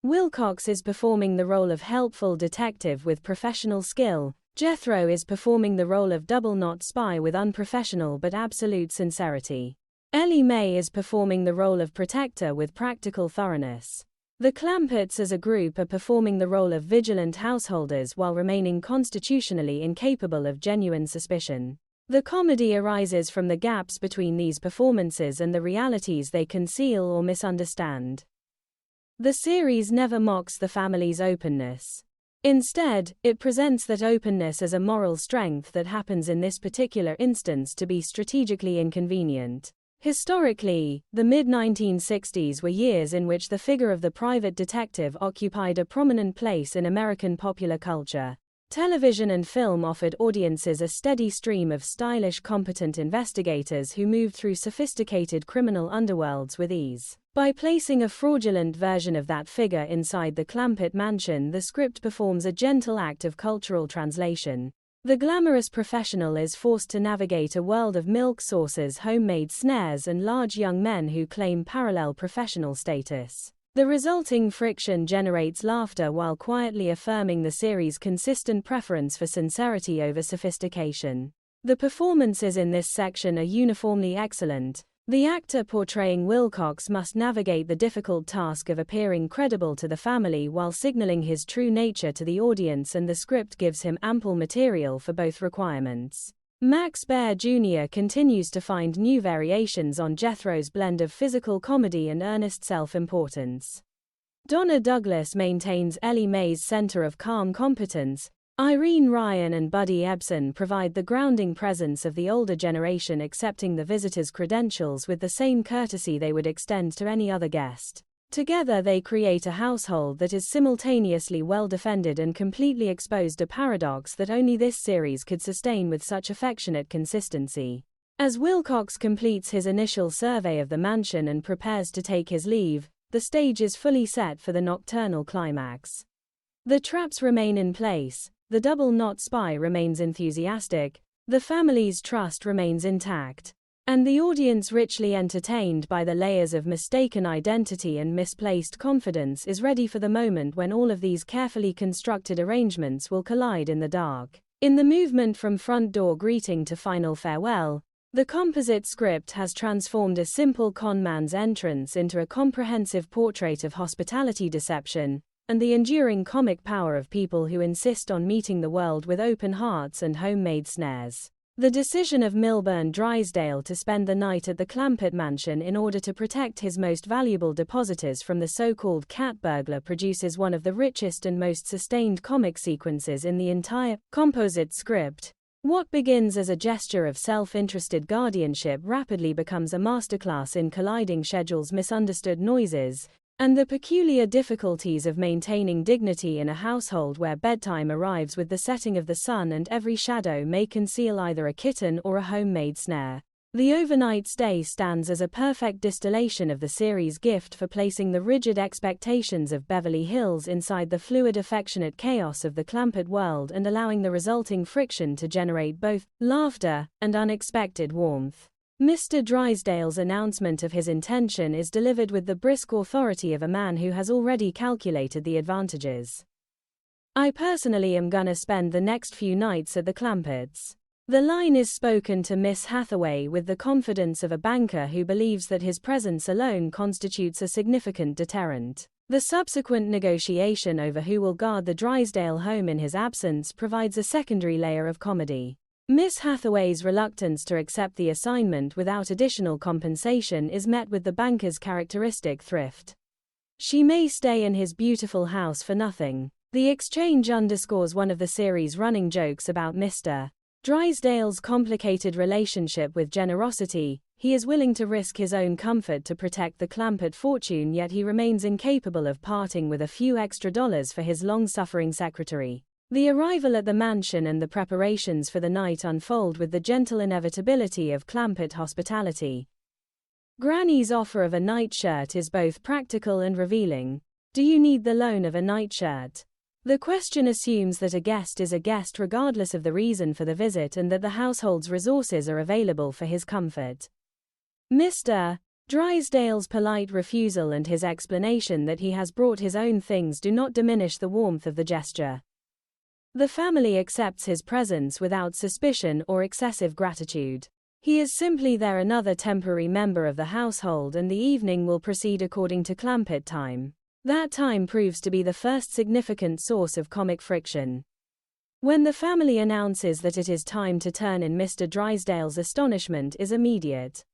Wilcox is performing the role of helpful detective with professional skill. Jethro is performing the role of double-knot spy with unprofessional but absolute sincerity. Ellie Mae is performing the role of protector with practical thoroughness. The Clampetts as a group are performing the role of vigilant householders while remaining constitutionally incapable of genuine suspicion. The comedy arises from the gaps between these performances and the realities they conceal or misunderstand. The series never mocks the family's openness. Instead, it presents that openness as a moral strength that happens in this particular instance to be strategically inconvenient. Historically, the mid-1960s were years in which the figure of the private detective occupied a prominent place in American popular culture. Television and film offered audiences a steady stream of stylish, competent investigators who moved through sophisticated criminal underworlds with ease. By placing a fraudulent version of that figure inside the Clampett mansion, the script performs a gentle act of cultural translation. The glamorous professional is forced to navigate a world of milk saucers, homemade snares, and large young men who claim parallel professional status. The resulting friction generates laughter while quietly affirming the series' consistent preference for sincerity over sophistication. The performances in this section are uniformly excellent. The actor portraying Wilcox must navigate the difficult task of appearing credible to the family while signaling his true nature to the audience, and the script gives him ample material for both requirements. Max Baer Jr. continues to find new variations on Jethro's blend of physical comedy and earnest self-importance. Donna Douglas maintains Ellie Mae's center of calm competence. Irene Ryan and Buddy Ebsen provide the grounding presence of the older generation, accepting the visitor's credentials with the same courtesy they would extend to any other guest. Together they create a household that is simultaneously well-defended and completely exposed, a paradox that only this series could sustain with such affectionate consistency. As Wilcox completes his initial survey of the mansion and prepares to take his leave, the stage is fully set for the nocturnal climax. The traps remain in place, the double-knot spy remains enthusiastic, the family's trust remains intact, and the audience, richly entertained by the layers of mistaken identity and misplaced confidence, is ready for the moment when all of these carefully constructed arrangements will collide in the dark. In the movement from front door greeting to final farewell, the composite script has transformed a simple con man's entrance into a comprehensive portrait of hospitality deception, and the enduring comic power of people who insist on meeting the world with open hearts and homemade snares. The decision of Milburn Drysdale to spend the night at the Clampett mansion in order to protect his most valuable depositors from the so-called cat burglar produces one of the richest and most sustained comic sequences in the entire composite script. What begins as a gesture of self-interested guardianship rapidly becomes a masterclass in colliding schedules, misunderstood noises, and the peculiar difficulties of maintaining dignity in a household where bedtime arrives with the setting of the sun and every shadow may conceal either a kitten or a homemade snare. The overnight stay stands as a perfect distillation of the series' gift for placing the rigid expectations of Beverly Hills inside the fluid, affectionate chaos of the Clampett world and allowing the resulting friction to generate both laughter and unexpected warmth. Mr. Drysdale's announcement of his intention is delivered with the brisk authority of a man who has already calculated the advantages. I personally am gonna spend the next few nights at the Clampetts. The line is spoken to Miss Hathaway with the confidence of a banker who believes that his presence alone constitutes a significant deterrent. The subsequent negotiation over who will guard the Drysdale home in his absence provides a secondary layer of comedy. Miss Hathaway's reluctance to accept the assignment without additional compensation is met with the banker's characteristic thrift. She may stay in his beautiful house for nothing. The exchange underscores one of the series' running jokes about Mr. Drysdale's complicated relationship with generosity. He is willing to risk his own comfort to protect the Clampett fortune, yet he remains incapable of parting with a few extra dollars for his long-suffering secretary. The arrival at the mansion and the preparations for the night unfold with the gentle inevitability of Clampett hospitality. Granny's offer of a nightshirt is both practical and revealing. Do you need the loan of a nightshirt? The question assumes that a guest is a guest regardless of the reason for the visit and that the household's resources are available for his comfort. Mr. Drysdale's polite refusal and his explanation that he has brought his own things do not diminish the warmth of the gesture. The family accepts his presence without suspicion or excessive gratitude. He is simply there, another temporary member of the household, and the evening will proceed according to Clampett time. That time proves to be the first significant source of comic friction. When the family announces that it is time to turn in, Mr. Drysdale's astonishment is immediate.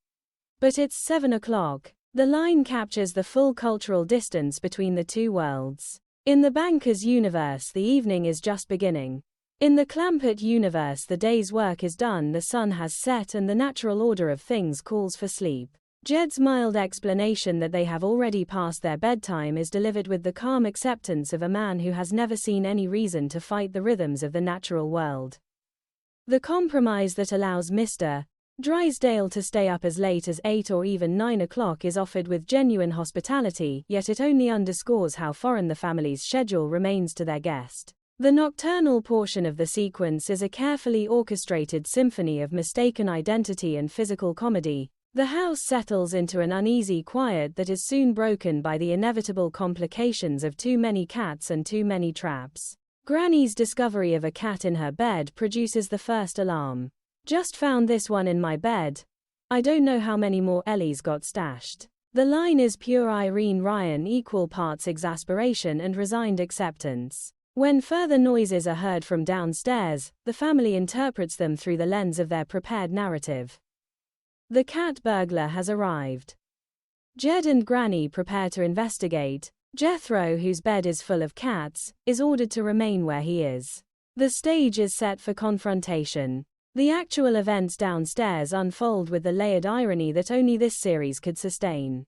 But it's 7 o'clock. The line captures the full cultural distance between the two worlds. In the banker's universe, the evening is just beginning. In the Clampett universe, the day's work is done, the sun has set, and the natural order of things calls for sleep. Jed's mild explanation that they have already passed their bedtime is delivered with the calm acceptance of a man who has never seen any reason to fight the rhythms of the natural world. The compromise that allows Mr. Drysdale to stay up as late as 8 or even 9 o'clock is offered with genuine hospitality, yet it only underscores how foreign the family's schedule remains to their guest. The nocturnal portion of the sequence is a carefully orchestrated symphony of mistaken identity and physical comedy. The house settles into an uneasy quiet that is soon broken by the inevitable complications of too many cats and too many traps. Granny's discovery of a cat in her bed produces the first alarm. Just found this one in my bed. I don't know how many more Ellie's got stashed. The line is pure Irene Ryan, equal parts exasperation and resigned acceptance. When further noises are heard from downstairs, the family interprets them through the lens of their prepared narrative. The cat burglar has arrived. Jed and Granny prepare to investigate. Jethro, whose bed is full of cats, is ordered to remain where he is. The stage is set for confrontation. The actual events downstairs unfold with the layered irony that only this series could sustain.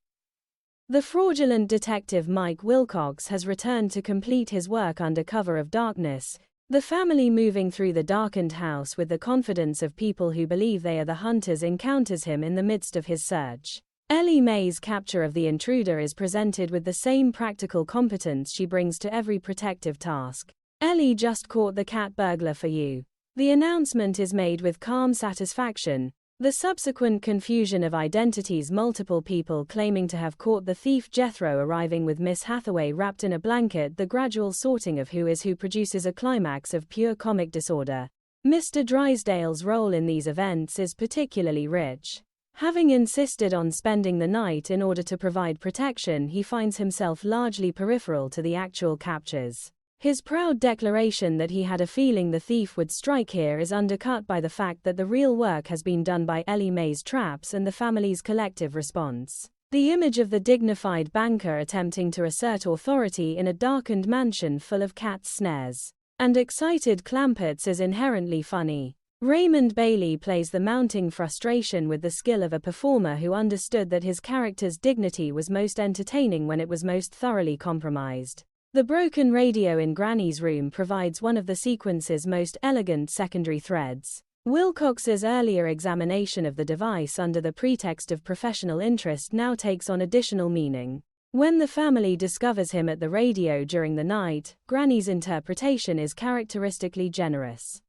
The fraudulent detective Mike Wilcox has returned to complete his work under cover of darkness. The family, moving through the darkened house with the confidence of people who believe they are the hunters, encounters him in the midst of his search. Ellie Mae's capture of the intruder is presented with the same practical competence she brings to every protective task. Ellie just caught the cat burglar for you. The announcement is made with calm satisfaction. The subsequent confusion of identities, multiple people claiming to have caught the thief, Jethro arriving with Miss Hathaway wrapped in a blanket, the gradual sorting of who is who produces a climax of pure comic disorder. Mr. Drysdale's role in these events is particularly rich. Having insisted on spending the night in order to provide protection, he finds himself largely peripheral to the actual captures. His proud declaration that he had a feeling the thief would strike here is undercut by the fact that the real work has been done by Ellie Mae's traps and the family's collective response. The image of the dignified banker attempting to assert authority in a darkened mansion full of cats' snares and excited Clampetts is inherently funny. Raymond Bailey plays the mounting frustration with the skill of a performer who understood that his character's dignity was most entertaining when it was most thoroughly compromised. The broken radio in Granny's room provides one of the sequence's most elegant secondary threads. Wilcox's earlier examination of the device under the pretext of professional interest now takes on additional meaning. When the family discovers him at the radio during the night, Granny's interpretation is characteristically generous.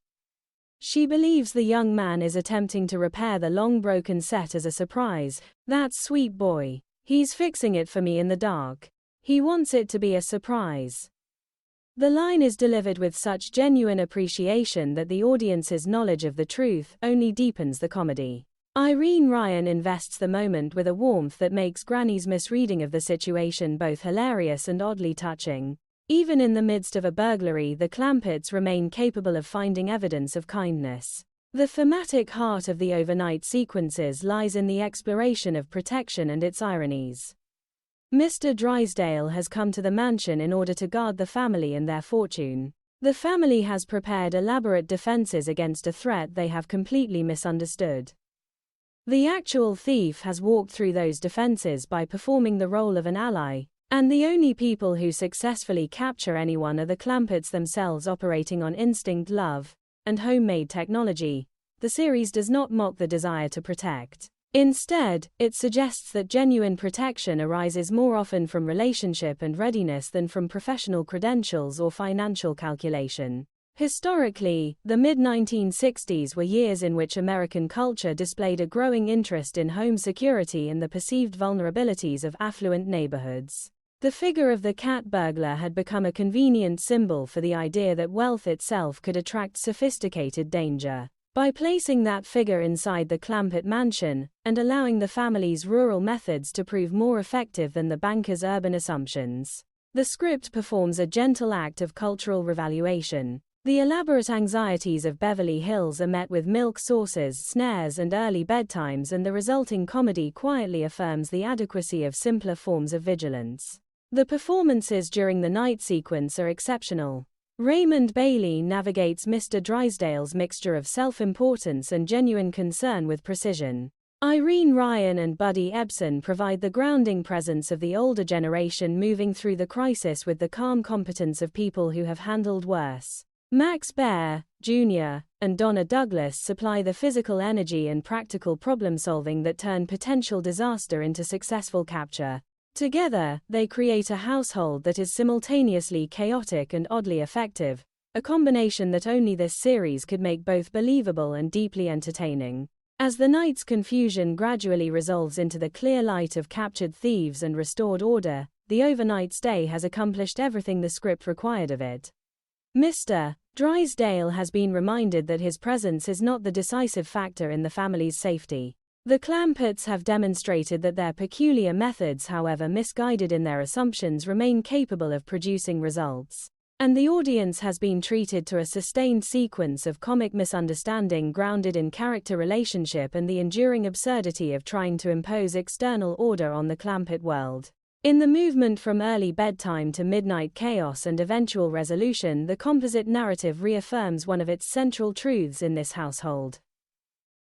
She believes the young man is attempting to repair the long broken set as a surprise. That sweet boy. He's fixing it for me in the dark. He wants it to be a surprise. The line is delivered with such genuine appreciation that the audience's knowledge of the truth only deepens the comedy. Irene Ryan invests the moment with a warmth that makes Granny's misreading of the situation both hilarious and oddly touching. Even in the midst of a burglary, the Clampetts remain capable of finding evidence of kindness. The thematic heart of the overnight sequences lies in the exploration of protection and its ironies. Mr. Drysdale has come to the mansion in order to guard the family and their fortune. The family has prepared elaborate defenses against a threat they have completely misunderstood. The actual thief has walked through those defenses by performing the role of an ally, and the only people who successfully capture anyone are the Clampetts themselves, operating on instinct, love, and homemade technology. The series does not mock the desire to protect. Instead, it suggests that genuine protection arises more often from relationship and readiness than from professional credentials or financial calculation. Historically, the mid-1960s were years in which American culture displayed a growing interest in home security and the perceived vulnerabilities of affluent neighborhoods. The figure of the cat burglar had become a convenient symbol for the idea that wealth itself could attract sophisticated danger. By placing that figure inside the Clampett mansion, and allowing the family's rural methods to prove more effective than the banker's urban assumptions, the script performs a gentle act of cultural revaluation. The elaborate anxieties of Beverly Hills are met with milk sauces, snares, and early bedtimes, and the resulting comedy quietly affirms the adequacy of simpler forms of vigilance. The performances during the night sequence are exceptional. Raymond Bailey navigates Mr. Drysdale's mixture of self-importance and genuine concern with precision. Irene Ryan and Buddy Ebsen provide the grounding presence of the older generation moving through the crisis with the calm competence of people who have handled worse. Max Baer, Jr., and Donna Douglas supply the physical energy and practical problem-solving that turn potential disaster into successful capture. Together, they create a household that is simultaneously chaotic and oddly effective, a combination that only this series could make both believable and deeply entertaining. As the night's confusion gradually resolves into the clear light of captured thieves and restored order, the overnight stay has accomplished everything the script required of it. Mr. Drysdale has been reminded that his presence is not the decisive factor in the family's safety. The Clampetts have demonstrated that their peculiar methods, however misguided in their assumptions, remain capable of producing results. And the audience has been treated to a sustained sequence of comic misunderstanding grounded in character relationship and the enduring absurdity of trying to impose external order on the Clampett world. In the movement from early bedtime to midnight chaos and eventual resolution, the composite narrative reaffirms one of its central truths in this household.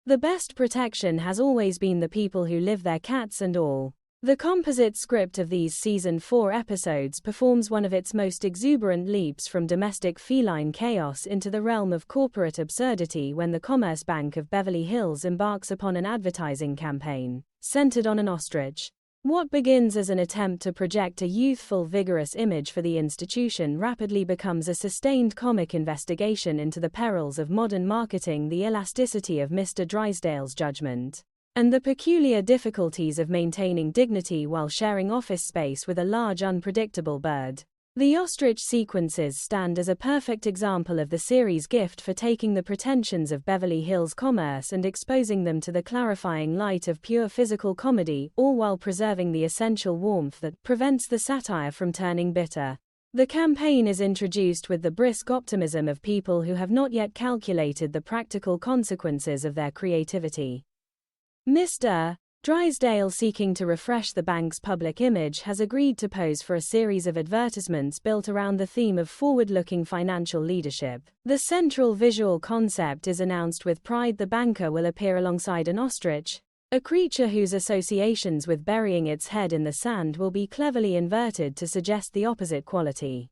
The best protection has always been the people who live there, cats and all. The composite script of these season 4 episodes performs one of its most exuberant leaps from domestic feline chaos into the realm of corporate absurdity when the Commerce Bank of Beverly Hills embarks upon an advertising campaign centered on an ostrich. What begins as an attempt to project a youthful, vigorous image for the institution rapidly becomes a sustained comic investigation into the perils of modern marketing, the elasticity of Mr. Drysdale's judgment, and the peculiar difficulties of maintaining dignity while sharing office space with a large, unpredictable bird. The ostrich sequences stand as a perfect example of the series' gift for taking the pretensions of Beverly Hills commerce and exposing them to the clarifying light of pure physical comedy, all while preserving the essential warmth that prevents the satire from turning bitter. The campaign is introduced with the brisk optimism of people who have not yet calculated the practical consequences of their creativity. Mr. Drysdale, seeking to refresh the bank's public image, has agreed to pose for a series of advertisements built around the theme of forward-looking financial leadership. The central visual concept is announced with pride. The banker will appear alongside an ostrich, a creature whose associations with burying its head in the sand will be cleverly inverted to suggest the opposite quality.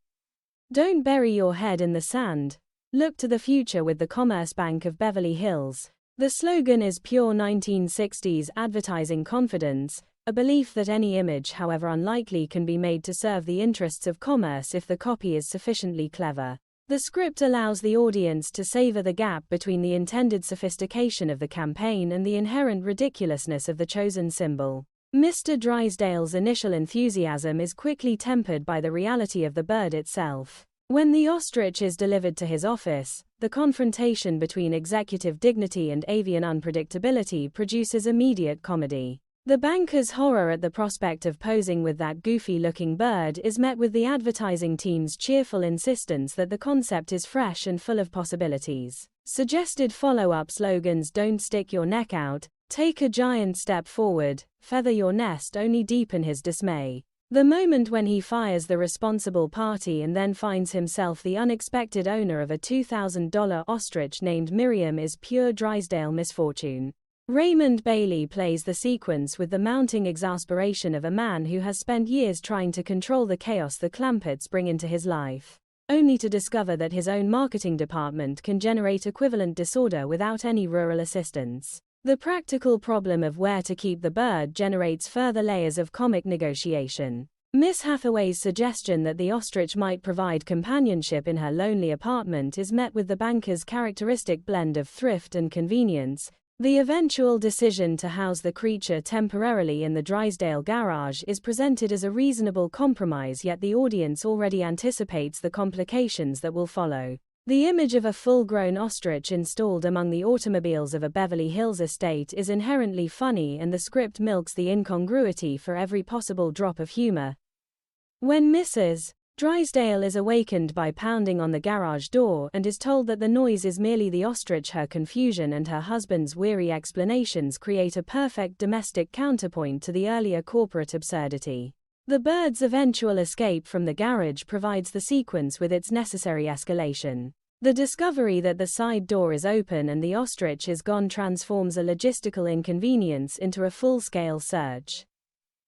Don't bury your head in the sand. Look to the future with the Commerce Bank of Beverly Hills. The slogan is pure 1960s advertising confidence, a belief that any image, however unlikely, can be made to serve the interests of commerce if the copy is sufficiently clever. The script allows the audience to savor the gap between the intended sophistication of the campaign and the inherent ridiculousness of the chosen symbol. Mr. Drysdale's initial enthusiasm is quickly tempered by the reality of the bird itself. When the ostrich is delivered to his office, the confrontation between executive dignity and avian unpredictability produces immediate comedy. The banker's horror at the prospect of posing with that goofy-looking bird is met with the advertising team's cheerful insistence that the concept is fresh and full of possibilities. Suggested follow-up slogans: "Don't stick your neck out," "Take a giant step forward," "Feather your nest," only deepen his dismay. The moment when he fires the responsible party and then finds himself the unexpected owner of a $2,000 ostrich named Miriam is pure Drysdale misfortune. Raymond Bailey plays the sequence with the mounting exasperation of a man who has spent years trying to control the chaos the Clampetts bring into his life, only to discover that his own marketing department can generate equivalent disorder without any rural assistance. The practical problem of where to keep the bird generates further layers of comic negotiation. Miss Hathaway's suggestion that the ostrich might provide companionship in her lonely apartment is met with the banker's characteristic blend of thrift and convenience. The eventual decision to house the creature temporarily in the Drysdale garage is presented as a reasonable compromise, yet the audience already anticipates the complications that will follow. The image of a full-grown ostrich installed among the automobiles of a Beverly Hills estate is inherently funny, and the script milks the incongruity for every possible drop of humor. When Mrs. Drysdale is awakened by pounding on the garage door and is told that the noise is merely the ostrich, her confusion and her husband's weary explanations create a perfect domestic counterpoint to the earlier corporate absurdity. The bird's eventual escape from the garage provides the sequence with its necessary escalation. The discovery that the side door is open and the ostrich is gone transforms a logistical inconvenience into a full-scale search.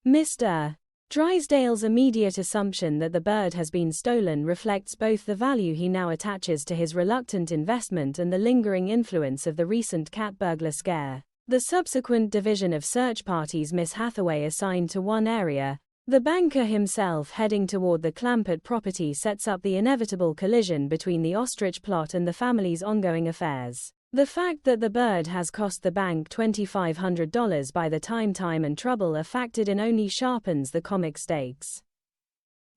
Mr. Drysdale's immediate assumption that the bird has been stolen reflects both the value he now attaches to his reluctant investment and the lingering influence of the recent cat burglar scare. The subsequent division of search parties Miss Hathaway assigned to one area, the banker himself heading toward the Clampett property, sets up the inevitable collision between the ostrich plot and the family's ongoing affairs. The fact that the bird has cost the bank $2,500 by the time and trouble are factored in only sharpens the comic stakes.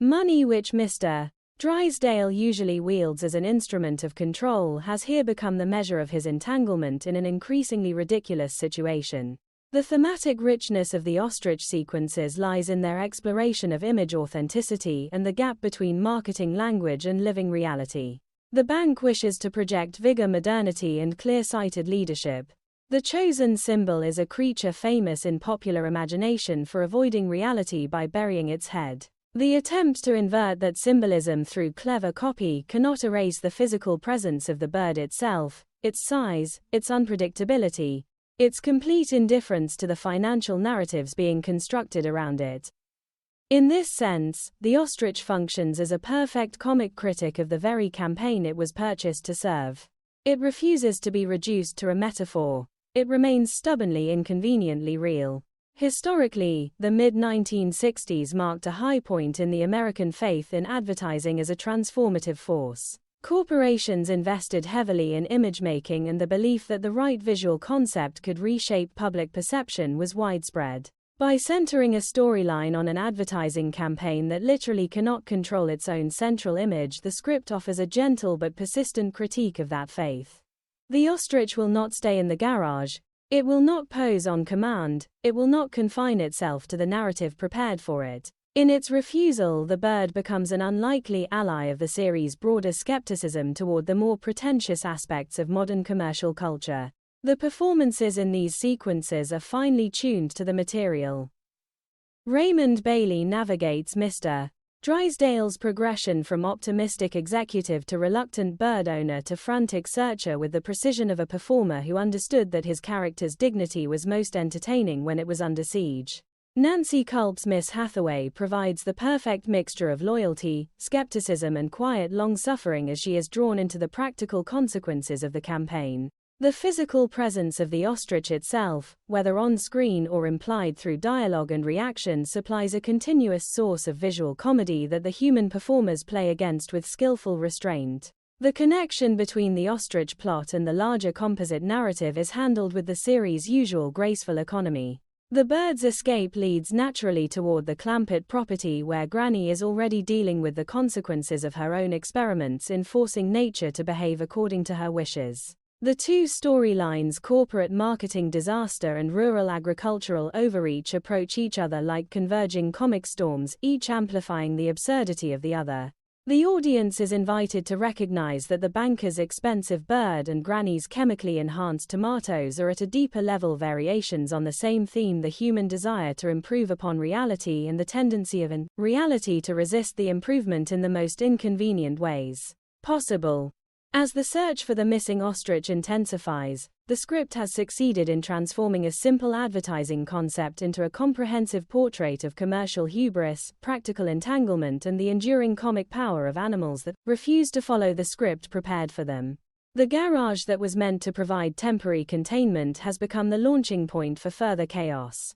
Money, which Mr. Drysdale usually wields as an instrument of control, has here become the measure of his entanglement in an increasingly ridiculous situation. The thematic richness of the ostrich sequences lies in their exploration of image authenticity and the gap between marketing language and living reality. The bank wishes to project vigor, modernity, and clear-sighted leadership. The chosen symbol is a creature famous in popular imagination for avoiding reality by burying its head. The attempt to invert that symbolism through clever copy cannot erase the physical presence of the bird itself, its size, its unpredictability, its complete indifference to the financial narratives being constructed around it. In this sense, the ostrich functions as a perfect comic critic of the very campaign it was purchased to serve. It refuses to be reduced to a metaphor. It remains stubbornly, inconveniently real. Historically, the mid-1960s marked a high point in the American faith in advertising as a transformative force. Corporations invested heavily in image-making, and the belief that the right visual concept could reshape public perception was widespread. By centering a storyline on an advertising campaign that literally cannot control its own central image, the script offers a gentle but persistent critique of that faith. The ostrich will not stay in the garage. It will not pose on command. It will not confine itself to the narrative prepared for it. In its refusal, the bird becomes an unlikely ally of the series' broader skepticism toward the more pretentious aspects of modern commercial culture. The performances in these sequences are finely tuned to the material. Raymond Bailey navigates Mr. Drysdale's progression from optimistic executive to reluctant bird owner to frantic searcher with the precision of a performer who understood that his character's dignity was most entertaining when it was under siege. Nancy Culp's Miss Hathaway provides the perfect mixture of loyalty, skepticism, and quiet long-suffering as she is drawn into the practical consequences of the campaign. The physical presence of the ostrich itself, whether on screen or implied through dialogue and reaction, supplies a continuous source of visual comedy that the human performers play against with skillful restraint. The connection between the ostrich plot and the larger composite narrative is handled with the series' usual graceful economy. The bird's escape leads naturally toward the Clampett property, where Granny is already dealing with the consequences of her own experiments in forcing nature to behave according to her wishes. The two storylines, corporate marketing disaster and rural agricultural overreach, approach each other like converging comic storms, each amplifying the absurdity of the other. The audience is invited to recognize that the banker's expensive bird and Granny's chemically enhanced tomatoes are at a deeper level variations on the same theme: the human desire to improve upon reality and the tendency of reality to resist the improvement in the most inconvenient ways possible. As the search for the missing ostrich intensifies, the script has succeeded in transforming a simple advertising concept into a comprehensive portrait of commercial hubris, practical entanglement, and the enduring comic power of animals that refuse to follow the script prepared for them. The garage that was meant to provide temporary containment has become the launching point for further chaos.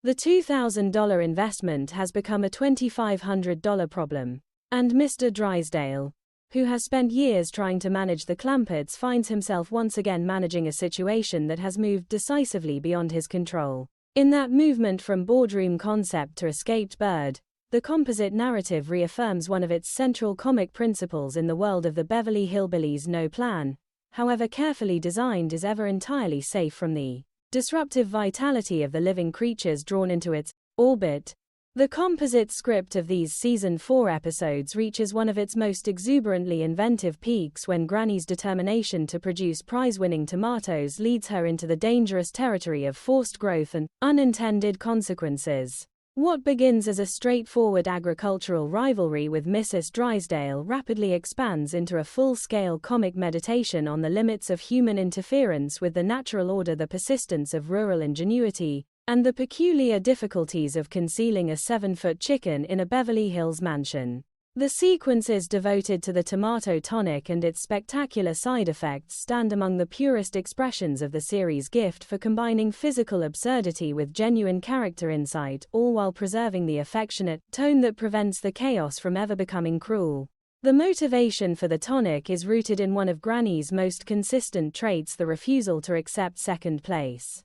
The $2,000 investment has become a $2,500 problem. And Mr. Drysdale, who has spent years trying to manage the Clampetts, finds himself once again managing a situation that has moved decisively beyond his control. In that movement from boardroom concept to escaped bird, the composite narrative reaffirms one of its central comic principles in the world of the Beverly Hillbillies: no plan, however carefully designed, is ever entirely safe from the disruptive vitality of the living creatures drawn into its orbit. The composite script of these season 4 episodes reaches one of its most exuberantly inventive peaks when Granny's determination to produce prize-winning tomatoes leads her into the dangerous territory of forced growth and unintended consequences. What begins as a straightforward agricultural rivalry with Mrs. Drysdale rapidly expands into a full-scale comic meditation on the limits of human interference with the natural order, the persistence of rural ingenuity, and the peculiar difficulties of concealing a 7-foot chicken in a Beverly Hills mansion. The sequences devoted to the tomato tonic and its spectacular side effects stand among the purest expressions of the series' gift for combining physical absurdity with genuine character insight, all while preserving the affectionate tone that prevents the chaos from ever becoming cruel. The motivation for the tonic is rooted in one of Granny's most consistent traits: the refusal to accept second place.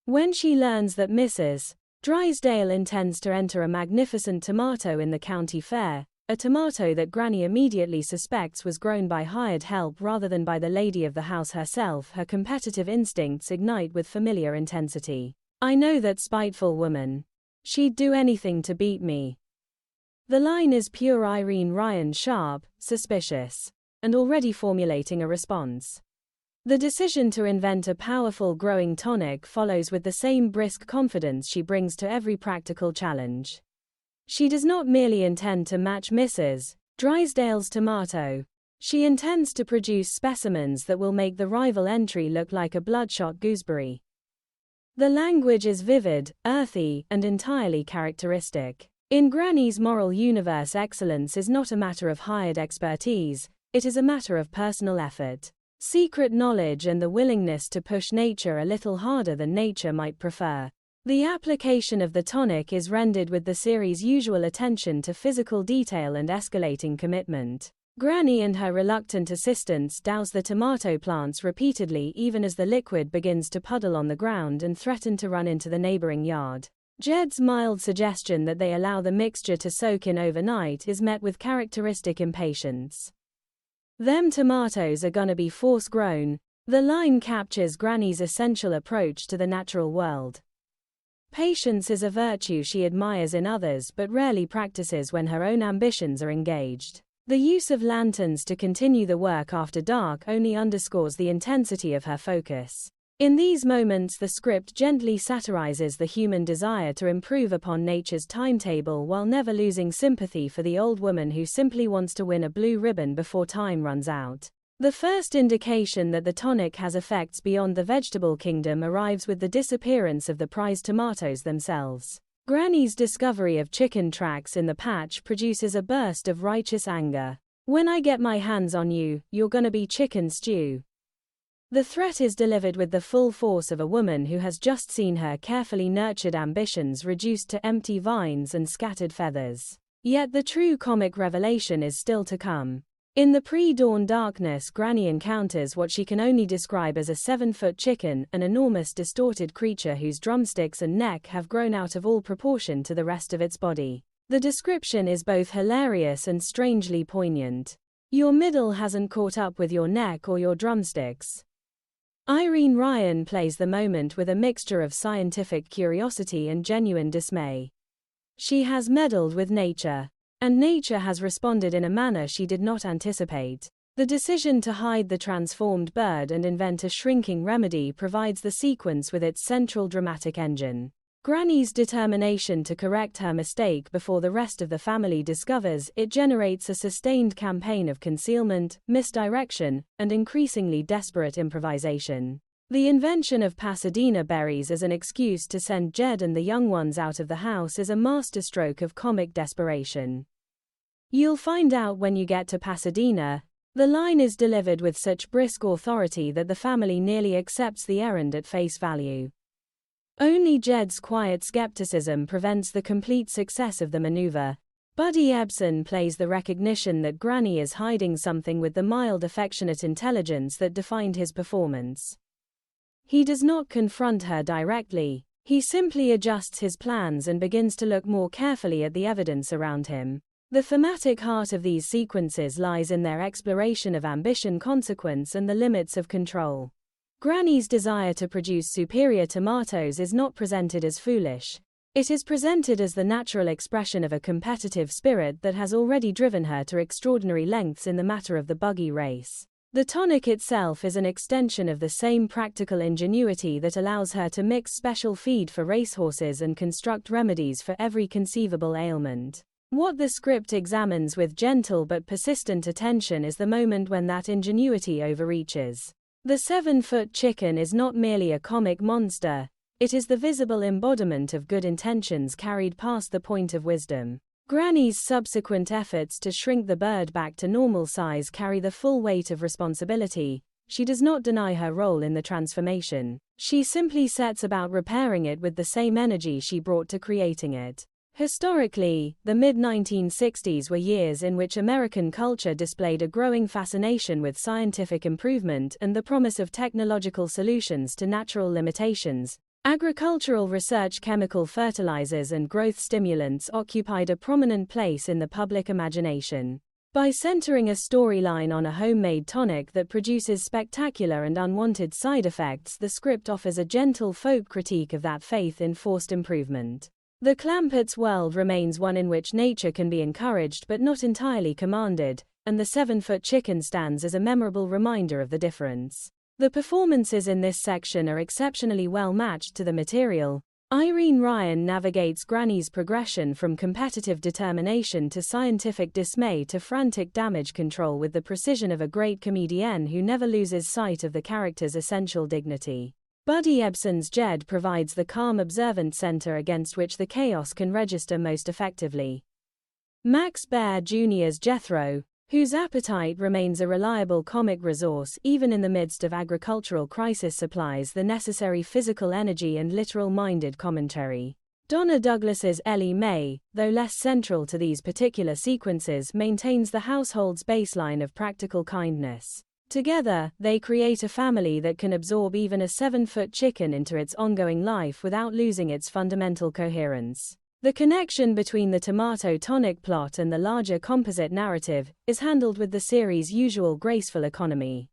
When she learns that Mrs. Drysdale intends to enter a magnificent tomato in the county fair, a tomato that Granny immediately suspects was grown by hired help rather than by the lady of the house herself, her competitive instincts ignite with familiar intensity. "I know that spiteful woman. She'd do anything to beat me." The line is pure Irene Ryan, sharp, suspicious, and already formulating a response. The decision to invent a powerful growing tonic follows with the same brisk confidence she brings to every practical challenge. She does not merely intend to match Mrs. Drysdale's tomato. She intends to produce specimens that will make the rival entry look like a bloodshot gooseberry. The language is vivid, earthy, and entirely characteristic. In Granny's moral universe, excellence is not a matter of hired expertise, it is a matter of personal effort, secret knowledge, and the willingness to push nature a little harder than nature might prefer. The application of the tonic is rendered with the series' usual attention to physical detail and escalating commitment. Granny and her reluctant assistants douse the tomato plants repeatedly even as the liquid begins to puddle on the ground and threaten to run into the neighboring yard. Jed's mild suggestion that they allow the mixture to soak in overnight is met with characteristic impatience. "Them tomatoes are gonna be force-grown." The line captures Granny's essential approach to the natural world. Patience is a virtue she admires in others but rarely practices when her own ambitions are engaged. The use of lanterns to continue the work after dark only underscores the intensity of her focus. In these moments, the script gently satirizes the human desire to improve upon nature's timetable while never losing sympathy for the old woman who simply wants to win a blue ribbon before time runs out. The first indication that the tonic has effects beyond the vegetable kingdom arrives with the disappearance of the prized tomatoes themselves. Granny's discovery of chicken tracks in the patch produces a burst of righteous anger. "When I get my hands on you, you're gonna be chicken stew." The threat is delivered with the full force of a woman who has just seen her carefully nurtured ambitions reduced to empty vines and scattered feathers. Yet the true comic revelation is still to come. In the pre-dawn darkness, Granny encounters what she can only describe as a 7-foot chicken, an enormous distorted creature whose drumsticks and neck have grown out of all proportion to the rest of its body. The description is both hilarious and strangely poignant. Your middle hasn't caught up with your neck or your drumsticks. Irene Ryan plays the moment with a mixture of scientific curiosity and genuine dismay. She has meddled with nature. And nature has responded in a manner she did not anticipate. The decision to hide the transformed bird and invent a shrinking remedy provides the sequence with its central dramatic engine. Granny's determination to correct her mistake before the rest of the family discovers it generates a sustained campaign of concealment, misdirection, and increasingly desperate improvisation. The invention of Pasadena berries as an excuse to send Jed and the young ones out of the house is a masterstroke of comic desperation. "You'll find out when you get to Pasadena." The line is delivered with such brisk authority that the family nearly accepts the errand at face value. Only Jed's quiet skepticism prevents the complete success of the maneuver. Buddy Ebsen plays the recognition that Granny is hiding something with the mild affectionate intelligence that defined his performance. He does not confront her directly, he simply adjusts his plans and begins to look more carefully at the evidence around him. The thematic heart of these sequences lies in their exploration of ambition, consequence, and the limits of control. Granny's desire to produce superior tomatoes is not presented as foolish. It is presented as the natural expression of a competitive spirit that has already driven her to extraordinary lengths in the matter of the buggy race. The tonic itself is an extension of the same practical ingenuity that allows her to mix special feed for racehorses and construct remedies for every conceivable ailment. What the script examines with gentle but persistent attention is the moment when that ingenuity overreaches. The 7-foot chicken is not merely a comic monster, it is the visible embodiment of good intentions carried past the point of wisdom. Granny's subsequent efforts to shrink the bird back to normal size carry the full weight of responsibility. She does not deny her role in the transformation. She simply sets about repairing it with the same energy she brought to creating it. Historically, the mid-1960s were years in which American culture displayed a growing fascination with scientific improvement and the promise of technological solutions to natural limitations. Agricultural research, chemical fertilizers, and growth stimulants occupied a prominent place in the public imagination. By centering a storyline on a homemade tonic that produces spectacular and unwanted side effects, the script offers a gentle folk critique of that faith in forced improvement. The Clampett's world remains one in which nature can be encouraged but not entirely commanded, and the 7-foot chicken stands as a memorable reminder of the difference. The performances in this section are exceptionally well matched to the material. Irene Ryan navigates Granny's progression from competitive determination to scientific dismay to frantic damage control with the precision of a great comedienne who never loses sight of the character's essential dignity. Buddy Ebsen's Jed provides the calm, observant center against which the chaos can register most effectively. Max Baer Jr.'s Jethro, whose appetite remains a reliable comic resource even in the midst of agricultural crisis, supplies the necessary physical energy and literal-minded commentary. Donna Douglas's Ellie Mae, though less central to these particular sequences, maintains the household's baseline of practical kindness. Together, they create a family that can absorb even a 7-foot chicken into its ongoing life without losing its fundamental coherence. The connection between the tomato tonic plot and the larger composite narrative is handled with the series' usual graceful economy.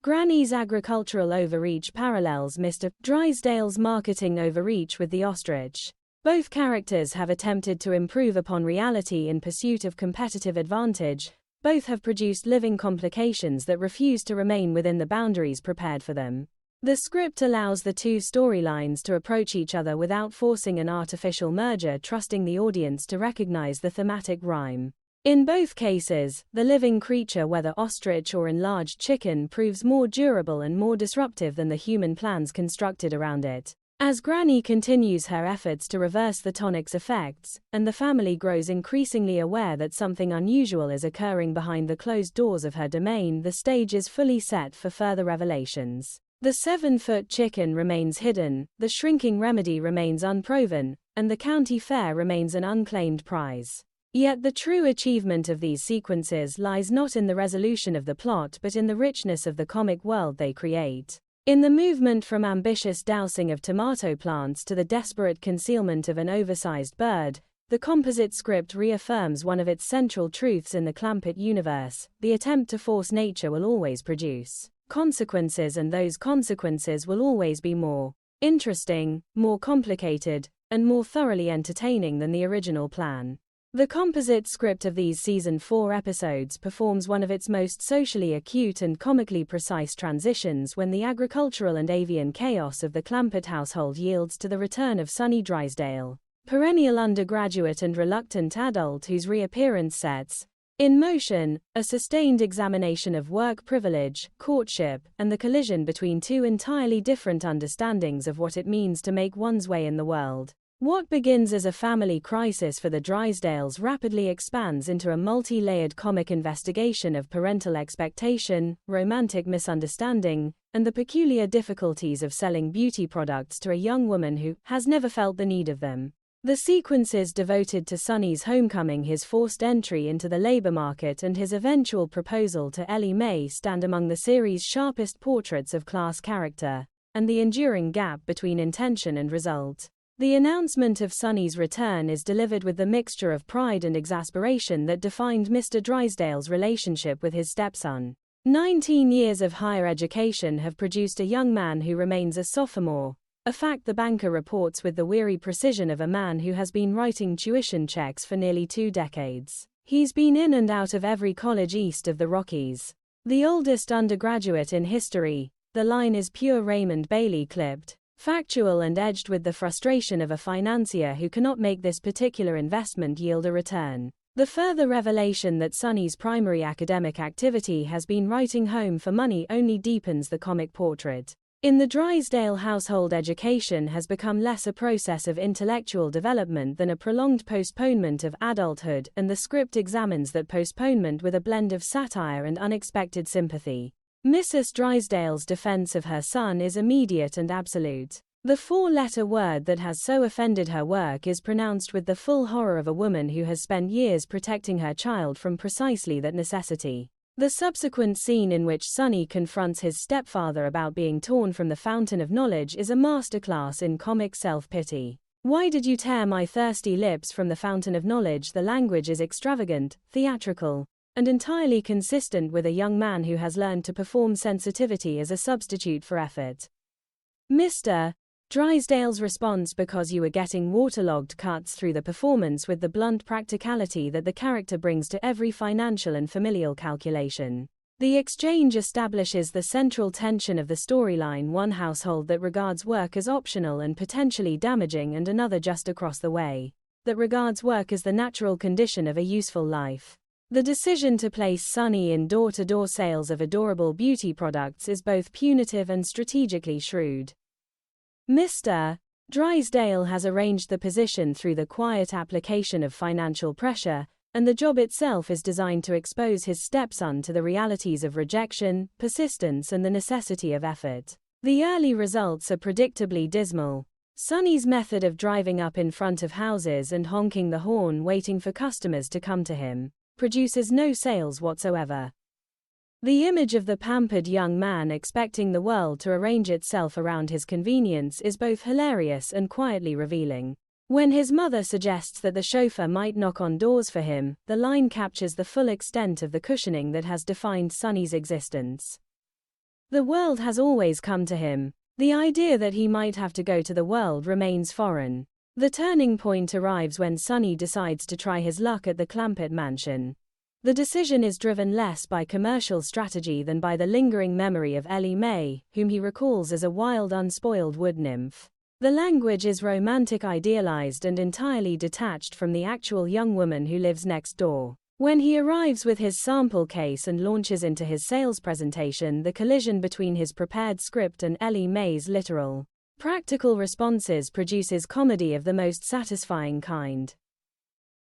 Granny's agricultural overreach parallels Mr. Drysdale's marketing overreach with the ostrich. Both characters have attempted to improve upon reality in pursuit of competitive advantage. Both have produced living complications that refuse to remain within the boundaries prepared for them. The script allows the two storylines to approach each other without forcing an artificial merger, trusting the audience to recognize the thematic rhyme. In both cases, the living creature, whether ostrich or enlarged chicken, proves more durable and more disruptive than the human plans constructed around it. As Granny continues her efforts to reverse the tonic's effects, and the family grows increasingly aware that something unusual is occurring behind the closed doors of her domain, the stage is fully set for further revelations. The 7-foot chicken remains hidden, the shrinking remedy remains unproven, and the county fair remains an unclaimed prize. Yet the true achievement of these sequences lies not in the resolution of the plot but in the richness of the comic world they create. In the movement from ambitious dousing of tomato plants to the desperate concealment of an oversized bird, the composite script reaffirms one of its central truths in the Clampett universe: the attempt to force nature will always produce consequences, and those consequences will always be more interesting, more complicated, and more thoroughly entertaining than the original plan. The composite script of these season 4 episodes performs one of its most socially acute and comically precise transitions when the agricultural and avian chaos of the Clampett household yields to the return of Sonny Drysdale, perennial undergraduate and reluctant adult whose reappearance sets in motion a sustained examination of work privilege, courtship, and the collision between two entirely different understandings of what it means to make one's way in the world. What begins as a family crisis for the Drysdales rapidly expands into a multi-layered comic investigation of parental expectation, romantic misunderstanding, and the peculiar difficulties of selling beauty products to a young woman who has never felt the need of them. The sequences devoted to Sonny's homecoming, his forced entry into the labor market, and his eventual proposal to Ellie Mae stand among the series' sharpest portraits of class character, and the enduring gap between intention and result. The announcement of Sonny's return is delivered with the mixture of pride and exasperation that defined Mr. Drysdale's relationship with his stepson. 19 years of higher education have produced a young man who remains a sophomore, a fact the banker reports with the weary precision of a man who has been writing tuition checks for nearly 2 decades. He's been in and out of every college east of the Rockies. The oldest undergraduate in history, the line is pure Raymond Bailey clipped, factual and edged with the frustration of a financier who cannot make this particular investment yield a return. The further revelation that Sonny's primary academic activity has been writing home for money only deepens the comic portrait. In the Drysdale household, education has become less a process of intellectual development than a prolonged postponement of adulthood, and the script examines that postponement with a blend of satire and unexpected sympathy. Mrs. Drysdale's defense of her son is immediate and absolute. The 4-letter word that has so offended her work is pronounced with the full horror of a woman who has spent years protecting her child from precisely that necessity. The subsequent scene in which Sonny confronts his stepfather about being torn from the fountain of knowledge is a masterclass in comic self-pity. "Why did you tear my thirsty lips from the fountain of knowledge?" The language is extravagant, theatrical, and entirely consistent with a young man who has learned to perform sensitivity as a substitute for effort. Mr. Drysdale's response: "Because you were getting waterlogged," cuts through the performance with the blunt practicality that the character brings to every financial and familial calculation. The exchange establishes the central tension of the storyline: one household that regards work as optional and potentially damaging, and another just across the way that regards work as the natural condition of a useful life. The decision to place Sonny in door-to-door sales of adorable beauty products is both punitive and strategically shrewd. Mr. Drysdale has arranged the position through the quiet application of financial pressure, and the job itself is designed to expose his stepson to the realities of rejection, persistence, and the necessity of effort. The early results are predictably dismal. Sonny's method of driving up in front of houses and honking the horn waiting for customers to come to him produces no sales whatsoever. The image of the pampered young man expecting the world to arrange itself around his convenience is both hilarious and quietly revealing. When his mother suggests that the chauffeur might knock on doors for him, the line captures the full extent of the cushioning that has defined Sonny's existence. The world has always come to him. The idea that he might have to go to the world remains foreign. The turning point arrives when Sonny decides to try his luck at the Clampett mansion. The decision is driven less by commercial strategy than by the lingering memory of Ellie Mae, whom he recalls as a wild, unspoiled wood nymph. The language is romantic, idealized, and entirely detached from the actual young woman who lives next door. When he arrives with his sample case and launches into his sales presentation, the collision between his prepared script and Ellie Mae's literal, practical responses produces comedy of the most satisfying kind.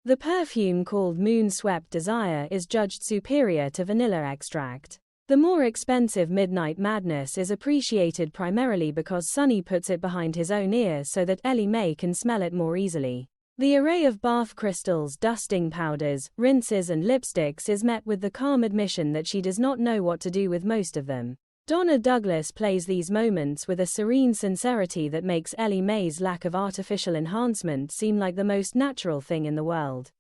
The perfume called Moon Swept Desire is judged superior to vanilla extract. The more expensive Midnight Madness is appreciated primarily because Sonny puts it behind his own ear so that Ellie Mae can smell it more easily. The array of bath crystals, dusting powders, rinses and lipsticks is met with the calm admission that she does not know what to do with most of them. Donna Douglas plays these moments with a serene sincerity that makes Ellie Mae's lack of artificial enhancement seem like the most natural thing in the world.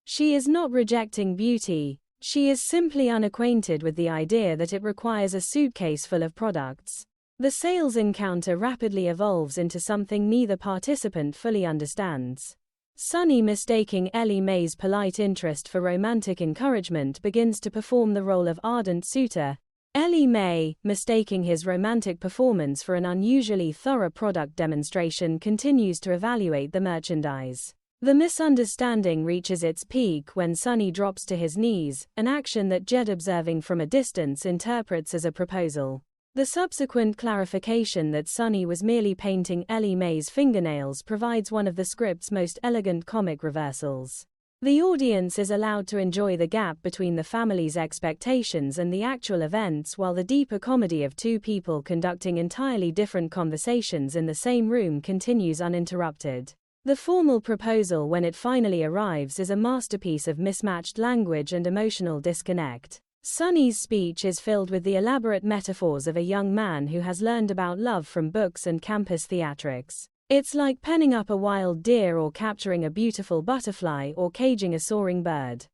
She is not rejecting beauty, she is simply unacquainted with the idea that it requires a suitcase full of products. The sales encounter rapidly evolves into something neither participant fully understands. Sonny, mistaking Ellie Mae's polite interest for romantic encouragement, begins to perform the role of ardent suitor. Ellie Mae, mistaking his romantic performance for an unusually thorough product demonstration, continues to evaluate the merchandise. The misunderstanding reaches its peak when Sonny drops to his knees, an action that Jed, observing from a distance, interprets as a proposal. The subsequent clarification that Sonny was merely painting Ellie Mae's fingernails provides one of the script's most elegant comic reversals. The audience is allowed to enjoy the gap between the family's expectations and the actual events, while the deeper comedy of two people conducting entirely different conversations in the same room continues uninterrupted. The formal proposal, when it finally arrives, is a masterpiece of mismatched language and emotional disconnect. Sonny's speech is filled with the elaborate metaphors of a young man who has learned about love from books and campus theatrics. It's like penning up a wild deer or capturing a beautiful butterfly or caging a soaring bird.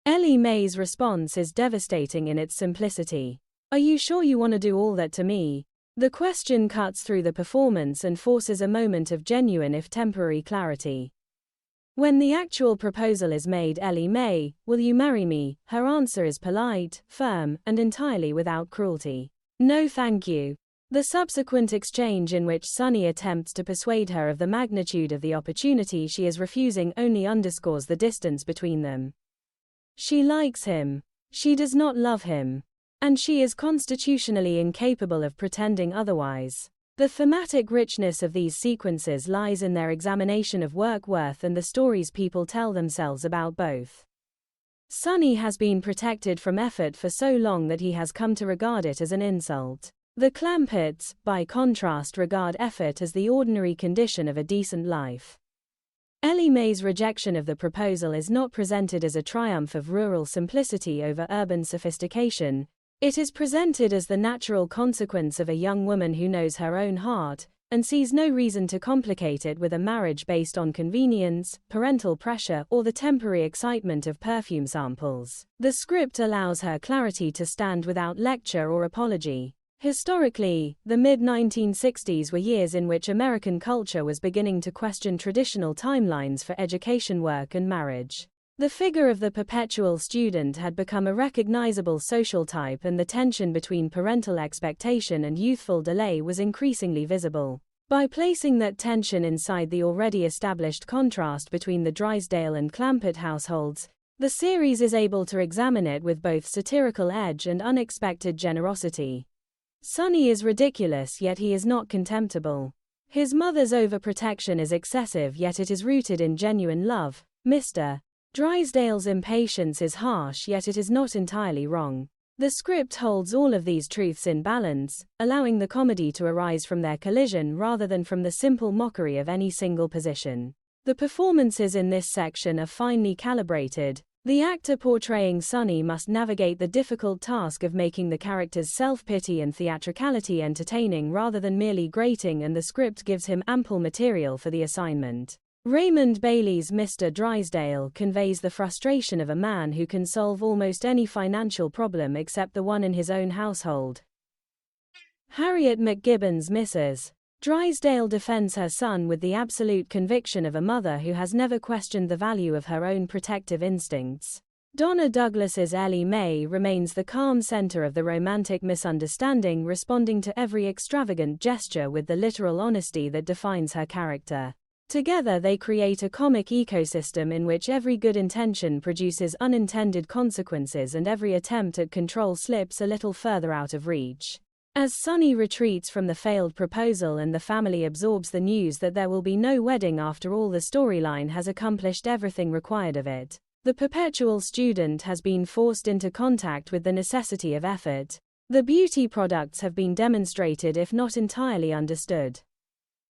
Ellie Mae's response is devastating in its simplicity. "Are you sure you want to do all that to me?" The question cuts through the performance and forces a moment of genuine, if temporary, clarity. When the actual proposal is made, Ellie Mae, "Will you marry me?" her answer is polite, firm, and entirely without cruelty. "No thank you." The subsequent exchange, in which Sonny attempts to persuade her of the magnitude of the opportunity she is refusing, only underscores the distance between them. She likes him. She does not love him. And she is constitutionally incapable of pretending otherwise. The thematic richness of these sequences lies in their examination of work worth and the stories people tell themselves about both. Sonny has been protected from effort for so long that he has come to regard it as an insult. The Clampetts, by contrast, regard effort as the ordinary condition of a decent life. Ellie Mae's rejection of the proposal is not presented as a triumph of rural simplicity over urban sophistication. It is presented as the natural consequence of a young woman who knows her own heart, and sees no reason to complicate it with a marriage based on convenience, parental pressure, or the temporary excitement of perfume samples. The script allows her clarity to stand without lecture or apology. Historically, the mid-1960s were years in which American culture was beginning to question traditional timelines for education, work, and marriage. The figure of the perpetual student had become a recognizable social type, and the tension between parental expectation and youthful delay was increasingly visible. By placing that tension inside the already established contrast between the Drysdale and Clampett households, the series is able to examine it with both satirical edge and unexpected generosity. Sonny is ridiculous, yet he is not contemptible. His mother's overprotection is excessive, yet it is rooted in genuine love. Mr. Drysdale's impatience is harsh, yet it is not entirely wrong. The script holds all of these truths in balance, allowing the comedy to arise from their collision rather than from the simple mockery of any single position. The performances in this section are finely calibrated. The actor portraying Sonny must navigate the difficult task of making the character's self-pity and theatricality entertaining rather than merely grating, and the script gives him ample material for the assignment. Raymond Bailey's Mr. Drysdale conveys the frustration of a man who can solve almost any financial problem except the one in his own household. Harriet McGibbon's Mrs. Drysdale defends her son with the absolute conviction of a mother who has never questioned the value of her own protective instincts. Donna Douglas's Ellie Mae remains the calm center of the romantic misunderstanding, responding to every extravagant gesture with the literal honesty that defines her character. Together they create a comic ecosystem in which every good intention produces unintended consequences and every attempt at control slips a little further out of reach. As Sonny retreats from the failed proposal and the family absorbs the news that there will be no wedding after all, the storyline has accomplished everything required of it. The perpetual student has been forced into contact with the necessity of effort. The beauty products have been demonstrated, if not entirely understood.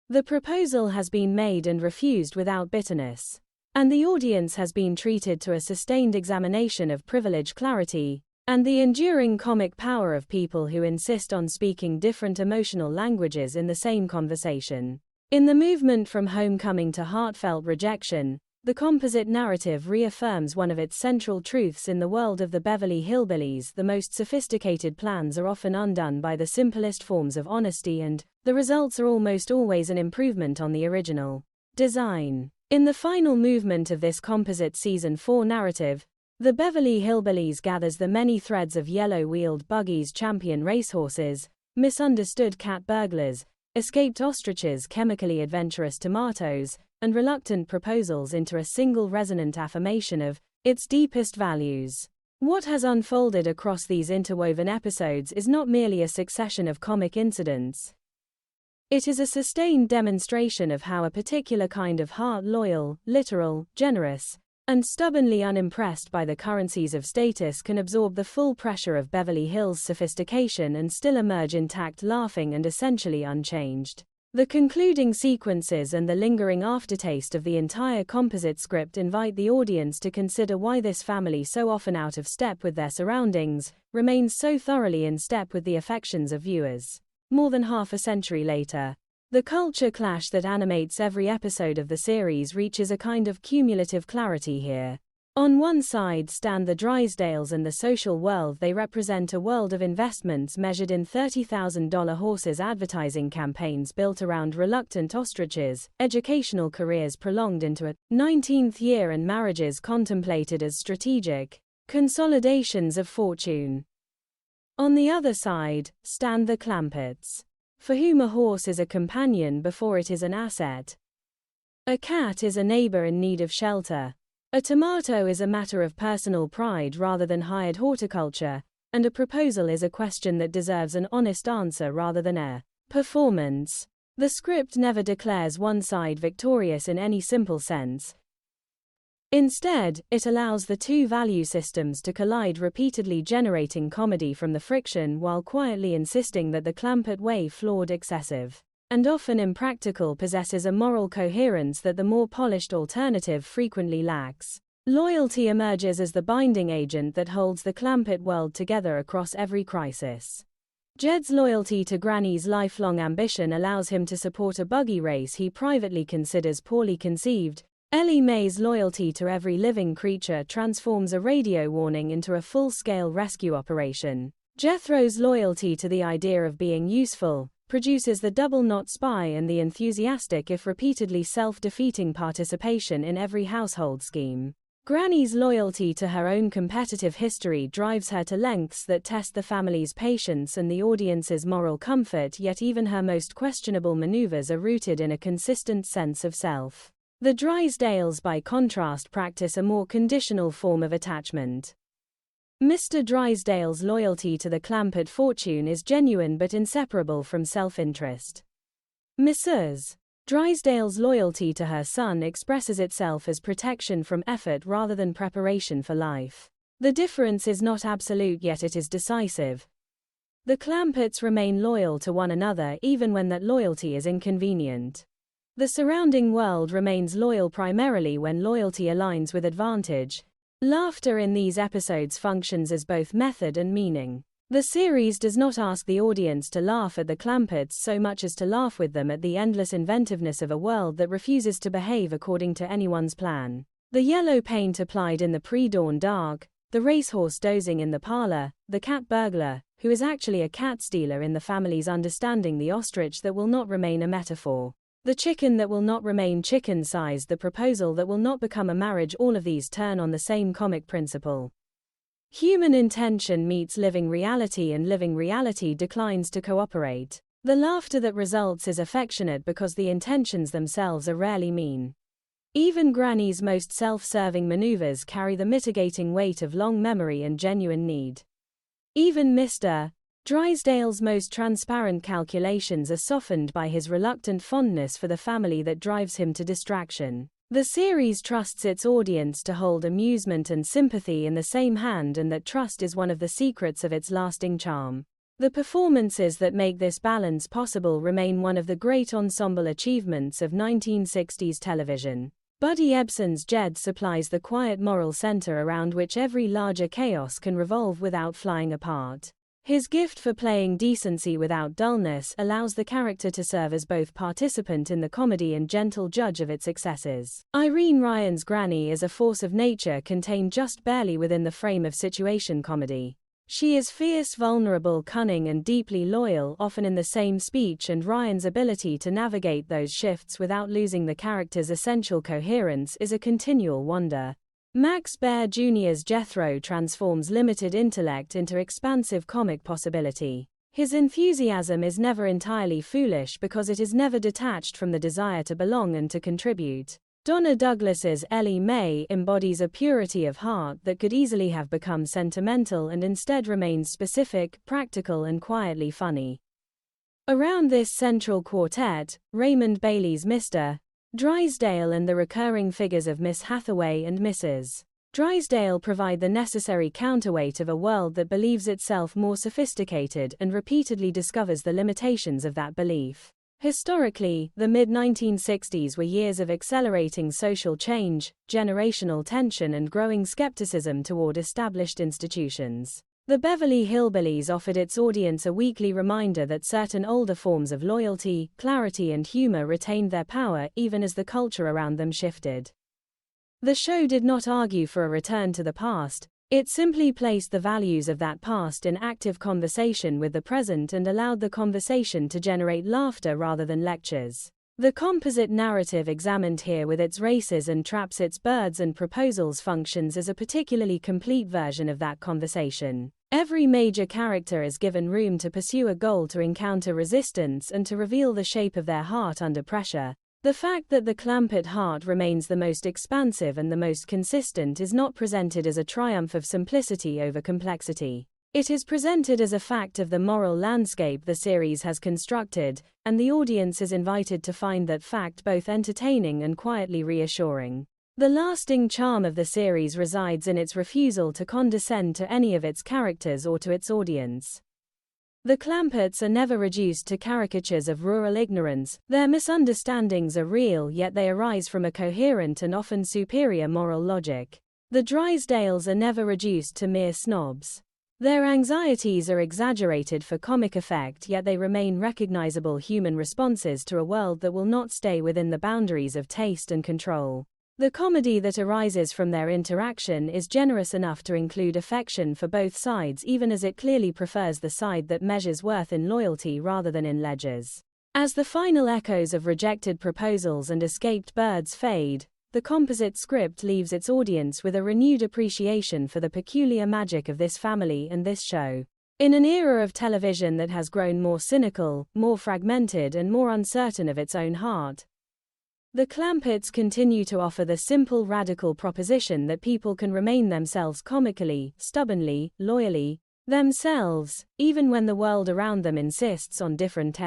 The proposal has been made and refused without bitterness. And the audience has been treated to a sustained examination of privilege clarity, and the enduring comic power of people who insist on speaking different emotional languages in the same conversation. In the movement from homecoming to heartfelt rejection, the composite narrative reaffirms one of its central truths in the world of the Beverly Hillbillies: the most sophisticated plans are often undone by the simplest forms of honesty, and the results are almost always an improvement on the original design. In the final movement of this composite Season 4 narrative, the Beverly Hillbillies gathers the many threads of yellow-wheeled buggies, champion racehorses, misunderstood cat burglars, escaped ostriches, chemically adventurous tomatoes, and reluctant proposals into a single resonant affirmation of its deepest values. What has unfolded across these interwoven episodes is not merely a succession of comic incidents. It is a sustained demonstration of how a particular kind of heart, loyal, literal, generous, and stubbornly unimpressed by the currencies of status, can absorb the full pressure of Beverly Hills sophistication and still emerge intact, laughing and essentially unchanged. The concluding sequences and the lingering aftertaste of the entire composite script invite the audience to consider why this family, so often out of step with their surroundings, remains so thoroughly in step with the affections of viewers. More than half a century later, the culture clash that animates every episode of the series reaches a kind of cumulative clarity here. On one side stand the Drysdales and the social world. They represent a world of investments measured in $30,000 horses, advertising campaigns built around reluctant ostriches, educational careers prolonged into a 19th year, and marriages contemplated as strategic consolidations of fortune. On the other side stand the Clampetts, for whom a horse is a companion before it is an asset. A cat is a neighbor in need of shelter. A tomato is a matter of personal pride rather than hired horticulture, and a proposal is a question that deserves an honest answer rather than a performance. The script never declares one side victorious in any simple sense. Instead, it allows the two value systems to collide, repeatedly generating comedy from the friction while quietly insisting that the Clampett way, flawed, excessive, and often impractical, possesses a moral coherence that the more polished alternative frequently lacks. Loyalty emerges as the binding agent that holds the Clampett world together across every crisis. Jed's loyalty to Granny's lifelong ambition allows him to support a buggy race he privately considers poorly conceived. Ellie Mae's loyalty to every living creature transforms a radio warning into a full-scale rescue operation. Jethro's loyalty to the idea of being useful produces the double-knot spy and the enthusiastic, if repeatedly self-defeating, participation in every household scheme. Granny's loyalty to her own competitive history drives her to lengths that test the family's patience and the audience's moral comfort, yet even her most questionable maneuvers are rooted in a consistent sense of self. The Drysdales, by contrast, practice a more conditional form of attachment. Mr. Drysdale's loyalty to the Clampett fortune is genuine but inseparable from self-interest. Mrs. Drysdale's loyalty to her son expresses itself as protection from effort rather than preparation for life. The difference is not absolute, yet it is decisive. The Clampetts remain loyal to one another even when that loyalty is inconvenient. The surrounding world remains loyal primarily when loyalty aligns with advantage. Laughter in these episodes functions as both method and meaning. The series does not ask the audience to laugh at the Clampetts so much as to laugh with them at the endless inventiveness of a world that refuses to behave according to anyone's plan. The yellow paint applied in the pre-dawn dark, the racehorse dozing in the parlor, the cat burglar, who is actually a cat stealer in the family's understanding, the ostrich that will not remain a metaphor, the chicken that will not remain chicken-sized, the proposal that will not become a marriage, all of these turn on the same comic principle. Human intention meets living reality, and living reality declines to cooperate. The laughter that results is affectionate because the intentions themselves are rarely mean. Even Granny's most self-serving maneuvers carry the mitigating weight of long memory and genuine need. Even Mr. Drysdale's most transparent calculations are softened by his reluctant fondness for the family that drives him to distraction. The series trusts its audience to hold amusement and sympathy in the same hand, and that trust is one of the secrets of its lasting charm. The performances that make this balance possible remain one of the great ensemble achievements of 1960s television. Buddy Ebsen's Jed supplies the quiet moral center around which every larger chaos can revolve without flying apart. His gift for playing decency without dullness allows the character to serve as both participant in the comedy and gentle judge of its excesses. Irene Ryan's Granny is a force of nature contained just barely within the frame of situation comedy. She is fierce, vulnerable, cunning, and deeply loyal, often in the same speech, and Ryan's ability to navigate those shifts without losing the character's essential coherence is a continual wonder. Max Baer Jr.'s Jethro transforms limited intellect into expansive comic possibility. His enthusiasm is never entirely foolish because it is never detached from the desire to belong and to contribute. Donna Douglas's Ellie Mae embodies a purity of heart that could easily have become sentimental and instead remains specific, practical, and quietly funny. Around this central quartet, Raymond Bailey's Mr. Drysdale and the recurring figures of Miss Hathaway and Mrs. Drysdale provide the necessary counterweight of a world that believes itself more sophisticated and repeatedly discovers the limitations of that belief. Historically, the mid-1960s were years of accelerating social change, generational tension, and growing skepticism toward established institutions. The Beverly Hillbillies offered its audience a weekly reminder that certain older forms of loyalty, clarity, and humor retained their power even as the culture around them shifted. The show did not argue for a return to the past. It simply placed the values of that past in active conversation with the present and allowed the conversation to generate laughter rather than lectures. The composite narrative examined here with its races and traps, its birds and proposals functions as a particularly complete version of that conversation. Every major character is given room to pursue a goal, to encounter resistance, and to reveal the shape of their heart under pressure. The fact that the Clampett heart remains the most expansive and the most consistent is not presented as a triumph of simplicity over complexity. It is presented as a fact of the moral landscape the series has constructed, and the audience is invited to find that fact both entertaining and quietly reassuring. The lasting charm of the series resides in its refusal to condescend to any of its characters or to its audience. The Clampetts are never reduced to caricatures of rural ignorance. Their misunderstandings are real, yet they arise from a coherent and often superior moral logic. The Drysdales are never reduced to mere snobs. Their anxieties are exaggerated for comic effect, yet they remain recognizable human responses to a world that will not stay within the boundaries of taste and control. The comedy that arises from their interaction is generous enough to include affection for both sides, even as it clearly prefers the side that measures worth in loyalty rather than in ledgers. As the final echoes of rejected proposals and escaped birds fade, the composite script leaves its audience with a renewed appreciation for the peculiar magic of this family and this show. In an era of television that has grown more cynical, more fragmented, and more uncertain of its own heart, the Clampetts continue to offer the simple, radical proposition that people can remain themselves comically, stubbornly, loyally, themselves, even when the world around them insists on different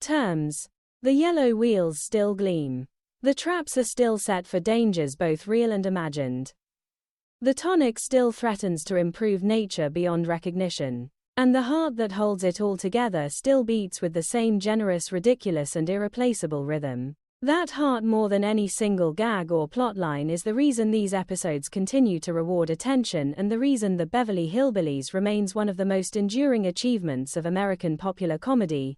terms. The yellow wheels still gleam. The traps are still set for dangers both real and imagined. The tonic still threatens to improve nature beyond recognition. And the heart that holds it all together still beats with the same generous, ridiculous, and irreplaceable rhythm. That heart, more than any single gag or plotline, is the reason these episodes continue to reward attention and the reason the Beverly Hillbillies remains one of the most enduring achievements of American popular comedy,